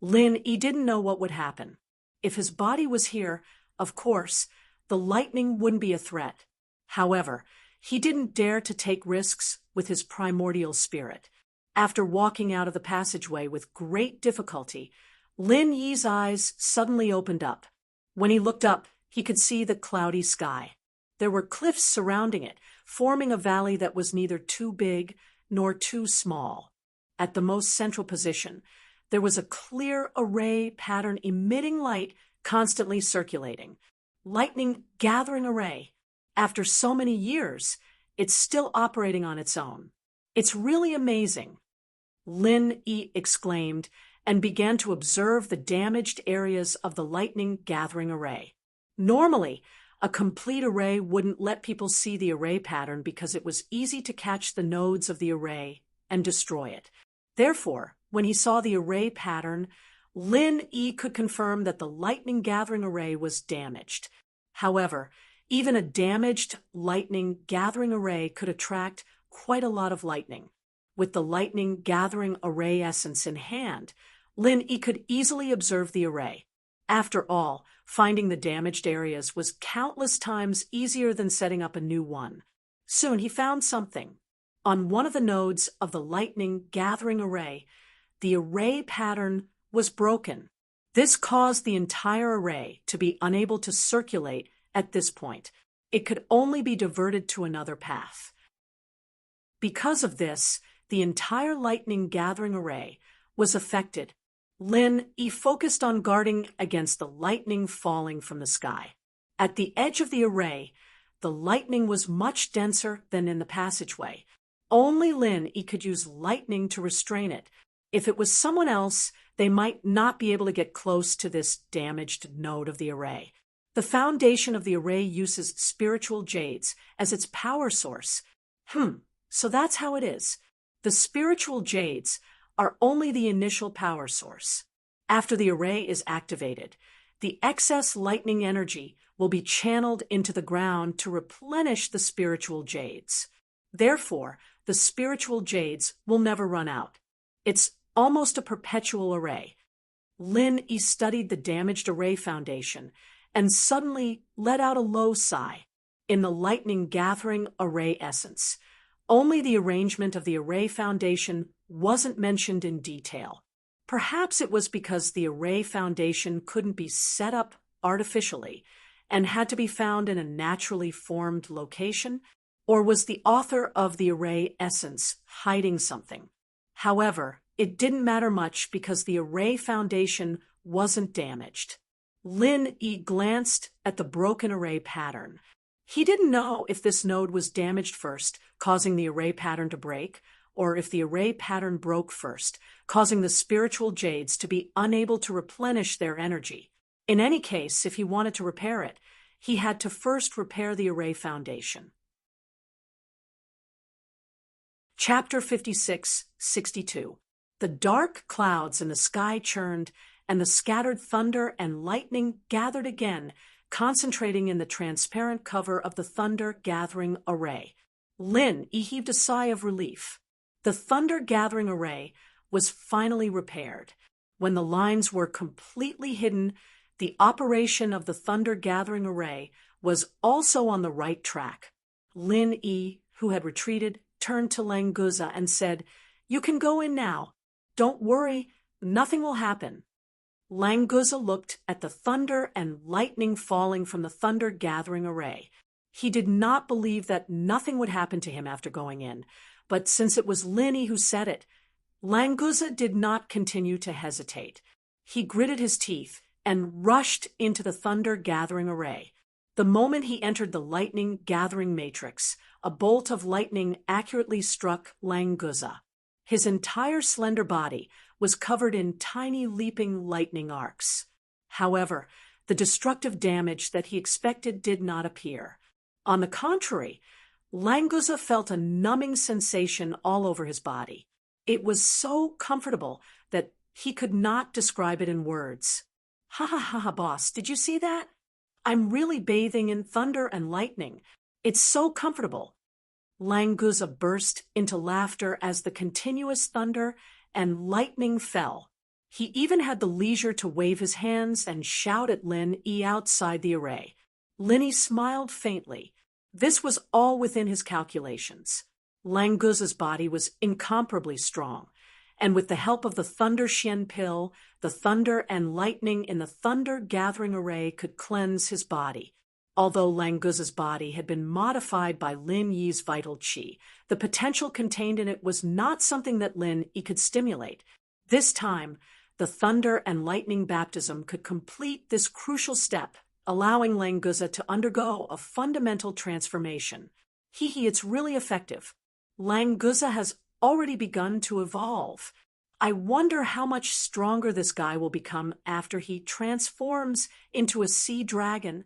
Lin-E didn't know what would happen. If his body was here, of course, the lightning wouldn't be a threat. However, he didn't dare to take risks with his primordial spirit. After walking out of the passageway with great difficulty, Lin Yi's eyes suddenly opened up. When he looked up, he could see the cloudy sky. There were cliffs surrounding it, forming a valley that was neither too big nor too small. At the most central position, there was a clear array pattern emitting light constantly circulating. Lightning gathering array. After so many years, it's still operating on its own. It's really amazing. Lin-E exclaimed and began to observe the damaged areas of the lightning gathering array. Normally, a complete array wouldn't let people see the array pattern because it was easy to catch the nodes of the array and destroy it. Therefore, when he saw the array pattern, Lin-E could confirm that the lightning gathering array was damaged. However, even a damaged lightning gathering array could attract quite a lot of lightning. With the lightning gathering array essence in hand, Lin-E could easily observe the array. After all, finding the damaged areas was countless times easier than setting up a new one. Soon he found something. On one of the nodes of the lightning gathering array, the array pattern was broken. This caused the entire array to be unable to circulate at this point. It could only be diverted to another path. Because of this, the entire lightning gathering array was affected. Lin Yi focused on guarding against the lightning falling from the sky. At the edge of the array, the lightning was much denser than in the passageway. Only Lin Yi could use lightning to restrain it. If it was someone else, they might not be able to get close to this damaged node of the array. The foundation of the array uses spiritual jades as its power source. So that's how it is. The spiritual jades are only the initial power source. After the array is activated, the excess lightning energy will be channeled into the ground to replenish the spiritual jades. Therefore, the spiritual jades will never run out. It's almost a perpetual array. Lin Yi studied the damaged array foundation and suddenly let out a low sigh. In the lightning gathering array essence, only the arrangement of the array foundation wasn't mentioned in detail. Perhaps it was because the array foundation couldn't be set up artificially and had to be found in a naturally formed location, or was the author of the array essence hiding something? However, it didn't matter much because the array foundation wasn't damaged. Lin Yi glanced at the broken array pattern. He didn't know if this node was damaged first, causing the array pattern to break, or if the array pattern broke first, causing the spiritual jades to be unable to replenish their energy. In any case, if he wanted to repair it, he had to first repair the array foundation. Chapter 56-62. The dark clouds in the sky churned, and the scattered thunder and lightning gathered again, concentrating in the transparent cover of the thunder-gathering array. Lin Yi heaved a sigh of relief. The thunder-gathering array was finally repaired. When the lines were completely hidden, the operation of the thunder-gathering array was also on the right track. Lin Yi, who had retreated, turned to Languza and said, "You can go in now. Don't worry, nothing will happen." Languza looked at the thunder and lightning falling from the thunder-gathering array. He did not believe that nothing would happen to him after going in, but since it was Lin Yi who said it, Languza did not continue to hesitate. He gritted his teeth and rushed into the thunder-gathering array. The moment he entered the lightning-gathering matrix, a bolt of lightning accurately struck Languza. His entire slender body was covered in tiny leaping lightning arcs. However, the destructive damage that he expected did not appear. On the contrary, Languza felt a numbing sensation all over his body. It was so comfortable that he could not describe it in words. Ha ha ha ha, boss, did you see that? I'm really bathing in thunder and lightning. It's so comfortable. Languza burst into laughter as the continuous thunder and lightning fell. He even had the leisure to wave his hands and shout at Lin Yi outside the array. Lin Yi smiled faintly. This was all within his calculations. Languza's body was incomparably strong, and with the help of the Thunder Xian pill, the thunder and lightning in the thunder-gathering array could cleanse his body. Although Languza's body had been modified by Lin Yi's vital qi, the potential contained in it was not something that Lin Yi could stimulate. This time, the thunder and lightning baptism could complete this crucial step, allowing Languza to undergo a fundamental transformation. It's really effective. Languza has already begun to evolve. I wonder how much stronger this guy will become after he transforms into a sea dragon.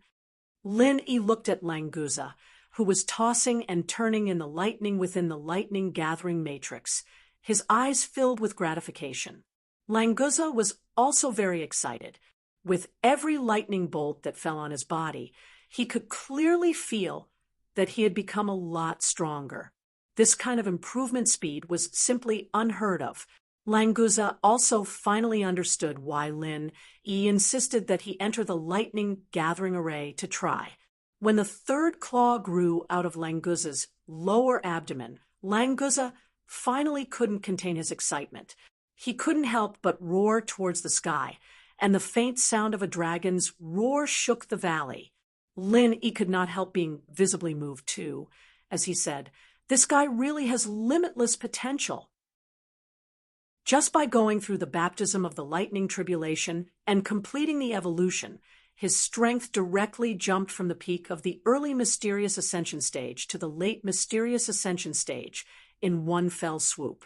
Lin Yi looked at Languza, who was tossing and turning in the lightning within the lightning-gathering matrix. His eyes filled with gratification. Languza was also very excited. With every lightning bolt that fell on his body, he could clearly feel that he had become a lot stronger. This kind of improvement speed was simply unheard of. Languza also finally understood why Lin Yi insisted that he enter the lightning-gathering array to try. When the third claw grew out of Languza's lower abdomen, Languza finally couldn't contain his excitement. He couldn't help but roar towards the sky, and the faint sound of a dragon's roar shook the valley. He could not help being visibly moved too, as he said, "This guy really has limitless potential." Just by going through the baptism of the lightning tribulation and completing the evolution, his strength directly jumped from the peak of the early mysterious ascension stage to the late mysterious ascension stage in one fell swoop.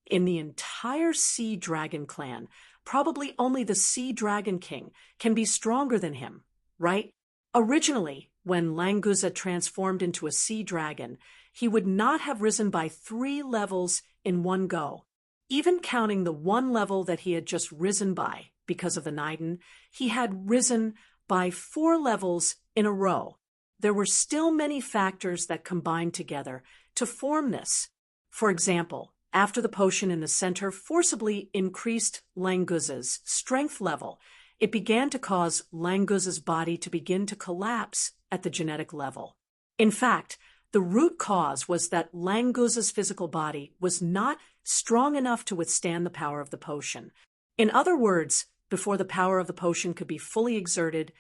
In the entire Sea Dragon clan, probably only the Sea Dragon King can be stronger than him, right? Originally, when Languza transformed into a sea dragon, he would not have risen by 3 levels in one go. Even counting the 1 level that he had just risen by because of the Niden, he had risen by 4 levels in a row. There were still many factors that combined together to form this. For example, after the potion in the center forcibly increased Languza's strength level, it began to cause Languza's body to begin to collapse at the genetic level. In fact, the root cause was that Languza's physical body was not strong enough to withstand the power of the potion. In other words, before the power of the potion could be fully exerted,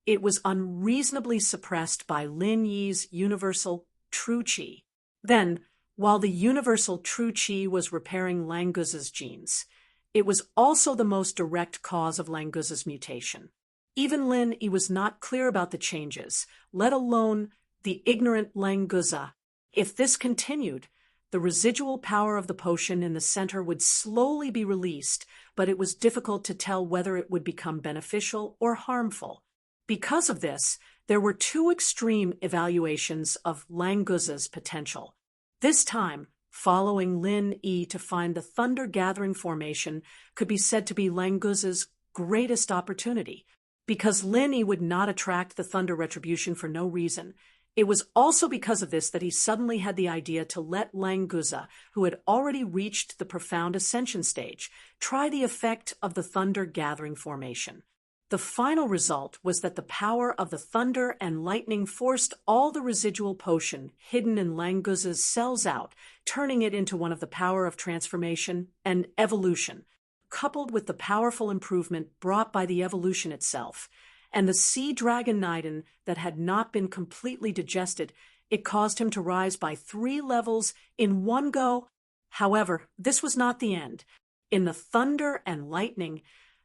it was unreasonably suppressed by Lin Yi's universal true qi. Then, while the universal true qi was repairing Languza's genes, it was also the most direct cause of Languza's mutation. Even Lin Yi was not clear about the changes, let alone the ignorant Languza. If this continued, the residual power of the potion in the center would slowly be released, but it was difficult to tell whether it would become beneficial or harmful. Because of this, there were 2 extreme evaluations of Languza's potential. This time, following Lin Yi to find the Thunder Gathering formation could be said to be Languza's greatest opportunity. Because Lin Yi would not attract the Thunder Retribution for no reason, it was also because of this that he suddenly had the idea to let Languza, who had already reached the profound ascension stage, try the effect of the Thunder Gathering formation. The final result was that the power of the thunder and lightning forced all the residual potion hidden in Languza's cells out, turning it into one of the power of transformation and evolution, coupled with the powerful improvement brought by the evolution itself, and the Sea Dragon Niden that had not been completely digested. It caused him to rise by 3 levels in one go. However, this was not the end. In the thunder and lightning,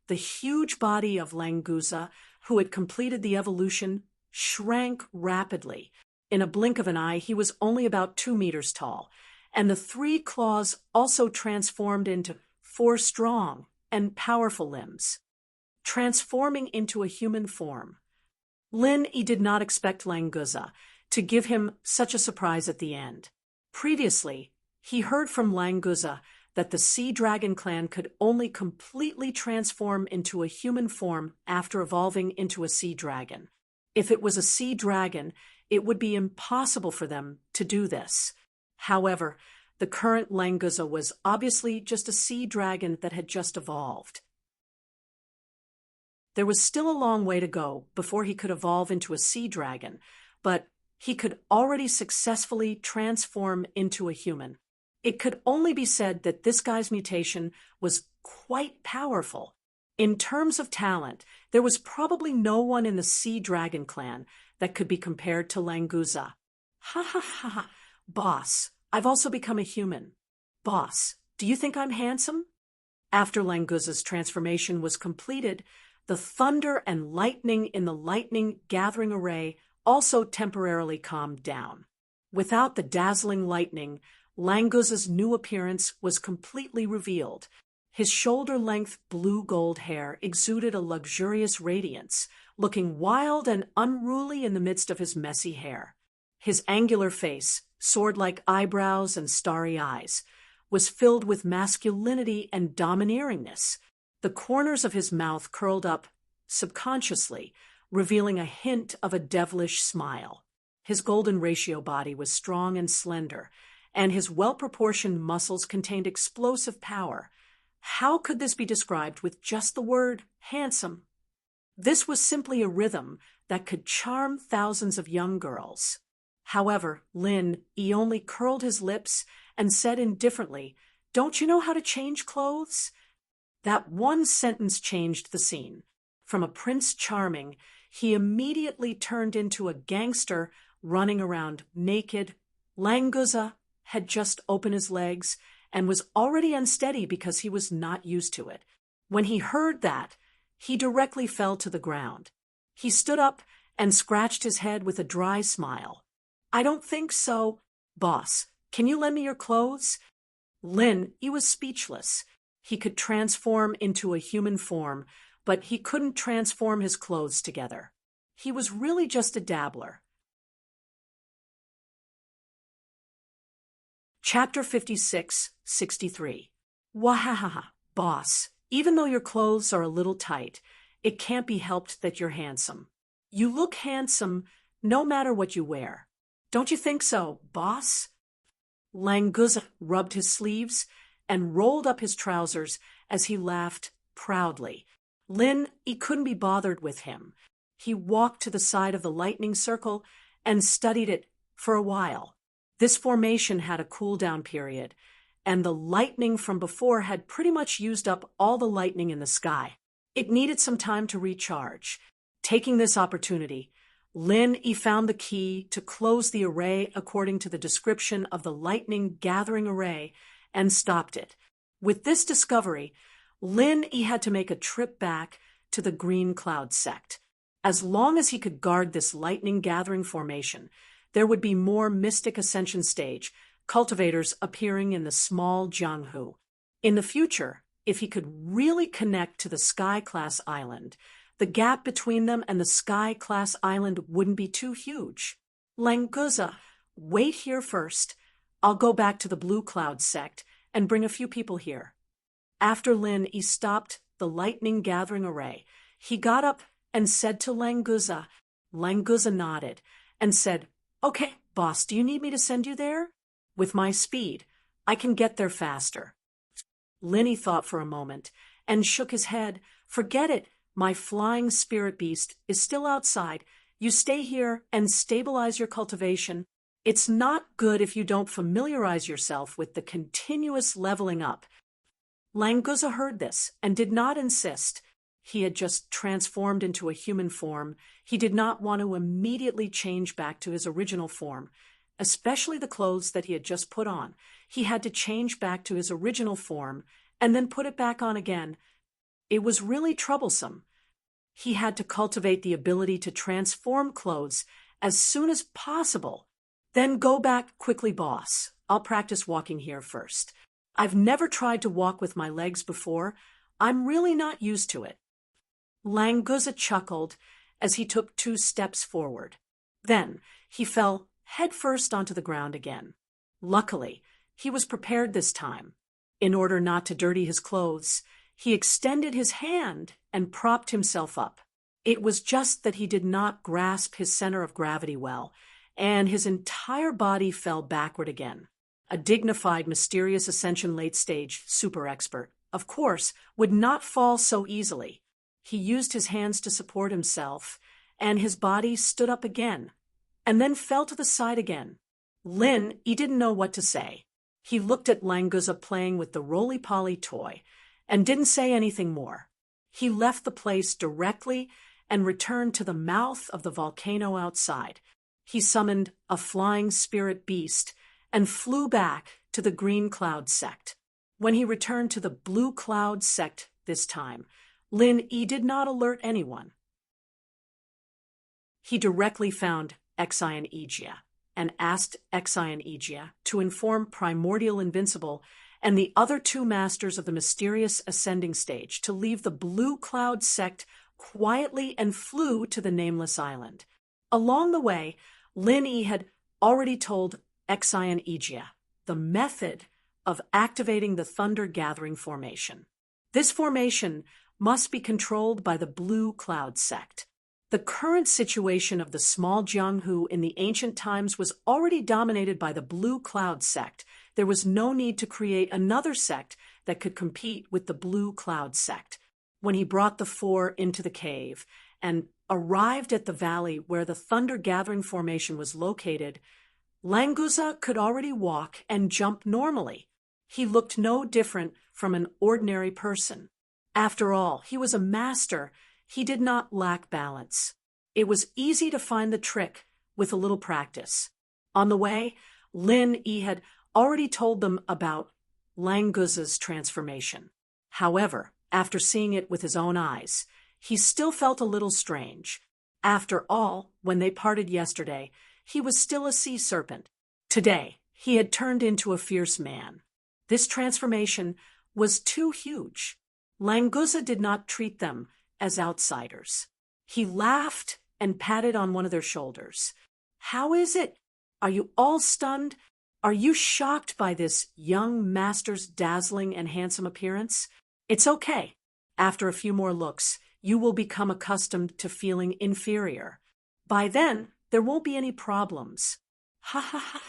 the huge body of Languza, who had completed the evolution, shrank rapidly. In a blink of an eye, he was only about 2 meters tall, and the 3 claws also transformed into 4 strong and powerful limbs, transforming into a human form. Lin Yi did not expect Languza to give him such a surprise at the end. Previously, he heard from Languza that the Sea Dragon clan could only completely transform into a human form after evolving into a sea dragon. If it was a sea dragon, it would be impossible for them to do this. However, the current Languza was obviously just a sea dragon that had just evolved. There was still a long way to go before he could evolve into a sea dragon, but he could already successfully transform into a human. It could only be said that this guy's mutation was quite powerful. In terms of talent, there was probably no one in the Sea Dragon clan that could be compared to Languza. Ha ha ha ha. Boss, I've also become a human. Boss, do you think I'm handsome? After Languza's transformation was completed, the thunder and lightning in the lightning gathering array also temporarily calmed down. Without the dazzling lightning, Languza's new appearance was completely revealed. His shoulder-length blue-gold hair exuded a luxurious radiance, looking wild and unruly in the midst of his messy hair. His angular face, sword-like eyebrows and starry eyes, was filled with masculinity and domineeringness. The corners of his mouth curled up subconsciously, revealing a hint of a devilish smile. His golden ratio body was strong and slender, and his well-proportioned muscles contained explosive power. How could this be described with just the word handsome? This was simply a rhythm that could charm thousands of young girls. However, Lin Yi only curled his lips and said indifferently, "Don't you know how to change clothes?" That one sentence changed the scene. From a Prince Charming, he immediately turned into a gangster running around naked. Languza had just opened his legs and was already unsteady because he was not used to it. When he heard that, he directly fell to the ground. He stood up and scratched his head with a dry smile. "I don't think so. Boss, can you lend me your clothes?" He was speechless. He could transform into a human form, but he couldn't transform his clothes together. He was really just a dabbler. Chapter 56-63. Wahahaha, boss. Even though your clothes are a little tight, it can't be helped that you're handsome. You look handsome no matter what you wear. Don't you think so, boss? Languza rubbed his sleeves and rolled up his trousers as he laughed proudly. He couldn't be bothered with him. He walked to the side of the lightning circle and studied it for a while. This formation had a cool-down period, and the lightning from before had pretty much used up all the lightning in the sky. It needed some time to recharge. Taking this opportunity, He found the key to close the array according to the description of the lightning gathering array and stopped it. With this discovery, He had to make a trip back to the Green Cloud sect. As long as he could guard this lightning gathering formation, there would be more Mystic Ascension stage cultivators appearing in the small Jianghu. In the future, if he could really connect to the Sky-class island, the gap between them and the Sky-class island wouldn't be too huge. Languza, wait here first. I'll go back to the Blue Cloud sect and bring a few people here. After he stopped the lightning gathering array, he got up and said to Languza. Languza nodded and said, "Okay, boss, do you need me to send you there?" "With my speed, I can get there faster." Linny thought for a moment and shook his head. "Forget it. My flying spirit beast is still outside. You stay here and stabilize your cultivation. It's not good if you don't familiarize yourself with the continuous leveling up." Languza heard this and did not insist. He had just transformed into a human form. He did not want to immediately change back to his original form, especially the clothes that he had just put on. He had to change back to his original form and then put it back on again. It was really troublesome. He had to cultivate the ability to transform clothes as soon as possible. "Then go back quickly, boss. I'll practice walking here first. I've never tried to walk with my legs before. I'm really not used to it." Languza chuckled as he took 2 steps forward. Then he fell headfirst onto the ground again. Luckily, he was prepared this time. In order not to dirty his clothes, he extended his hand and propped himself up. It was just that he did not grasp his center of gravity well, and his entire body fell backward again. A dignified, mysterious ascension late-stage super expert, of course, would not fall so easily. He used his hands to support himself, and his body stood up again, and then fell to the side again. He didn't know what to say. He looked at Languza playing with the roly-poly toy, and didn't say anything more. He left the place directly and returned to the mouth of the volcano outside. He summoned a flying spirit beast and flew back to the Green Cloud sect. When he returned to the Blue Cloud sect this time, He did not alert anyone. He directly found Exion Egia and asked Exion Egia to inform Primordial Invincible and the other 2 masters of the mysterious ascending stage to leave the Blue Cloud sect quietly and flew to the Nameless Island. Along the way, Yi had already told Exion Egia the method of activating the Thunder Gathering formation. This formation must be controlled by the Blue Cloud sect. The current situation of the small Jianghu in the ancient times was already dominated by the Blue Cloud sect. There was no need to create another sect that could compete with the Blue Cloud sect. When he brought the 4 into the cave and arrived at the valley where the thunder-gathering formation was located, Languza could already walk and jump normally. He looked no different from an ordinary person. After all, he was a master. He did not lack balance. It was easy to find the trick with a little practice. On the way, Lin Yi had already told them about Languza's transformation. However, after seeing it with his own eyes, he still felt a little strange. After all, when they parted yesterday, he was still a sea serpent. Today, he had turned into a fierce man. This transformation was too huge. Languza did not treat them as outsiders. He laughed and patted on one of their shoulders. "How is it? Are you all stunned? Are you shocked by this young master's dazzling and handsome appearance? It's okay. After a few more looks, you will become accustomed to feeling inferior. By then, there won't be any problems." Ha ha ha.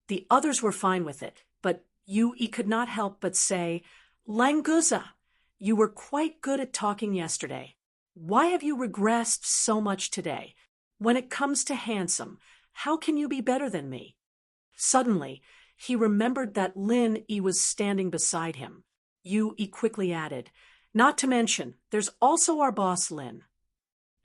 The others were fine with it, but Yui could not help but say, "Languza, you were quite good at talking yesterday. Why have you regressed so much today? When it comes to handsome, how can you be better than me?" Suddenly, he remembered that Lin Yi was standing beside him. Yui quickly added, "Not to mention, there's also our boss Lin."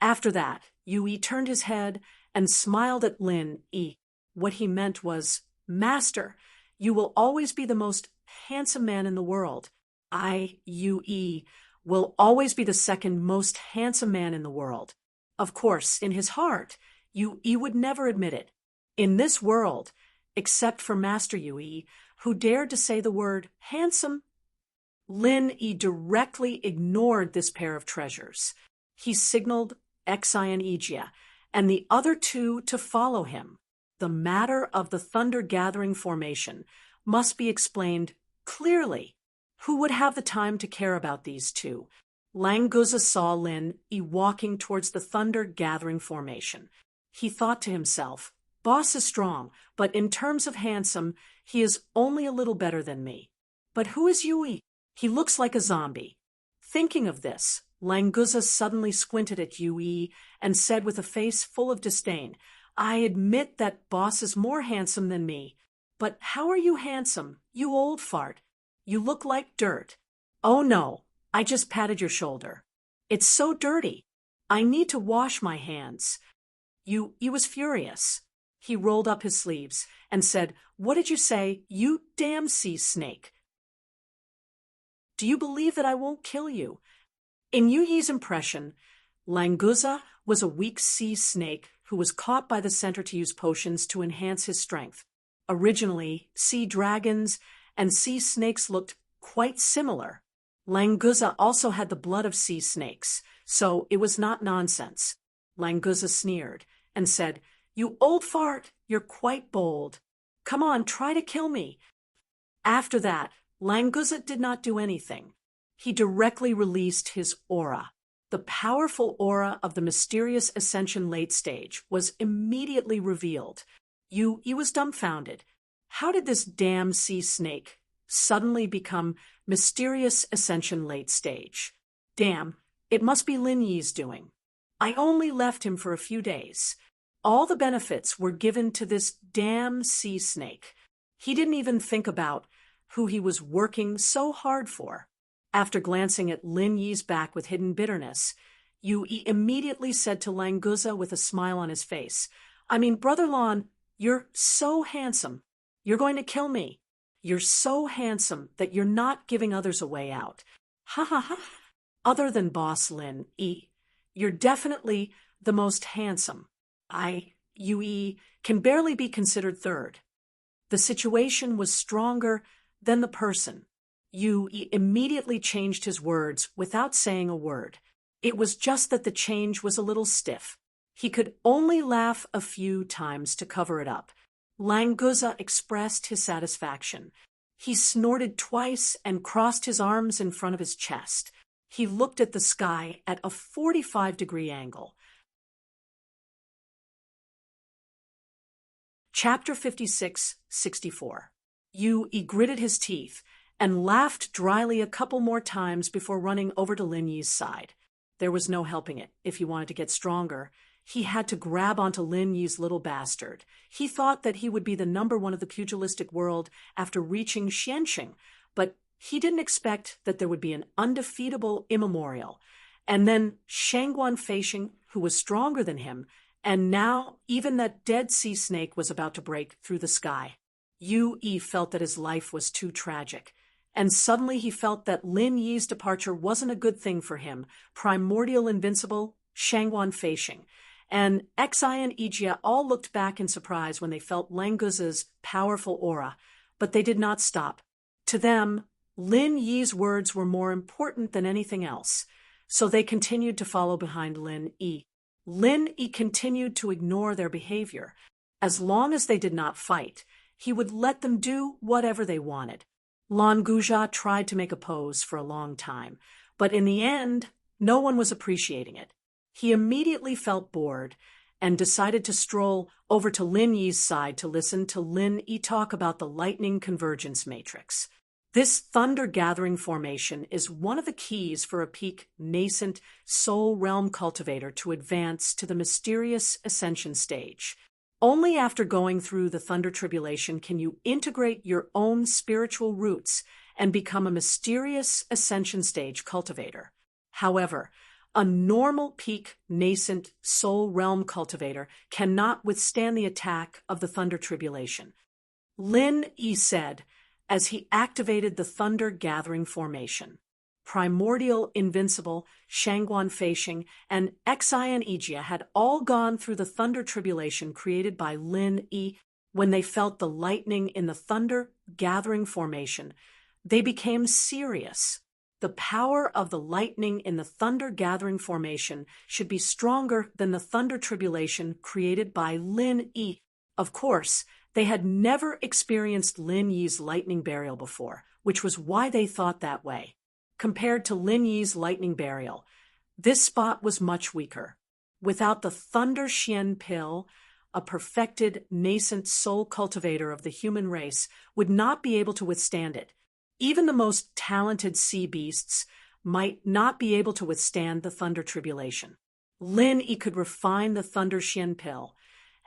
After that, Yui turned his head and smiled at Lin Yi. What he meant was, "Master, you will always be the most handsome man in the world. I, Yui, will always be the second most handsome man in the world." Of course, in his heart, Yui would never admit it. In this world, except for Master Yui, who dared to say the word handsome, Lin Yi directly ignored this pair of treasures. He signaled Xi and Ijia, and the other two to follow him. The matter of the thunder-gathering formation must be explained clearly. Who would have the time to care about these two? Languza saw Lin Yi walking towards the thunder-gathering formation. He thought to himself, "Boss is strong, but in terms of handsome, he is only a little better than me. But who is Yui? He looks like a zombie." Thinking of this, Languza suddenly squinted at Yui and said with a face full of disdain, "I admit that boss is more handsome than me. But how are you handsome, you old fart? You look like dirt." "Oh no, I just patted your shoulder. It's so dirty. I need to wash my hands." Yui was furious. He rolled up his sleeves and said, "What did you say, you damn sea snake? Do you believe that I won't kill you?" In Yui's impression, Languza was a weak sea snake who was caught by the center to use potions to enhance his strength. Originally, sea dragons and sea snakes looked quite similar. Languza also had the blood of sea snakes, so it was not nonsense. Languza sneered and said, "You old fart, you're quite bold. Come on, try to kill me." After that, Languza did not do anything. He directly released his aura. The powerful aura of the mysterious Ascension late stage was immediately revealed. Yui was dumbfounded. How did this damn sea snake suddenly become mysterious Ascension late stage? Damn, it must be Lin Yi's doing. I only left him for a few days. All the benefits were given to this damn sea snake. He didn't even think about who he was working so hard for. After glancing at Lin Yi's back with hidden bitterness, Yui immediately said to Languza with a smile on his face, "I mean, Brother Lon, you're so handsome. You're going to kill me. You're so handsome that you're not giving others a way out. Ha ha ha. Other than Boss Lin Yi, you're definitely the most handsome. Yui, can barely be considered third." The situation was stronger than the person. Yui immediately changed his words without saying a word. It was just that the change was a little stiff. He could only laugh a few times to cover it up. Languza expressed his satisfaction. He snorted twice and crossed his arms in front of his chest. He looked at the sky at a 45-degree angle. Chapter 56-64. Yui gritted his teeth and laughed dryly a couple more times before running over to Lin Yi's side. There was no helping it. If he wanted to get stronger, he had to grab onto Lin Yi's little bastard. He thought that he would be the #1 of the pugilistic world after reaching Xianxing, but he didn't expect that there would be an undefeatable immemorial. And then Shangguan Feishing, who was stronger than him, and now even that dead sea snake was about to break through the sky. Yu Yi felt that his life was too tragic. And suddenly he felt that Lin Yi's departure wasn't a good thing for him. Primordial Invincible, Shangguan Feishing, and Xi and Ijia all looked back in surprise when they felt Languz's powerful aura, but they did not stop. To them, Lin Yi's words were more important than anything else, so they continued to follow behind Lin Yi. Lin Yi continued to ignore their behavior. As long as they did not fight, he would let them do whatever they wanted. Lan Guzha tried to make a pose for a long time, but in the end, no one was appreciating it. He immediately felt bored and decided to stroll over to Lin Yi's side to listen to Lin Yi talk about the lightning convergence matrix. This thunder-gathering formation is one of the keys for a peak nascent soul realm cultivator to advance to the mysterious ascension stage. Only after going through the thunder tribulation can you integrate your own spiritual roots and become a mysterious ascension stage cultivator. However, a normal peak nascent soul realm cultivator cannot withstand the attack of the thunder tribulation. Lin Yi said as he activated the thunder gathering formation. Primordial Invincible, Shangguan Feishing, and Xi and Ijia had all gone through the thunder tribulation created by Lin Yi. When they felt the lightning in the thunder gathering formation, they became serious. The power of the lightning in the thunder gathering formation should be stronger than the thunder tribulation created by Lin Yi. Of course, they had never experienced Lin Yi's lightning burial before, which was why they thought that way. Compared to Lin Yi's lightning burial, this spot was much weaker. Without the Thunder Xian pill, a perfected nascent soul cultivator of the human race would not be able to withstand it. Even the most talented sea beasts might not be able to withstand the thunder tribulation. Lin Yi could refine the Thunder Xian pill,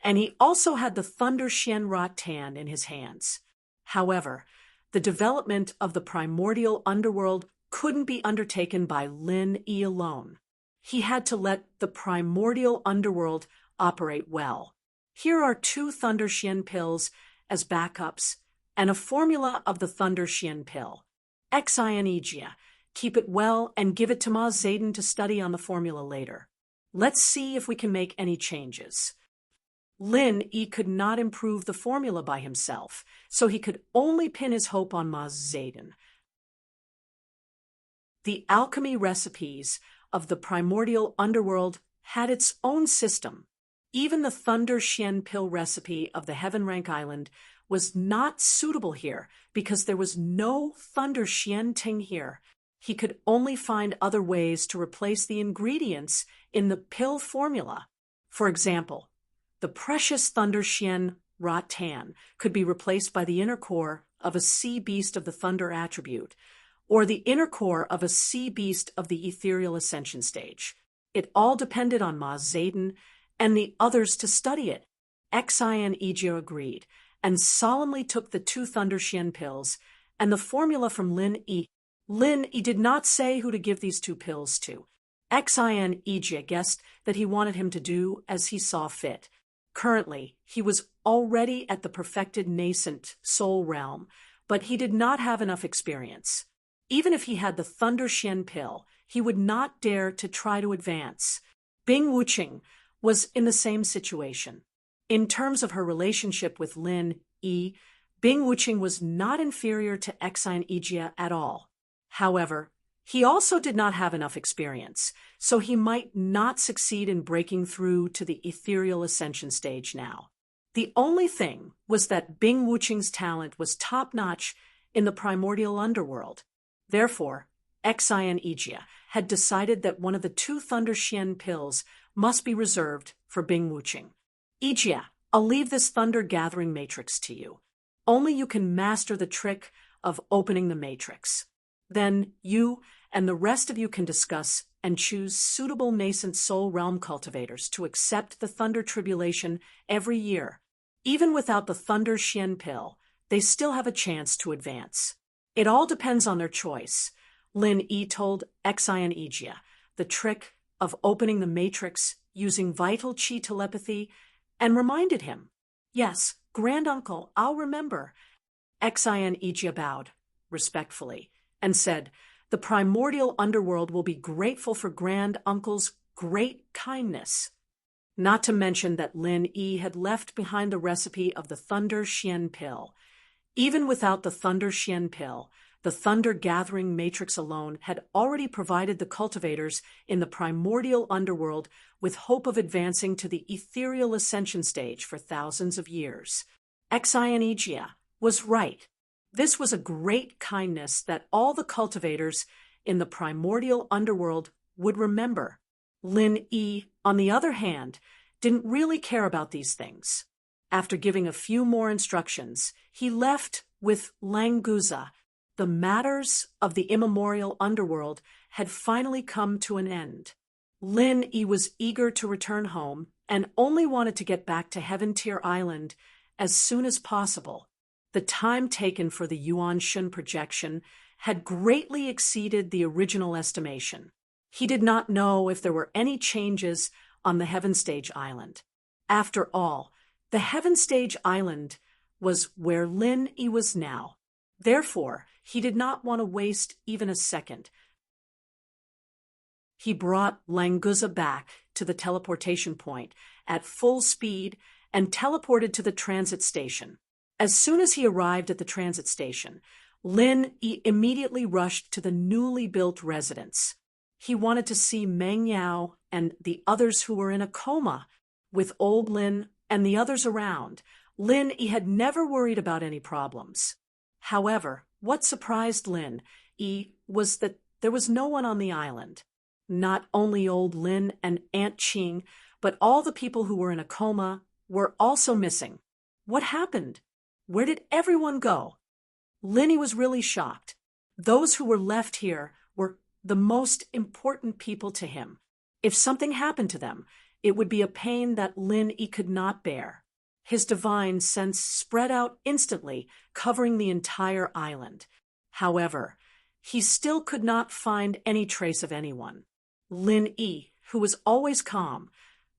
and he also had the Thunder Xian Rattan in his hands. However, the development of the primordial underworld couldn't be undertaken by Lin Yi alone. He had to let the primordial underworld operate well. Here are 2 Thunder Xian pills as backups and a formula of the Thunder Xian pill. Xi and Ijia, keep it well and give it to Ma Zayden to study on the formula later. Let's see if we can make any changes. Lin Yi could not improve the formula by himself, so he could only pin his hope on Ma Zayden. The alchemy recipes of the primordial underworld had its own system. Even the Thunder Xian pill recipe of the Heaven Rank Island was not suitable here because there was no Thunder Xian Ting here. He could only find other ways to replace the ingredients in the pill formula. For example, the precious Thunder Xian Rattan could be replaced by the inner core of a sea beast of the thunder attribute, or the inner core of a sea beast of the ethereal ascension stage. It all depended on Ma Zayden and the others to study it. Xi and Ijia agreed, and solemnly took the 2 Thunder Xian pills and the formula from Lin Yi. Lin Yi did not say who to give these 2 pills to. Xi and Ijia guessed that he wanted him to do as he saw fit. Currently, he was already at the perfected nascent soul realm, but he did not have enough experience. Even if he had the Thunder Xian pill, he would not dare to try to advance. Bing Wuqing was in the same situation. In terms of her relationship with Lin Yi, Bing Wuqing was not inferior to Xi and Ijia at all. However, he also did not have enough experience, so he might not succeed in breaking through to the ethereal ascension stage now. The only thing was that Bing Wuqing's talent was top-notch in the primordial underworld. Therefore, Xi and Ijia had decided that one of the 2 Thunder Xian pills must be reserved for Bing Wuqing. Ijia, I'll leave this thunder gathering matrix to you. Only you can master the trick of opening the matrix. Then you and the rest of you can discuss and choose suitable nascent soul realm cultivators to accept the Thunder Tribulation every year. Even without the Thunder Xian pill, they still have a chance to advance. It all depends on their choice. Lin Yi told Xian Ijia the trick of opening the matrix using vital qi telepathy and reminded him, "Yes, granduncle, I'll remember." Xian Ijia bowed respectfully and said, "The primordial underworld will be grateful for granduncle's great kindness." Not to mention that Lin Yi had left behind the recipe of the Thunder Xian pill. Even without the Thunder Xian pill, the Thunder Gathering Matrix alone had already provided the cultivators in the primordial underworld with hope of advancing to the ethereal ascension stage for thousands of years. Xian Ijia was right. This was a great kindness that all the cultivators in the primordial underworld would remember. Lin Yi, on the other hand, didn't really care about these things. After giving a few more instructions, he left with Languza. The matters of the immemorial underworld had finally come to an end. Lin Yi was eager to return home and only wanted to get back to Heaven Tier Island as soon as possible. The time taken for the Yuan Shun projection had greatly exceeded the original estimation. He did not know if there were any changes on the Heaven Stage Island. After all, the Heaven Stage Island was where Lin Yi was now. Therefore, he did not want to waste even a second. He brought Languza back to the teleportation point at full speed and teleported to the transit station. As soon as he arrived at the transit station, Lin Yi immediately rushed to the newly built residence. He wanted to see Meng Yao and the others who were in a coma. With old Lin and the others around, Lin Yi had never worried about any problems. However, what surprised Lin Yi was that there was no one on the island. Not only old Lin and Aunt Qing, but all the people who were in a coma were also missing. What happened? Where did everyone go? Lin Yi was really shocked. Those who were left here were the most important people to him. If something happened to them, it would be a pain that Lin Yi could not bear. His divine sense spread out instantly, covering the entire island. However, he still could not find any trace of anyone. Lin Yi, who was always calm,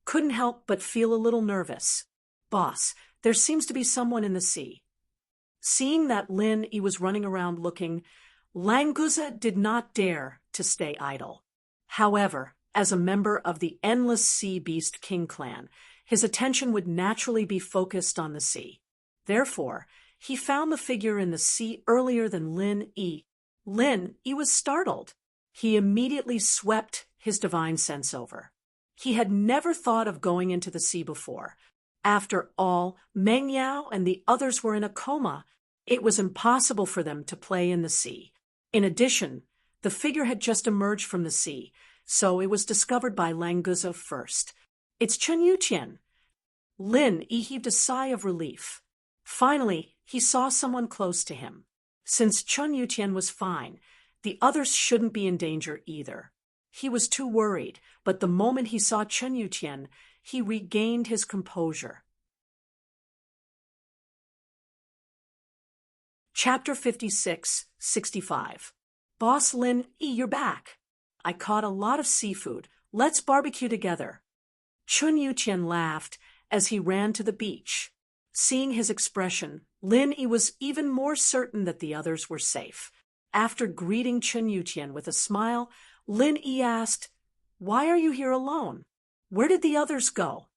couldn't help but feel a little nervous. "Boss, there seems to be someone in the sea." Seeing that Lin Yi was running around looking, Languza did not dare to stay idle. However, as a member of the Endless Sea Beast King clan, his attention would naturally be focused on the sea. Therefore, he found the figure in the sea earlier than Lin Yi. Lin Yi was startled. He immediately swept his divine sense over. He had never thought of going into the sea before. After all, Meng Yao and the others were in a coma. It was impossible for them to play in the sea. In addition, the figure had just emerged from the sea, so it was discovered by Languza first. "It's Chen Yuqian." Lin Yi heaved a sigh of relief. Finally, he saw someone close to him. Since Chen Yuqian was fine, the others shouldn't be in danger either. He was too worried, but the moment he saw Chen Yuqian, he regained his composure. Chapter 56-65. "Boss Lin Yi, you're back. I caught a lot of seafood. Let's barbecue together." Chen Yuqian laughed as he ran to the beach. Seeing his expression, Lin Yi was even more certain that the others were safe. After greeting Chen Yuqian with a smile, Lin Yi asked, "Why are you here alone? Where did the others go?"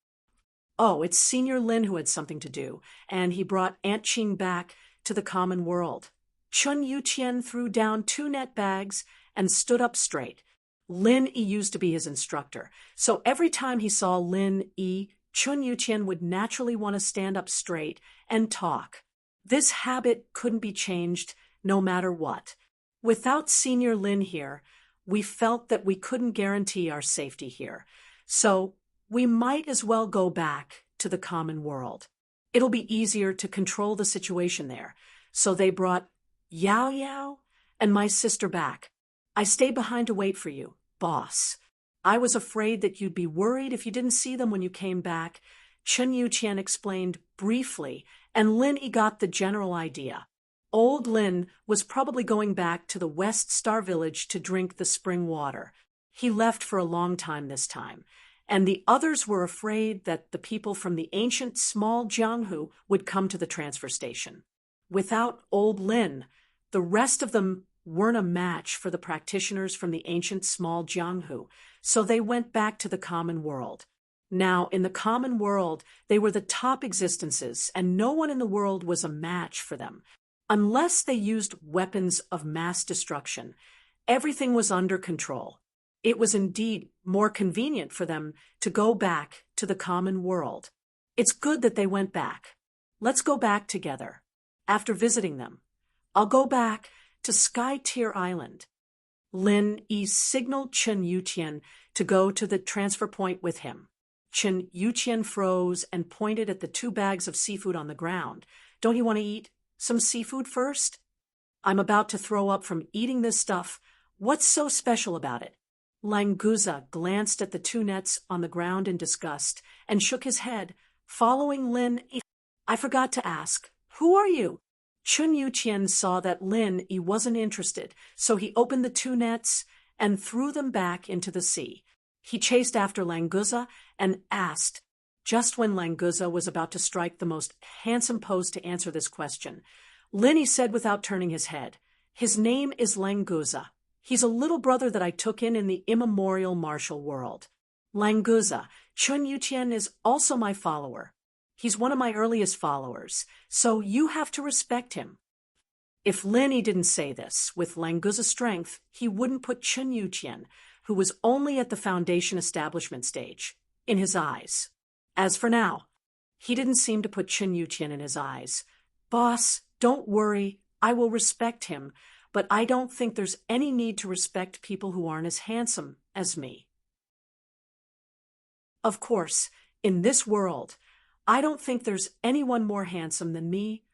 "Oh, it's Senior Lin who had something to do, and he brought Aunt Qing back to the common world." Chen Yuqian threw down 2 net bags and stood up straight. Lin Yi used to be his instructor, so every time he saw Lin Yi, Chen Yuqian would naturally want to stand up straight and talk. This habit couldn't be changed no matter what. Without Senior Lin here, we felt that we couldn't guarantee our safety here, so we might as well go back to the common world. It'll be easier to control the situation there, so they brought Yao Yao and my sister back. I stayed behind to wait for you, boss. I was afraid that you'd be worried if you didn't see them when you came back. Chen Yuqian explained briefly, and Lin Yi got the general idea. Old Lin was probably going back to the West Star Village to drink the spring water. He left for a long time this time, and the others were afraid that the people from the ancient small Jianghu would come to the transfer station. Without Old Lin, the rest of them weren't a match for the practitioners from the ancient small Jianghu, so they went back to the common world. Now, in the common world, they were the top existences, and no one in the world was a match for them. Unless they used weapons of mass destruction, everything was under control. It was indeed more convenient for them to go back to the common world. It's good that they went back. Let's go back together. After visiting them, I'll go back to Sky Tier Island. Lin Yi signaled Chen Yuqian to go to the transfer point with him. Chen Yuqian froze and pointed at the 2 bags of seafood on the ground. Don't you want to eat some seafood first? I'm about to throw up from eating this stuff. What's so special about it? Languza glanced at the 2 nets on the ground in disgust and shook his head, following Lin Yi. I forgot to ask, who are you? Chen Yuqian saw that Lin Yi wasn't interested, so he opened the 2 nets and threw them back into the sea. He chased after Languza and asked, just when Languza was about to strike the most handsome pose to answer this question, Lin Yi said without turning his head, his name is Languza. He's a little brother that I took in the immemorial martial world. Languza, Chen Yuqian is also my follower. He's one of my earliest followers, so you have to respect him. If Lin Yi didn't say this, with Languza's strength, he wouldn't put Chen Yuqian, who was only at the foundation establishment stage, in his eyes. As for now, he didn't seem to put Chen Yuqian in his eyes. Boss, don't worry, I will respect him, but I don't think there's any need to respect people who aren't as handsome as me. Of course, in this world, I don't think there's anyone more handsome than me.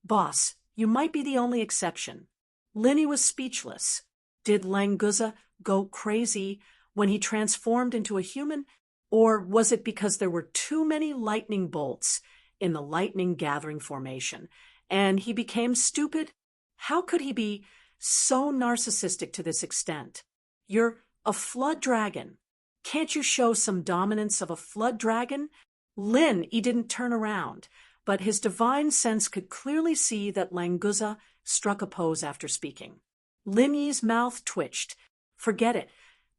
Boss, you might be the only exception. Lin Yi was speechless. Did Languza go crazy when he transformed into a human? Or was it because there were too many lightning bolts in the lightning gathering formation, and he became stupid? How could he be so narcissistic to this extent? You're a flood dragon. Can't you show some dominance of a flood dragon? Lin Yi didn't turn around, but his divine sense could clearly see that Languza struck a pose after speaking. Lin Yi's mouth twitched. Forget it.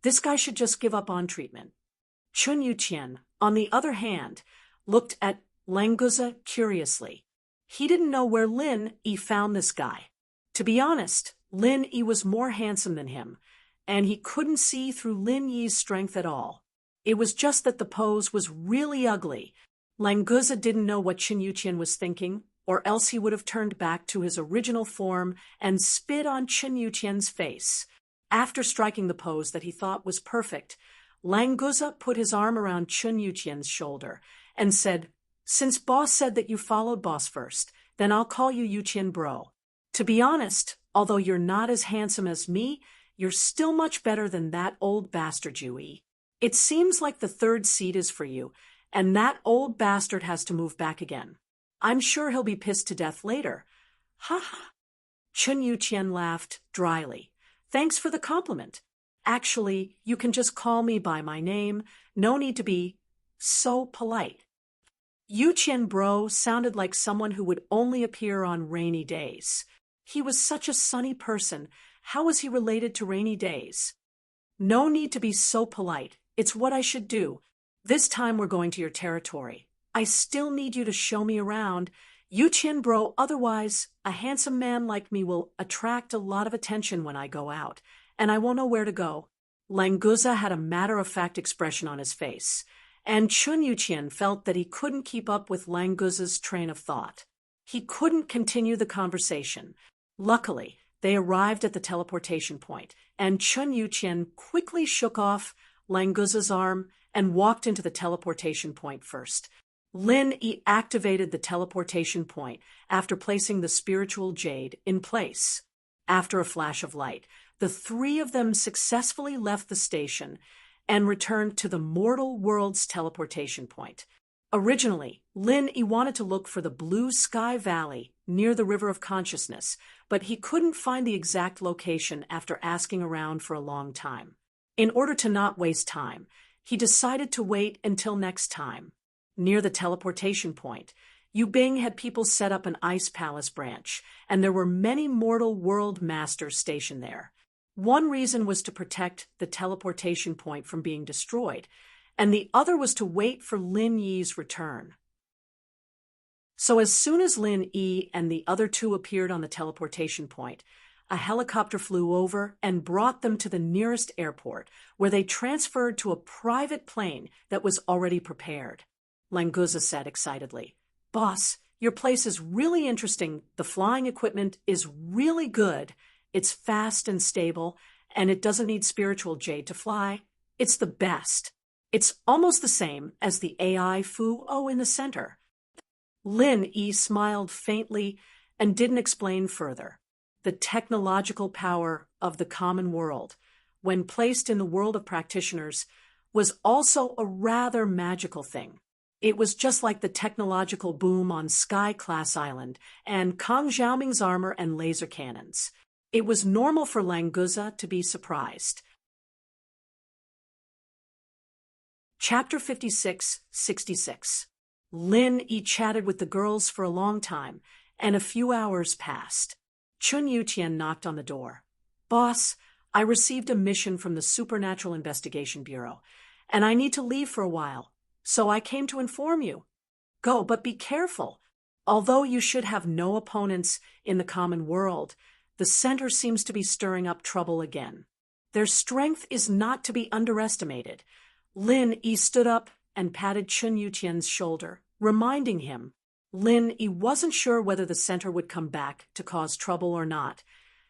This guy should just give up on treatment. Chen Yuqian, on the other hand, looked at Languza curiously. He didn't know where Lin Yi found this guy. To be honest, Lin Yi was more handsome than him, and he couldn't see through Lin Yi's strength at all. It was just that the pose was really ugly. Languza didn't know what Chen Yuqian was thinking, or else he would have turned back to his original form and spit on Chen Yuqian's face. After striking the pose that he thought was perfect, Languza put his arm around Chen Yuqian's shoulder and said, since boss said that you followed boss first, then I'll call you Yuqian bro. To be honest, although you're not as handsome as me, you're still much better than that old bastard Yui. It seems like the 3rd seat is for you, and that old bastard has to move back again. I'm sure he'll be pissed to death later. Ha ha. Chen Yuqian laughed dryly. Thanks for the compliment. Actually, you can just call me by my name. No need to be so polite. Yuqian bro sounded like someone who would only appear on rainy days. He was such a sunny person. How was he related to rainy days? No need to be so polite. It's what I should do. This time we're going to your territory. I still need you to show me around. Yuqian bro, otherwise, a handsome man like me will attract a lot of attention when I go out, and I won't know where to go. Languza had a matter-of-fact expression on his face, and Chen Yuqian felt that he couldn't keep up with Languza's train of thought. He couldn't continue the conversation. Luckily, they arrived at the teleportation point, and Chen Yuqian quickly shook off Languza's arm and walked into the teleportation point first. Lin Yi activated the teleportation point after placing the spiritual jade in place. After a flash of light, the three of them successfully left the station and returned to the mortal world's teleportation point. Originally, Lin Yi wanted to look for the Blue Sky Valley near the River of Consciousness, but he couldn't find the exact location after asking around for a long time. In order to not waste time, he decided to wait until next time. Near the teleportation point, Yu Bing had people set up an Ice Palace branch, and there were many mortal world masters stationed there. One reason was to protect the teleportation point from being destroyed, and the other was to wait for Lin Yi's return. So as soon as Lin Yi and the other two appeared on the teleportation point, a helicopter flew over and brought them to the nearest airport, where they transferred to a private plane that was already prepared. Languza said excitedly, "Boss, your place is really interesting. The flying equipment is really good. It's fast and stable, and it doesn't need spiritual jade to fly. It's the best. It's almost the same as the AI Fu-O in the center." Lin Yi smiled faintly and didn't explain further. The technological power of the common world, when placed in the world of practitioners, was also a rather magical thing. It was just like the technological boom on Sky-class Island and Kang Xiaoming's armor and laser cannons. It was normal for Languza to be surprised. Chapter 56-66. Lin Yi chatted with the girls for a long time, and a few hours passed. Chun Yuqian knocked on the door. "Boss, I received a mission from the Supernatural Investigation Bureau, and I need to leave for a while, so I came to inform you. Go, but be careful. Although you should have no opponents in the common world, the center seems to be stirring up trouble again. Their strength is not to be underestimated." Lin Yi stood up and patted Chun Yuqian's shoulder, reminding him. Lin Yi wasn't sure whether the center would come back to cause trouble or not,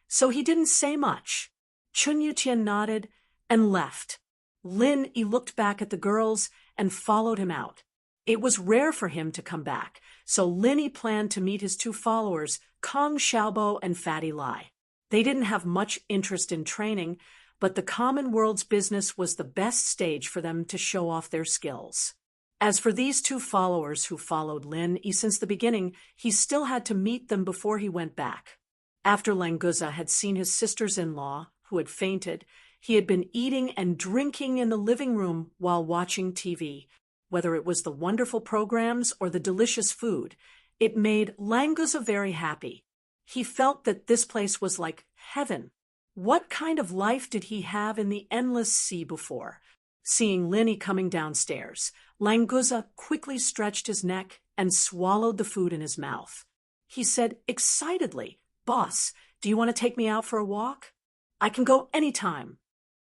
so he didn't say much. Chun Yuqian nodded and left. Lin Yi looked back at the girls and followed him out. It was rare for him to come back, so Lin Yi planned to meet his two followers, Kong Xiaobo and Fatty Lai. They didn't have much interest in training, but the common world's business was the best stage for them to show off their skills. As for these two followers who followed Lin Yi since the beginning, he still had to meet them before he went back. After Languza had seen his sisters-in-law, who had fainted, he had been eating and drinking in the living room while watching TV. Whether it was the wonderful programs or the delicious food, it made Languza very happy. He felt that this place was like heaven. What kind of life did he have in the endless sea before? Seeing Lin Yi coming downstairs, Languza quickly stretched his neck and swallowed the food in his mouth. He said excitedly, "Boss, do you want to take me out for a walk? I can go anytime."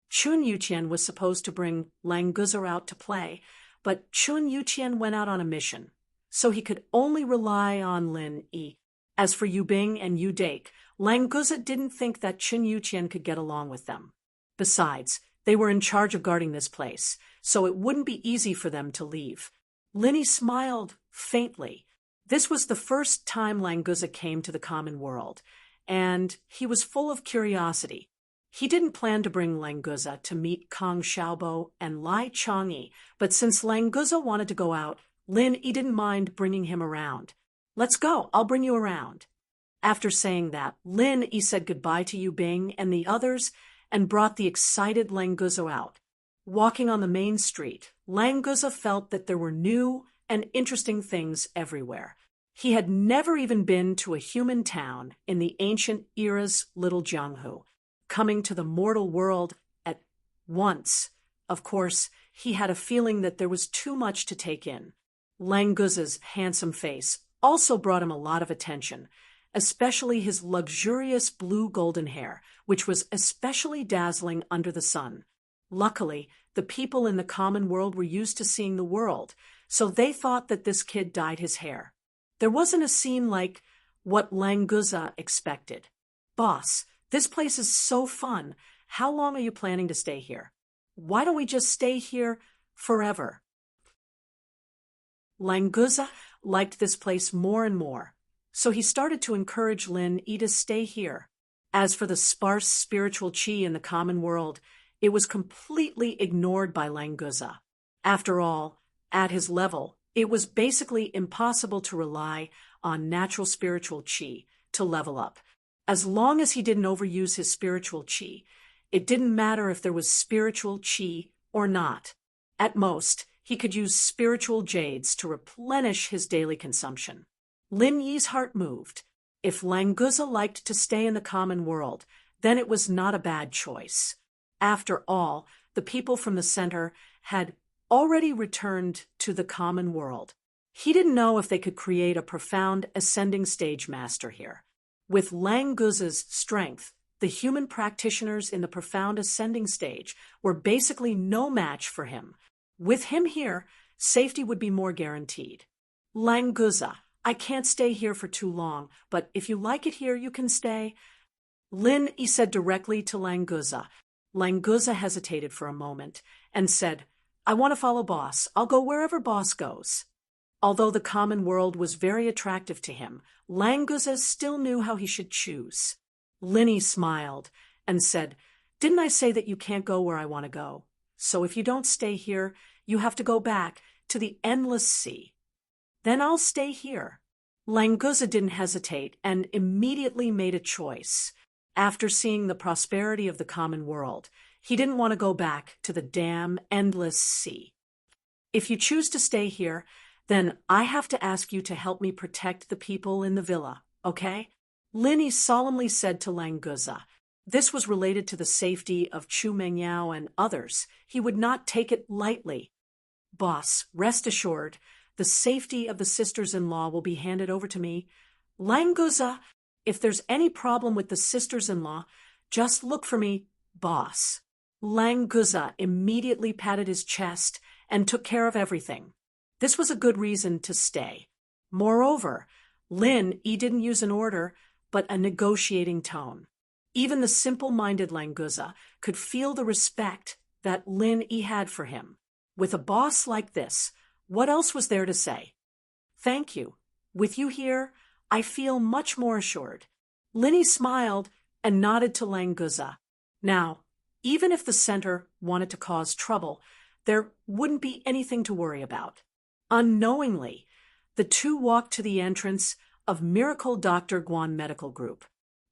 Chun Yuqian was supposed to bring Languza out to play, but Chun Yuqian went out on a mission, so he could only rely on Lin Yi. As for Yu Bing and Yu Dake, Languza didn't think that Chun Yuqian could get along with them. Besides, they were in charge of guarding this place, so it wouldn't be easy for them to leave. Lin Yi smiled faintly. This was the first time Languza came to the common world, and he was full of curiosity. He didn't plan to bring Languza to meet Kang Xiaobo and Lai Changyi, but since Languza wanted to go out, Lin Yi didn't mind bringing him around. "Let's go, I'll bring you around." After saying that, Lin Yi said goodbye to Yu Bing and the others and brought the excited Languza out. Walking on the main street, Languza felt that there were new and interesting things everywhere. He had never even been to a human town in the ancient era's Little Jianghu. Coming to the mortal world at once, of course, he had a feeling that there was too much to take in. Languza's handsome face also brought him a lot of attention, especially his luxurious blue-golden hair, which was especially dazzling under the sun. Luckily, the people in the common world were used to seeing the world, so they thought that this kid dyed his hair. There wasn't a scene like what Languza expected. "Boss, this place is so fun. How long are you planning to stay here? Why don't we just stay here forever?" Languza liked this place more and more, so he started to encourage Lin Yi to stay here. As for the sparse spiritual chi in the common world, it was completely ignored by Languza. After all, at his level, it was basically impossible to rely on natural spiritual chi to level up. As long as he didn't overuse his spiritual chi, it didn't matter if there was spiritual chi or not. At most, he could use spiritual jades to replenish his daily consumption. Lin Yi's heart moved. If Languza liked to stay in the common world, then it was not a bad choice. After all, the people from the center had already returned to the common world. He didn't know if they could create a profound ascending stage master here. With Languza's strength, the human practitioners in the profound ascending stage were basically no match for him. With him here, safety would be more guaranteed. Languza, I can't stay here for too long, but if you like it here, you can stay. Lin Yi said directly to Languza. Languza hesitated for a moment and said, I want to follow boss. I'll go wherever boss goes. Although the common world was very attractive to him, Languza still knew how he should choose. Lin Yi smiled and said, Didn't I say that you can't go where I want to go? So if you don't stay here, you have to go back to the endless sea. Then I'll stay here. Languza didn't hesitate and immediately made a choice. After seeing the prosperity of the common world, he didn't want to go back to the damn endless sea. If you choose to stay here, then I have to ask you to help me protect the people in the villa, okay? Lin Yi solemnly said to Languza. This was related to the safety of Chu Mengyao and others. He would not take it lightly. Boss, rest assured, the safety of the sisters-in-law will be handed over to me. Languza, if there's any problem with the sisters-in-law, just look for me, boss. Languza immediately patted his chest and took care of everything. This was a good reason to stay. Moreover, Lin Yi didn't use an order, but a negotiating tone. Even the simple-minded Languza could feel the respect that Lin Yi had for him. With a boss like this, what else was there to say? Thank you. With you here, I feel much more assured. Lin Yi smiled and nodded to Languza. Now, even if the center wanted to cause trouble, there wouldn't be anything to worry about. Unknowingly, the two walked to the entrance of Miracle Dr. Guan Medical Group.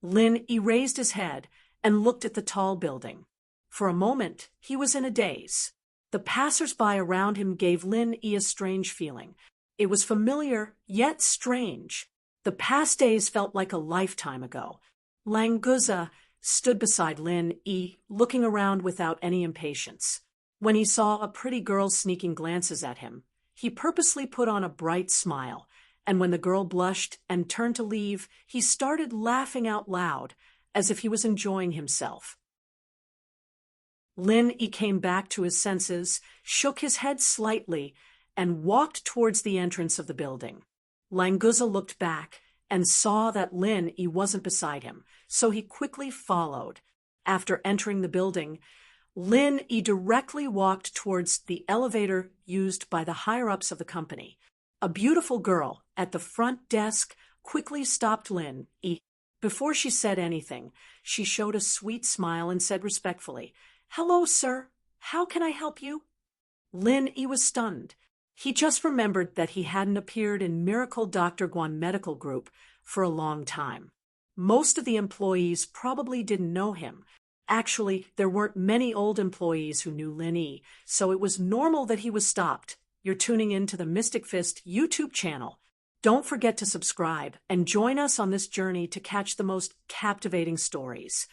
Lin Yi raised his head and looked at the tall building. For a moment, he was in a daze. The passers-by around him gave Lin Yi a strange feeling. It was familiar, yet strange. The past days felt like a lifetime ago. Languza stood beside Lin Yi, looking around without any impatience. When he saw a pretty girl sneaking glances at him, he purposely put on a bright smile, and when the girl blushed and turned to leave, he started laughing out loud, as if he was enjoying himself. Lin Yi came back to his senses, shook his head slightly, and walked towards the entrance of the building. Languza looked back and saw that Lin Yi wasn't beside him, so he quickly followed. After entering the building, Lin Yi directly walked towards the elevator used by the higher-ups of the company. A beautiful girl at the front desk quickly stopped Lin Yi. Before she said anything, she showed a sweet smile and said respectfully, "Hello, sir. How can I help you?" Lin Yi was stunned. He just remembered that he hadn't appeared in Miracle Dr. Guan Medical Group for a long time. Most of the employees probably didn't know him. Actually, there weren't many old employees who knew Lin Yi, so it was normal that he was stopped. You're tuning in to the Mystic Fist YouTube channel. Don't forget to subscribe and join us on this journey to catch the most captivating stories.